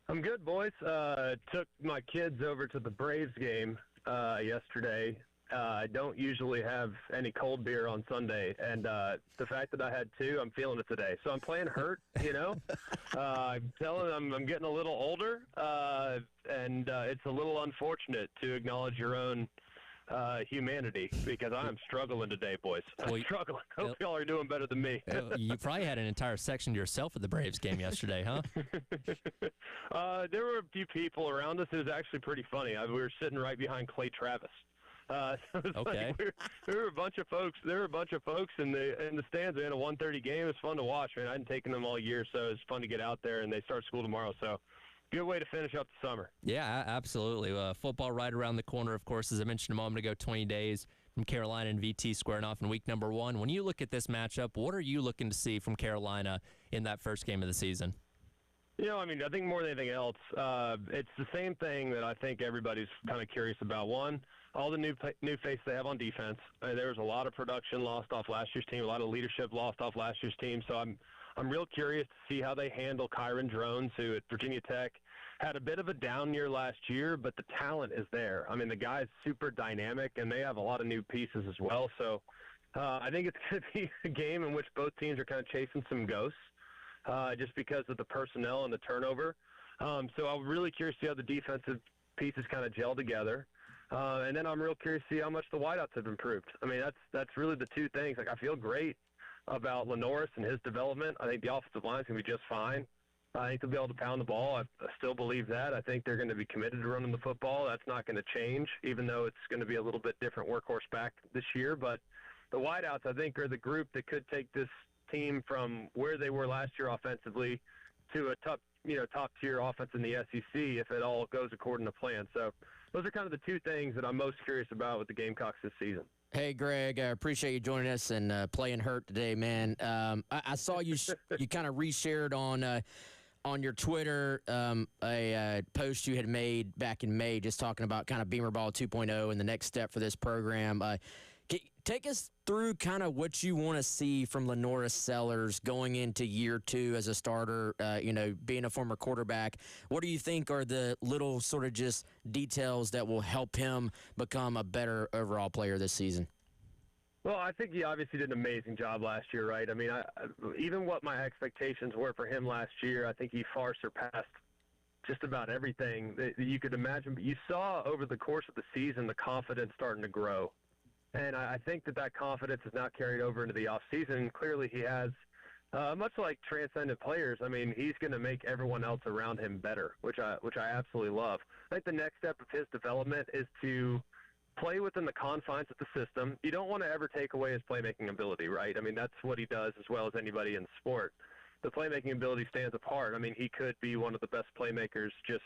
I'm good, boys. Took my kids over to the Braves game yesterday. I don't usually have any cold beer on Sunday, and the fact that I had 2, I'm feeling it today. So I'm playing hurt, you know. I'm telling them I'm getting a little older, and it's a little unfortunate to acknowledge your own humanity, because I'm struggling today, boys. I'm struggling. Hope y'all are doing better than me. You probably had an entire section to yourself at the Braves game yesterday, huh? There were a few people around us. It was actually pretty funny. We were sitting right behind Clay Travis. So okay. Like there were a bunch of folks. There were a bunch of folks in the stands. In a 1:30 game. It was fun to watch. Man, I hadn't taken them all year, so it was fun to get out there. And they start school tomorrow, so good way to finish up the summer. Yeah, absolutely. Football right around the corner, of course, as I mentioned a moment ago. 20 days from Carolina and VT squaring off in week number 1. When you look at this matchup, what are you looking to see from Carolina in that first game of the season? You know, I mean, I think more than anything else, it's the same thing that I think everybody's kind of curious about. One, all the new face they have on defense. There was a lot of production lost off last year's team, a lot of leadership lost off last year's team. So I'm real curious to see how they handle Kyron Drones, who at Virginia Tech had a bit of a down year last year, but the talent is there. I mean, the guy's super dynamic, and they have a lot of new pieces as well. So I think it's going to be a game in which both teams are kind of chasing some ghosts. Just because of the personnel and the turnover. So I'm really curious to see how the defensive pieces kind of gel together. And then I'm real curious to see how much the wideouts have improved. I mean, that's really the two things. Like, I feel great about Lenoris and his development. I think the offensive line is going to be just fine. I think they'll be able to pound the ball. I still believe that. I think they're going to be committed to running the football. That's not going to change, even though it's going to be a little bit different workhorse back this year. But the wideouts, I think, are the group that could take this team from where they were last year offensively to a top tier offense in the SEC if it all goes according to plan. So those are kind of the two things that I'm most curious about with the Gamecocks this season. Hey, Greg, I appreciate you joining us and playing hurt today, man. I saw you you kind of reshared on your Twitter a post you had made back in May just talking about kind of Beamer Ball 2.0 and the next step for this program. Take us through kind of what you want to see from Lenoris Sellers going into year 2 as a starter, being a former quarterback. What do you think are the little sort of just details that will help him become a better overall player this season? Well, I think he obviously did an amazing job last year, right? I mean, even what my expectations were for him last year, I think he far surpassed just about everything that you could imagine. But you saw over the course of the season the confidence starting to grow. And I think that confidence is now carried over into the offseason. Clearly he has, much like transcendent players, I mean, he's going to make everyone else around him better, which I absolutely love. I think the next step of his development is to play within the confines of the system. You don't want to ever take away his playmaking ability, right? I mean, that's what he does as well as anybody in sport. The playmaking ability stands apart. I mean, he could be one of the best playmakers just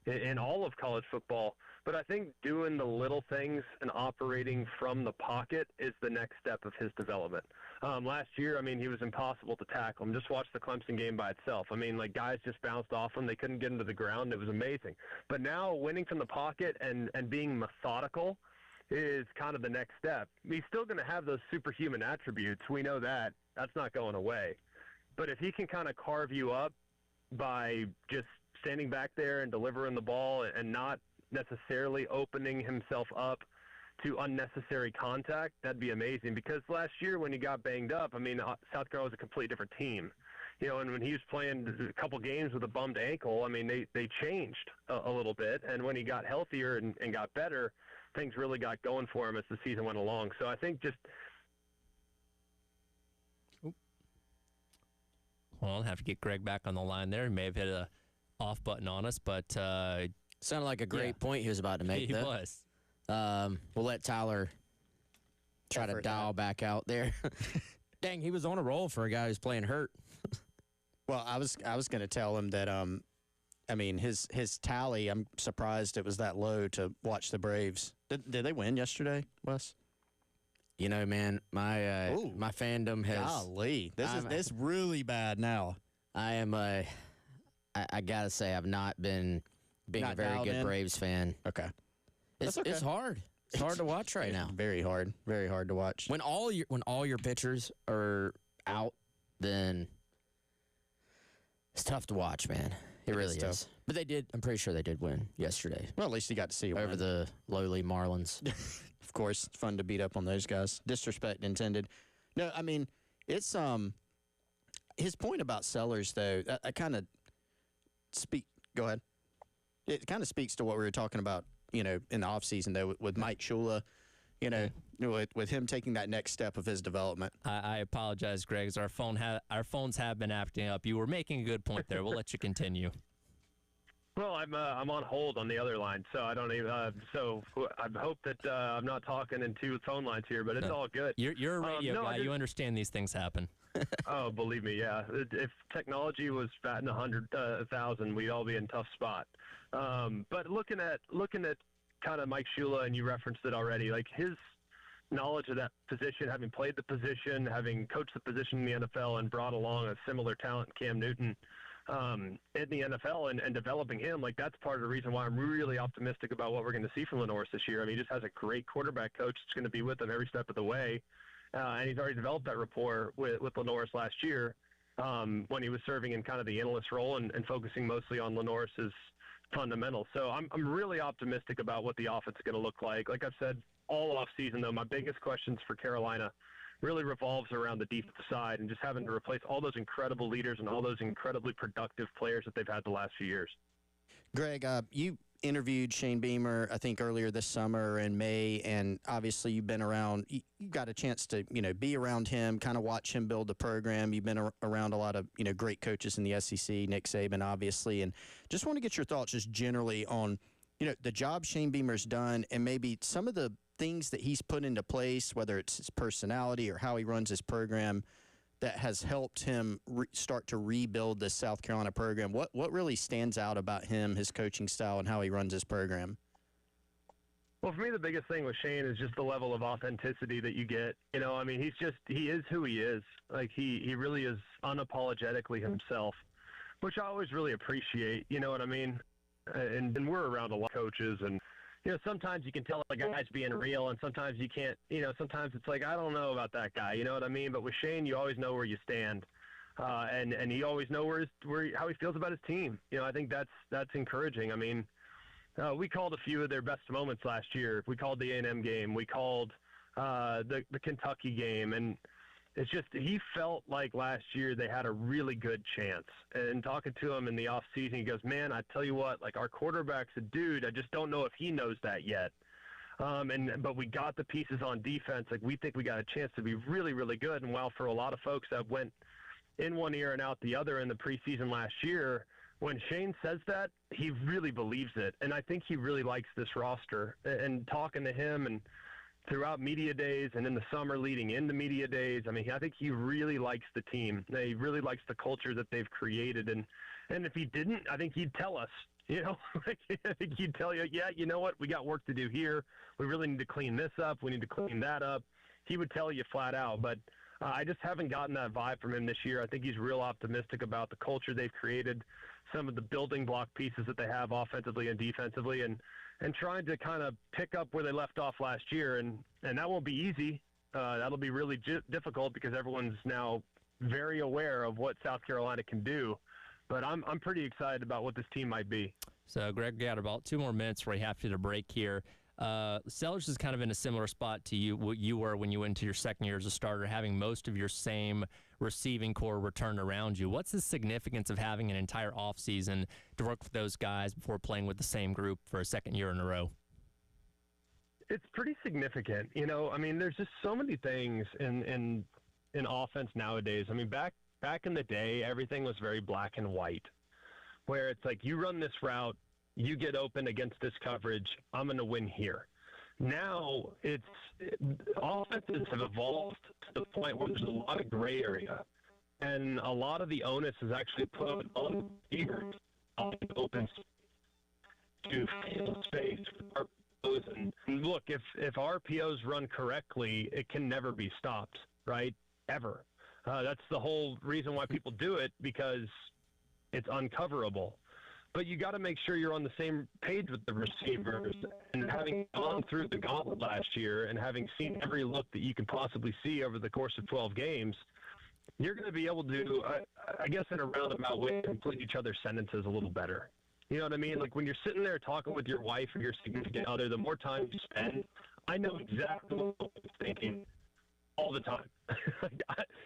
in all of college football. But I think doing the little things and operating from the pocket is the next step of his development. Last year, I mean, he was impossible to tackle him. Just watch the Clemson game by itself. I mean, like, guys just bounced off him. They couldn't get him to the ground. It was amazing. But now winning from the pocket and being methodical is kind of the next step. He's still going to have those superhuman attributes. We know that. That's not going away. But if he can kind of carve you up by just standing back there and delivering the ball and not necessarily opening himself up to unnecessary contact, that'd be amazing. Because last year when he got banged up, I mean, South Carolina was a completely different team. And when he was playing a couple games with a bummed ankle, I mean, they changed a little bit. And when he got healthier and got better, things really got going for him as the season went along. So I think just... Well, I'll have to get Greg back on the line there. He may have hit a off button on us, but sounded like a great point he was about to make. He though. was. We'll let Tyler try to dial back out there. Dang, he was on a roll for a guy who's playing hurt. Well, I was going to tell him that I mean, his tally, I'm surprised it was that low to watch the Braves. Did they win yesterday, Wes? You know, man, my my fandom has. Golly, this is really bad now. I am I gotta say, I've not been being Not a very dialed good in? Braves fan. Okay. It's okay. it's hard. It's hard to watch right now. Very hard to watch. When all your pitchers are out, then it's tough to watch, man. It really tough. is. But they did. I'm pretty sure they did win yesterday Well, at least you got to see over one. the lowly Marlins. Of course, it's fun to beat up on those guys. Disrespect intended. No, I mean, it's his point about Sellers, though, I kind of go ahead. It kind of speaks to what we were talking about, in the offseason, though, with Mike Shula, with him taking that next step of his development. I apologize, Greg, as our phones have been acting up. You were making a good point there. We'll let you continue. Well, I'm on hold on the other line, so I don't even. So I hope that I'm not talking in two phone lines here, but it's all good. You're a radio guy. You understand these things happen. Oh, believe me, yeah. If technology was batting 100,000, we'd all be in a tough spot. But looking at kind of Mike Shula, and you referenced it already, like his knowledge of that position, having played the position, having coached the position in the NFL, and brought along a similar talent, Cam Newton, in the NFL, and developing him, like that's part of the reason why I'm really optimistic about what we're going to see from Lenoris this year. I mean, he just has a great quarterback coach that's going to be with him every step of the way. And he's already developed that rapport with Lenoris last year when he was serving in kind of the analyst role and focusing mostly on Lenoris's fundamentals. So I'm really optimistic about what the offense is going to look like. Like I've said all off season, though, my biggest questions for Carolina really revolves around the defensive side and just having to replace all those incredible leaders and all those incredibly productive players that they've had the last few years. Greg, you interviewed Shane Beamer, I think, earlier this summer in May, and obviously you've been around. You got a chance to, be around him, kind of watch him build the program. You've been around a lot of, great coaches in the SEC, Nick Saban, obviously, and just want to get your thoughts just generally on, the job Shane Beamer's done and maybe some of the things that he's put into place, whether it's his personality or how he runs his program, that has helped him start to rebuild the South Carolina program. What really stands out about him, his coaching style, and how he runs his program? Well, for me, the biggest thing with Shane is just the level of authenticity that you get. I mean, he is who he is. Like, he really is unapologetically himself, which I always really appreciate. You know what I mean? And we're around a lot of coaches, and sometimes you can tell a guy's being real, and sometimes you can't. Sometimes it's like, I don't know about that guy. You know what I mean? But with Shane, you always know where you stand, and he always knows how he feels about his team. I think that's encouraging. I mean, we called a few of their best moments last year. We called the A&M game. We called the Kentucky game, and it's just he felt like last year they had a really good chance. And talking to him in the off season, he goes, "Man, I tell you what, like our quarterback's a dude. I just don't know if he knows that yet." But we got the pieces on defense. Like we think we got a chance to be really, really good. And while for a lot of folks that went in one ear and out the other in the preseason last year, when Shane says that, he really believes it. And I think he really likes this roster. And talking to him and throughout media days and in the summer leading into media days, I mean, I think he really likes the team. He really likes the culture that they've created. And if he didn't, I think he'd tell us, I think he'd tell you, yeah, you know what, we got work to do here. We really need to clean this up. We need to clean that up. He would tell you flat out. But I just haven't gotten that vibe from him this year. I think he's real optimistic about the culture they've created, some of the building block pieces that they have offensively and defensively, and trying to kind of pick up where they left off last year. And that won't be easy. That'll be really difficult because everyone's now very aware of what South Carolina can do. But I'm pretty excited about what this team might be. So, Greg, we got about 2 more minutes before we have to break here. Sellers is kind of in a similar spot to what you were when you went into your second year as a starter, having most of your same receiving core return around you. What's the significance of having an entire offseason to work with those guys before playing with the same group for a second year in a row? It's pretty significant. I mean, there's just so many things in offense nowadays. I mean, back in the day, everything was very black and white, where it's like you run this route, you get open against this coverage, I'm going to win here. Now, offenses have evolved to the point where there's a lot of gray area, and a lot of the onus is actually put on receivers open to field space for RPOs. And look, if RPOs run correctly, it can never be stopped, right? Ever. That's the whole reason why people do it, because it's uncoverable. But you got to make sure you're on the same page with the receivers. And having gone through the gauntlet last year and having seen every look that you can possibly see over the course of 12 games, you're going to be able to, I guess in a roundabout way, complete each other's sentences a little better. You know what I mean? Like when you're sitting there talking with your wife or your significant other, the more time you spend, I know exactly what I'm thinking all the time.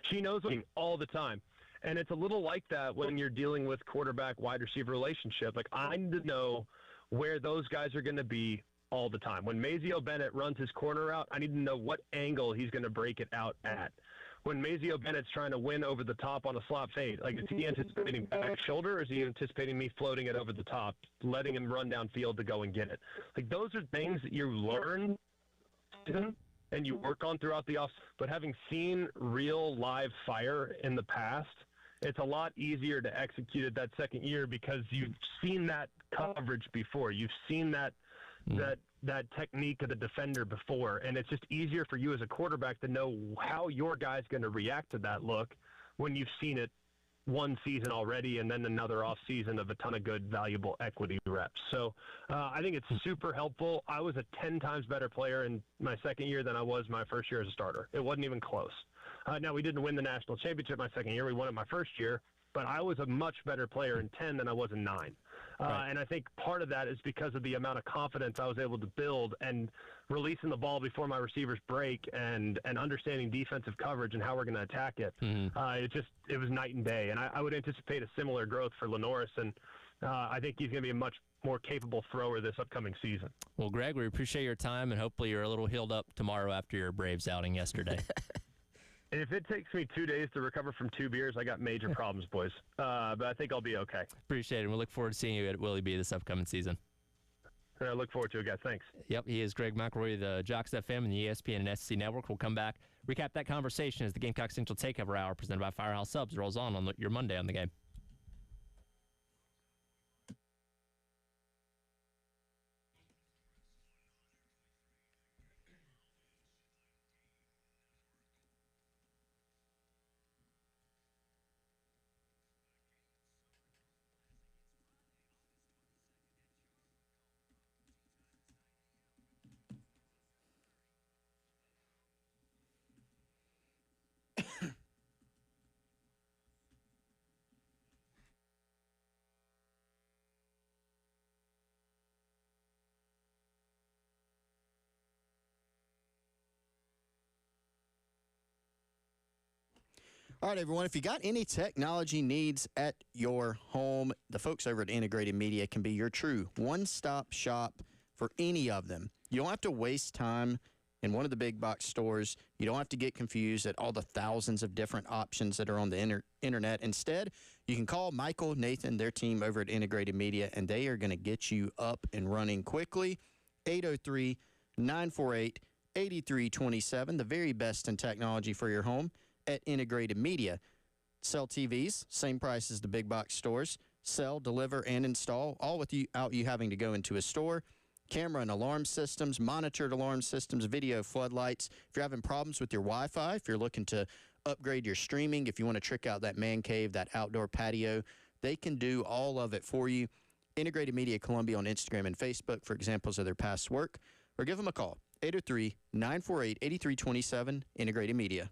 She knows me all the time. And it's a little like that when you're dealing with quarterback-wide receiver relationship. Like, I need to know where those guys are going to be all the time. When Mazeo Bennett runs his corner out, I need to know what angle he's going to break it out at. When Mazeo Bennett's trying to win over the top on a slot fade, like, is he anticipating back shoulder, or is he anticipating me floating it over the top, letting him run downfield to go and get it? Like, those are things that you learn and you work on throughout the off. But having seen real live fire in the past, it's a lot easier to execute it that second year because you've seen that coverage before. You've seen that technique of the defender before, and it's just easier for you as a quarterback to know how your guy's going to react to that look when you've seen it one season already and then another off season of a ton of good, valuable equity reps. So I think it's super helpful. I was a 10 times better player in my second year than I was my first year as a starter. It wasn't even close. Now, we didn't win the national championship my second year. We won it my first year, but I was a much better player in 10 than I was in 9. Right. And I think part of that is because of the amount of confidence I was able to build and releasing the ball before my receivers break and understanding defensive coverage and how we're going to attack it. It was night and day. And I would anticipate a similar growth for Lenoris, and I think he's going to be a much more capable thrower this upcoming season. Well, Greg, we appreciate your time, and hopefully you're a little healed up tomorrow after your Braves outing yesterday. If it takes me 2 days to recover from 2 beers, I got major problems, boys. But I think I'll be okay. Appreciate it. We look forward to seeing you at Willie B this upcoming season. I look forward to it, guys. Thanks. Yep, he is Greg McElroy, the Jocks FM and the ESPN and SC Network. We'll come back, recap that conversation as the Gamecock Central Takeover Hour presented by Firehouse Subs rolls on your Monday on the game. All right, everyone, if you got any technology needs at your home, the folks over at Integrated Media can be your true one-stop shop for any of them. You don't have to waste time in one of the big box stores. You don't have to get confused at all the thousands of different options that are on the internet. Instead, you can call Michael, Nathan, their team over at Integrated Media, and they are going to get you up and running quickly. 803-948-8327, the very best in technology for your home at Integrated Media. Sell TVs, same price as the big box stores. Sell, deliver, and install, all without you having to go into a store. Camera and alarm systems, monitored alarm systems, video floodlights. If you're having problems with your Wi-Fi, if you're looking to upgrade your streaming, if you want to trick out that man cave, that outdoor patio, they can do all of it for you. Integrated Media Columbia on Instagram and Facebook for examples of their past work, or give them a call, 803-948-8327, Integrated Media.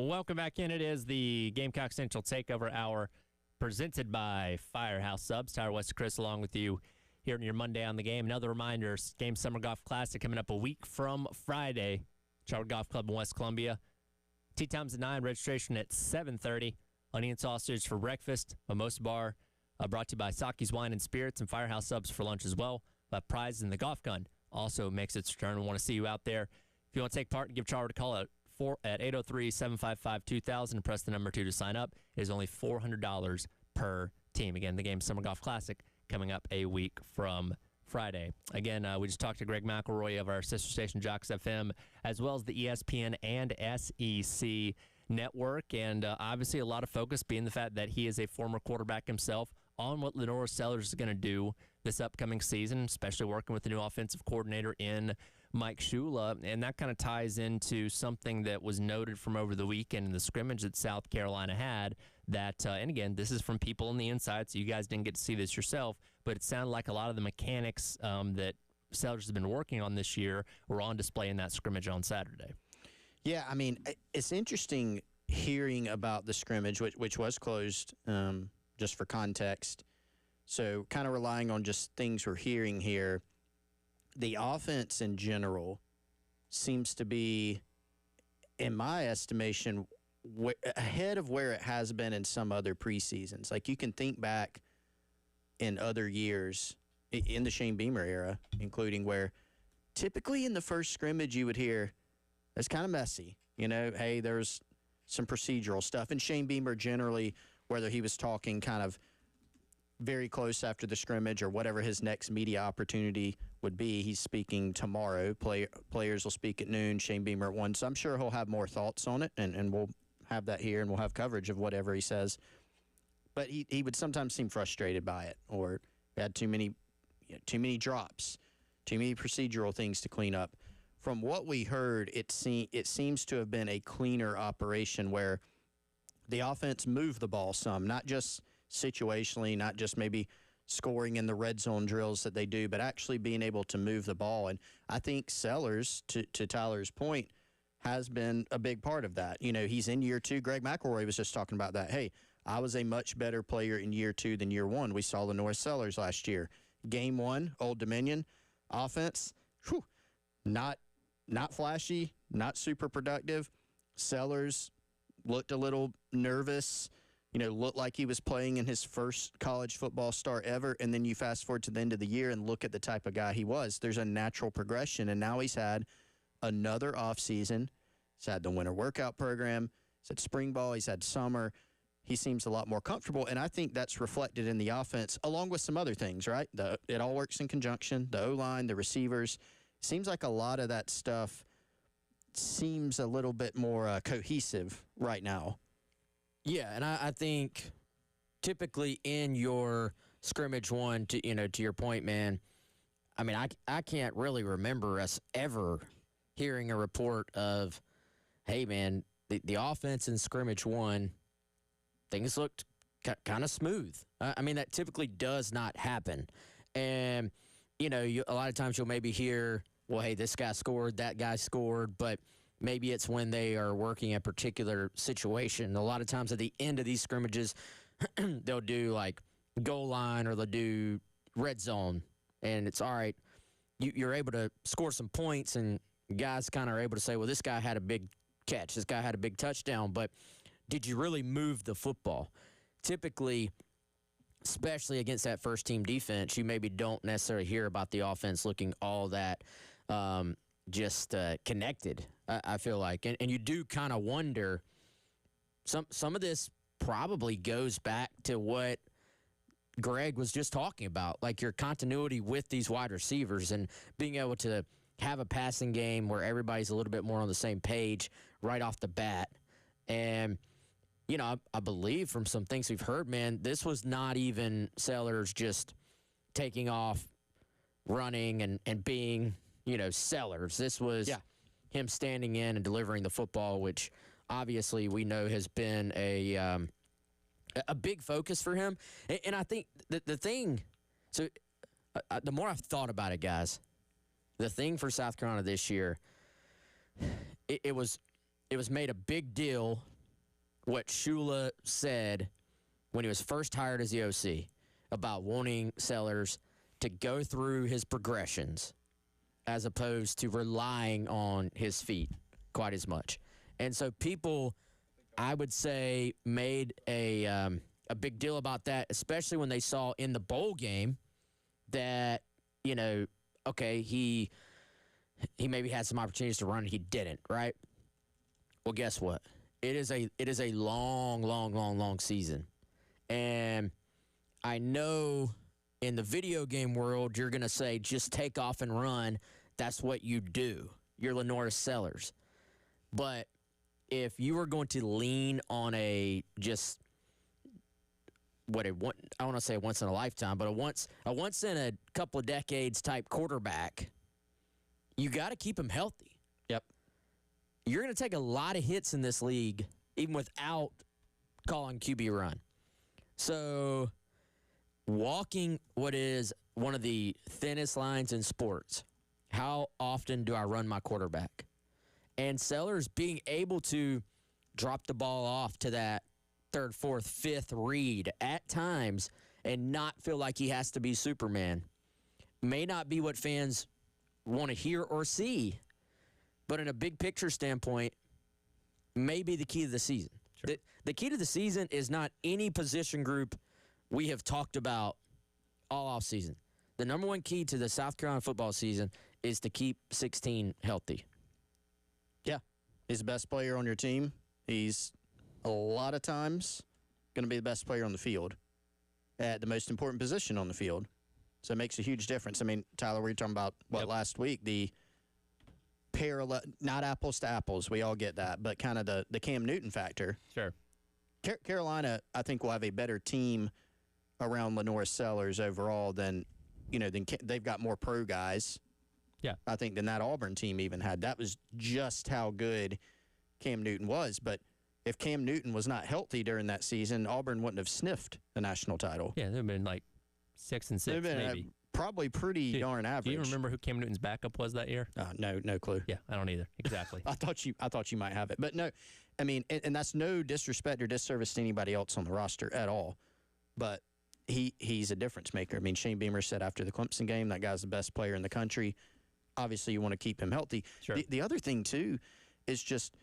Welcome back in. It is the Gamecock Central Takeover Hour presented by Firehouse Subs. Tyler West Chris along with you here on your Monday on the Game. Another reminder, Game Summer Golf Classic coming up a week from Friday. Charlotte Golf Club in West Columbia. Tee times at 9, registration at 7:30. Onion sausage for breakfast. Mimosa bar brought to you by Saki's Wine and Spirits and Firehouse Subs for lunch as well. But prize in the golf gun also makes its return. We want to see you out there. If you want to take part and give Charlotte a call at 803-755-2000 and press the number 2 to sign up. It is only $400 per team. Again, the Game Summer Golf Classic coming up a week from Friday. Again, we just talked to Greg McElroy of our sister station Jocks FM, as well as the ESPN and SEC network, and obviously a lot of focus being the fact that he is a former quarterback himself on what Lenora Sellers is going to do this upcoming season, especially working with the new offensive coordinator in Mike Shula, and that kind of ties into something that was noted from over the weekend in the scrimmage that South Carolina had that, and again, this is from people on the inside, so you guys didn't get to see this yourself, but it sounded like a lot of the mechanics that Sellers has been working on this year were on display in that scrimmage on Saturday. Yeah, I mean, it's interesting hearing about the scrimmage, which was closed, just for context. So kind of relying on just things we're hearing here. The offense in general seems to be, in my estimation, ahead of where it has been in some other preseasons. Like you can think back in other years in the Shane Beamer era, including where typically in the first scrimmage you would hear, it's kind of messy. You know, hey, there's some procedural stuff. And Shane Beamer generally, whether he was talking kind of very close after the scrimmage or whatever his next media opportunity would be, he's speaking tomorrow. Players will speak at noon, Shane Beamer at 1. So I'm sure he'll have more thoughts on it, and we'll have that here, and we'll have coverage of whatever he says. But he would sometimes seem frustrated by it, or had too many drops, too many procedural things to clean up. From what we heard, it seems to have been a cleaner operation where the offense moved the ball some, not just situationally, not just maybe scoring in the red zone drills that they do, but actually being able to move the ball. And I think Sellers, to Tyler's point, has been a big part of that. You know, he's in year 2. Greg McElroy was just talking about that. Hey, I was a much better player in year 2 than year 1. We saw Lenora Sellers last year. Game 1, Old Dominion, offense, not flashy, not super productive. Sellers looked a little nervous, looked like he was playing in his first college football start ever, and then you fast forward to the end of the year and look at the type of guy he was. There's a natural progression, and now he's had another offseason. He's had the winter workout program. He's had spring ball. He's had summer. He seems a lot more comfortable, and I think that's reflected in the offense, along with some other things, right? It all works in conjunction. The O-line, the receivers. Seems like a lot of that stuff seems a little bit more cohesive right now. Yeah, and I think typically in your scrimmage one, to your point, man, I mean, I can't really remember us ever hearing a report of, hey, man, the offense in scrimmage one, things looked kind of smooth. I mean, that typically does not happen. And, a lot of times you'll maybe hear, well, hey, this guy scored, that guy scored, but maybe it's when they are working a particular situation. A lot of times at the end of these scrimmages, they'll do like goal line or they'll do red zone. And it's all right, you're able to score some points and guys kind of are able to say, well, this guy had a big catch. This guy had a big touchdown. But did you really move the football? Typically, especially against that first-team defense, you maybe don't necessarily hear about the offense looking all that just connected, I feel like. And you do kind of wonder, some of this probably goes back to what Greg was just talking about, like your continuity with these wide receivers and being able to have a passing game where everybody's a little bit more on the same page right off the bat. And, I believe from some things we've heard, man, this was not even Sellers just taking off, running, and being – Sellers. This was him standing in and delivering the football, which obviously we know has been a big focus for him. And I think the thing, the more I've thought about it, guys, the thing for South Carolina this year, it was made a big deal what Shula said when he was first hired as the OC about wanting Sellers to go through his progressions as opposed to relying on his feet quite as much. And so people, I would say, made a big deal about that, especially when they saw in the bowl game that, okay, he maybe had some opportunities to run and he didn't, right? Well, guess what? It is a long, long, long, long season. And I know in the video game world, you're going to say, just take off and run. That's what you do. You're Lenora Sellers. But if you were going to lean on I don't want to say a once in a lifetime, but a once in a couple of decades type quarterback, you got to keep him healthy. Yep. You're going to take a lot of hits in this league, even without calling QB run. So, walking what is one of the thinnest lines in sports, how often do I run my quarterback? And Sellers being able to drop the ball off to that third, fourth, fifth read at times and not feel like he has to be Superman may not be what fans want to hear or see, but in a big picture standpoint, may be the key to the season. Sure. The key to the season is not any position group we have talked about all offseason. The number one key to the South Carolina football season is to keep 16 healthy. Yeah. He's the best player on your team. He's a lot of times going to be the best player on the field at the most important position on the field. So it makes a huge difference. I mean, Tyler, we were talking about, last week, the parallel, not apples to apples, we all get that, but kind of the Cam Newton factor. Sure. Carolina, I think, will have a better team around Lenora Sellers overall than they've got more pro guys. Yeah. I think than that Auburn team even had. That was just how good Cam Newton was. But if Cam Newton was not healthy during that season, Auburn wouldn't have sniffed the national title. Yeah, they'd have been like 6-6, They've been maybe. Probably pretty darn average. Do you remember who Cam Newton's backup was that year? No clue. Yeah, I don't either. Exactly. I thought you might have it, but no. I mean, and that's no disrespect or disservice to anybody else on the roster at all. But he's a difference maker. I mean, Shane Beamer said after the Clemson game that guy's the best player in the country. Obviously, you want to keep him healthy. Sure. The other thing too is just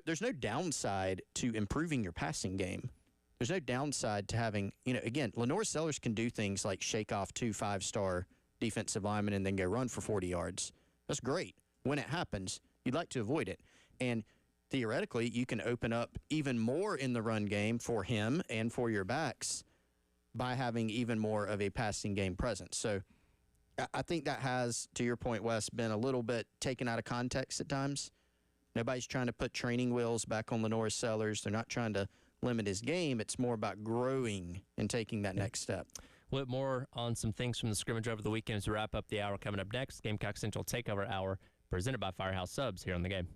there's no downside to improving your passing game. There's no downside to having, again, Lenore Sellers can do things like shake off 2 5-star defensive linemen and then go run for 40 yards. That's great. When it happens, you'd like to avoid it. And theoretically, you can open up even more in the run game for him and for your backs by having even more of a passing game presence. So I think that has, to your point, Wes, been a little bit taken out of context at times. Nobody's trying to put training wheels back on Lenore Sellers. They're not trying to limit his game. It's more about growing and taking that next step. A little bit more on some things from the scrimmage over the weekend as we wrap up the hour. Coming up next, Gamecock Central Takeover Hour, presented by Firehouse Subs here on The Game.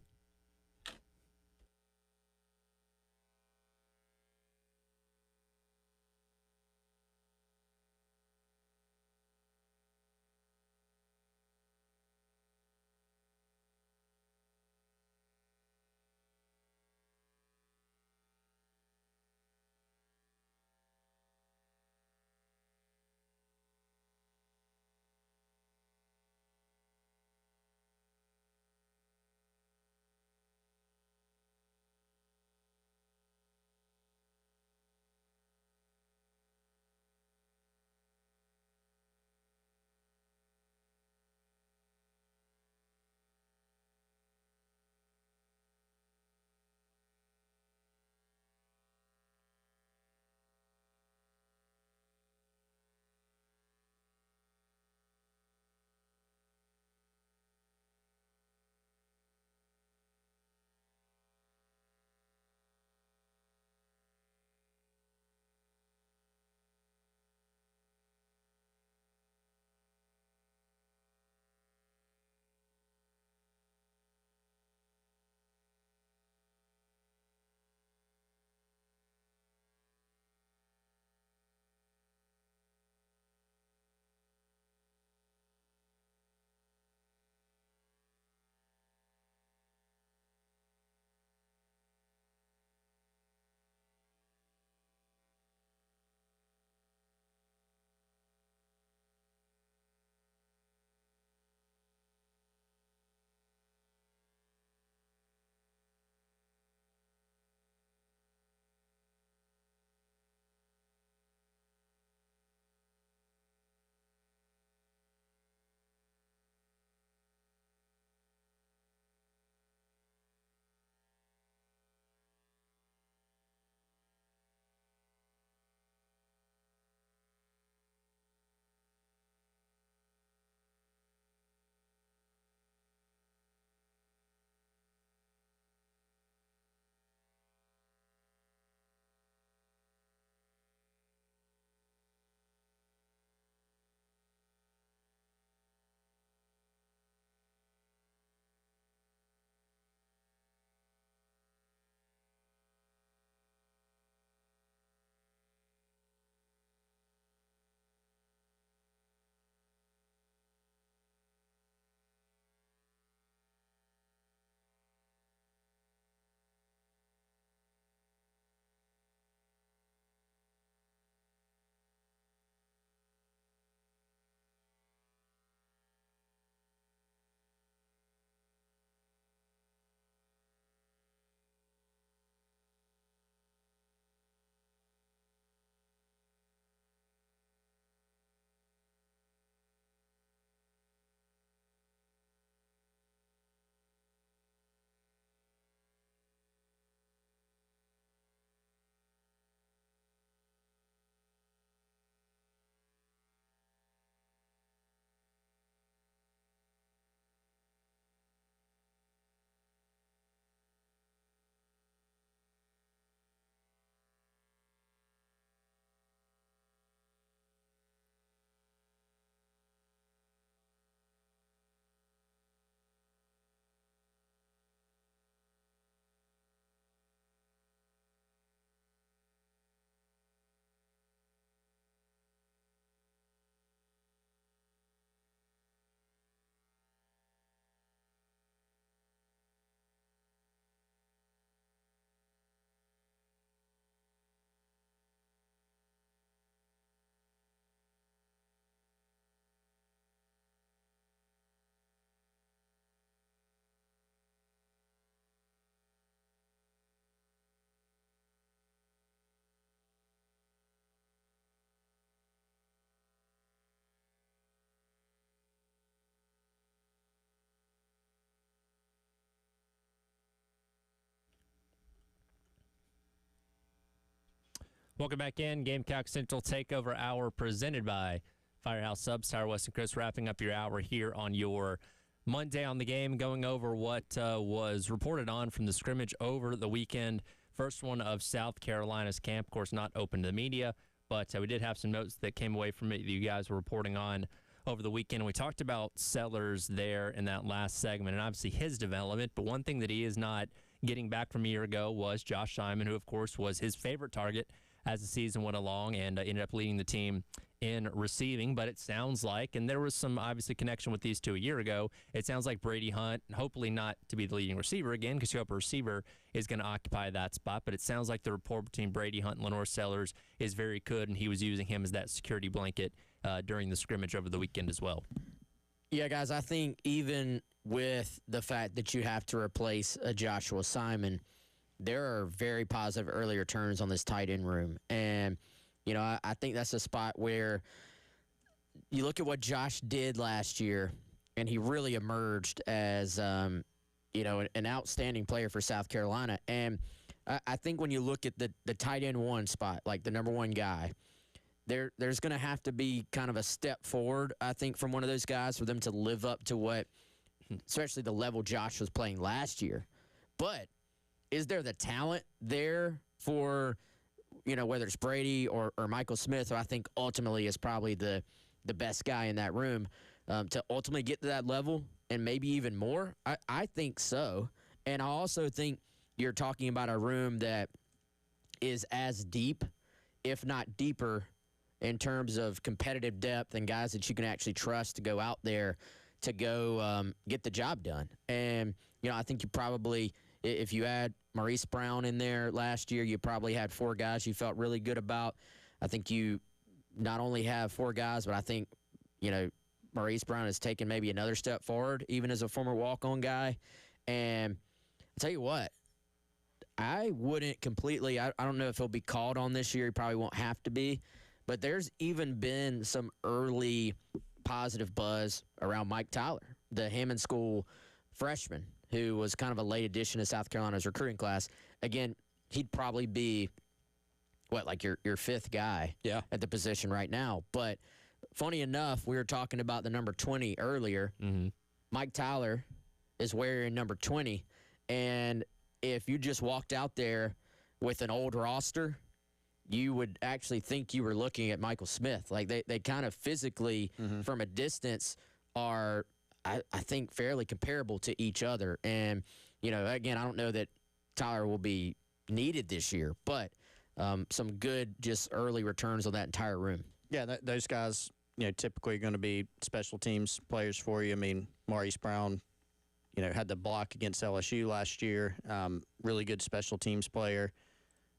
Welcome back in. Gamecock Central Takeover Hour presented by Firehouse Subs. Tyler West and Chris wrapping up your hour here on your Monday on the Game, going over what was reported on from the scrimmage over the weekend. First one of South Carolina's camp, of course, not open to the media, but we did have some notes that came away from it that you guys were reporting on over the weekend. We talked about Sellers there in that last segment and obviously his development, but one thing that he is not getting back from a year ago was Josh Simon, who, of course, was his favorite target as the season went along and ended up leading the team in receiving. But it sounds like, and there was some obviously connection with these two a year ago, it sounds like Brady Hunt, hopefully not to be the leading receiver again, because you hope a receiver is going to occupy that spot, but it sounds like the rapport between Brady Hunt and Lenore Sellers is very good, and he was using him as that security blanket during the scrimmage over the weekend as well. Yeah, guys, I think even with the fact that you have to replace a Joshua Simon, there are very positive early returns on this tight end room. And, you know, I think that's a spot where you look at what Josh did last year, and he really emerged as, you know, an outstanding player for South Carolina. And I think when you look at the tight end one spot, like the number one guy, there's going to have to be kind of a step forward, I think, from one of those guys for them to live up to what, especially the level Josh was playing last year. But is there the talent there for, you know, whether it's Brady or Michael Smith, who I think ultimately is probably the best guy in that room, to ultimately get to that level and maybe even more? I think so. And I also think you're talking about a room that is as deep, if not deeper, in terms of competitive depth and guys that you can actually trust to go out there to go get the job done. And, you know, I think you probably, if you add Maurice Brown in there last year, you probably had 4 guys you felt really good about. I think you not only have 4 guys, but I think, you know, Maurice Brown has taken maybe another step forward, even as a former walk-on guy. And I'll tell you what, I wouldn't completely, I don't know if he'll be called on this year. He probably won't have to be. But there's even been some early positive buzz around Mike Tyler, the Hammond School freshman, who was kind of a late addition to South Carolina's recruiting class. Again, he'd probably be, like your 5th guy at the position right now. But funny enough, we were talking about the number 20 earlier. Mm-hmm. Mike Tyler is wearing number 20. And if you just walked out there with an old roster, you would actually think you were looking at Michael Smith. Like, they kind of physically, from a distance, are, I think, fairly comparable to each other. And, you know, again, I don't know that Tyler will be needed this year, but some good just early returns on that entire room. Yeah, those guys, you know, typically are going to be special teams players for you. I mean, Maurice Brown, you know, had the block against LSU last year, really good special teams player.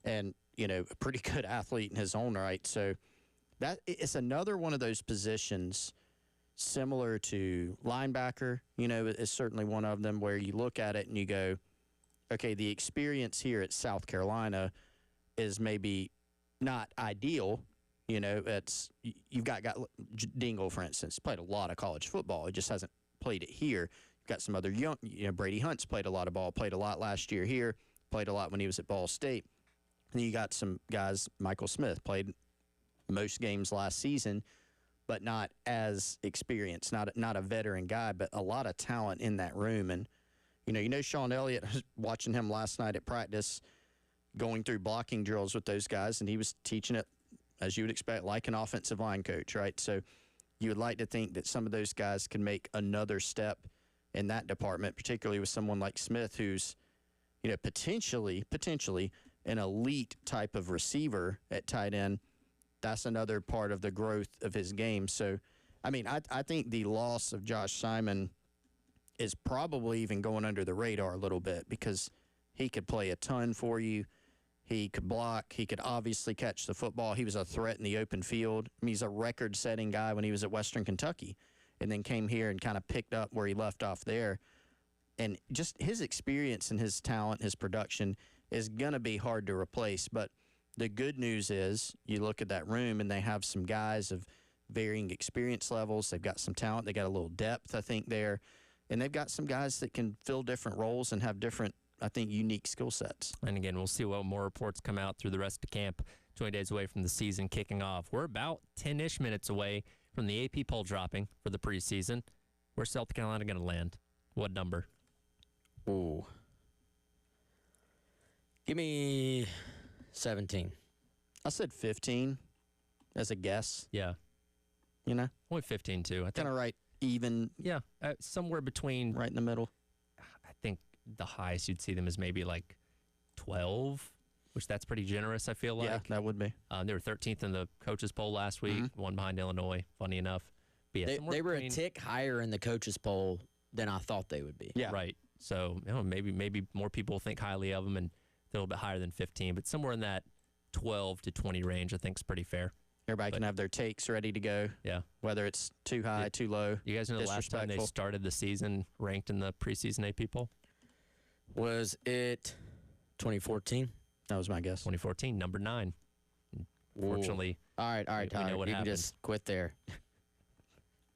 And, you know, a pretty good athlete in his own right. So that it's another one of those positions similar to linebacker, you know, is certainly one of them where you look at it and you go, okay, the experience here at South Carolina is maybe not ideal. You know, you've got Dingle, for instance, played a lot of college football. He just hasn't played it here. You've got some other young, you know, Brady Hunt's played a lot of ball, played a lot last year here, played a lot when he was at Ball State. And you got some guys, Michael Smith played most games last season, but not as experienced, not a veteran guy, but a lot of talent in that room. And, you know, Sean Elliott, watching him last night at practice, going through blocking drills with those guys, and he was teaching it, as you would expect, like an offensive line coach, right? So you would like to think that some of those guys can make another step in that department, particularly with someone like Smith, who's, you know, potentially an elite type of receiver at tight end. That's another part of the growth of his game. So, I mean, I think the loss of Josh Simon is probably even going under the radar a little bit because he could play a ton for you. He could block. He could obviously catch the football. He was a threat in the open field. I mean, he's a record-setting guy when he was at Western Kentucky and then came here and kind of picked up where he left off there. And just his experience and his talent, his production is going to be hard to replace. But the good news is you look at that room and they have some guys of varying experience levels. They've got some talent. They got a little depth, I think, there. And they've got some guys that can fill different roles and have different, I think, unique skill sets. And again, we'll see what more reports come out through the rest of camp 20 days away from the season kicking off. We're about 10-ish minutes away from the AP poll dropping for the preseason. Where's South Carolina going to land? What number? Ooh. Give me 17. I said 15 as a guess. Yeah. You know? Only 15, too. I think. Kind of right even. Yeah, somewhere between. Right in the middle. I think the highest you'd see them is maybe like 12, which that's pretty generous, I feel like. Yeah, that would be. They were 13th in the coaches poll last week, one behind Illinois, funny enough. But yeah, They were a tick higher in the coaches poll than I thought they would be. Yeah. Right. So maybe more people think highly of them and they're a little bit higher than 15, but somewhere in that 12 to 20 range, I think is pretty fair. Everybody can have their takes ready to go. Yeah. Whether it's too high, too low. You guys know the last time they started the season ranked in the preseason AP poll? Was it 2014? That was my guess. 2014, number 9. Fortunately. All right, we Tyler. know what You happened. can just quit there.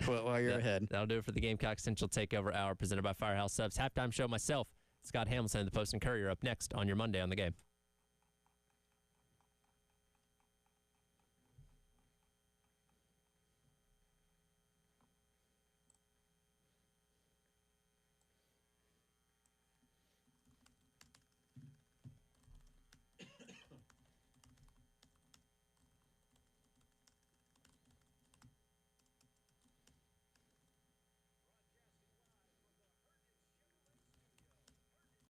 Well, you're ahead. That'll do it for the Gamecock Central Takeover Hour presented by Firehouse Subs. Halftime show myself, Scott Hamilton, the Post and Courier, up next on your Monday on the Game.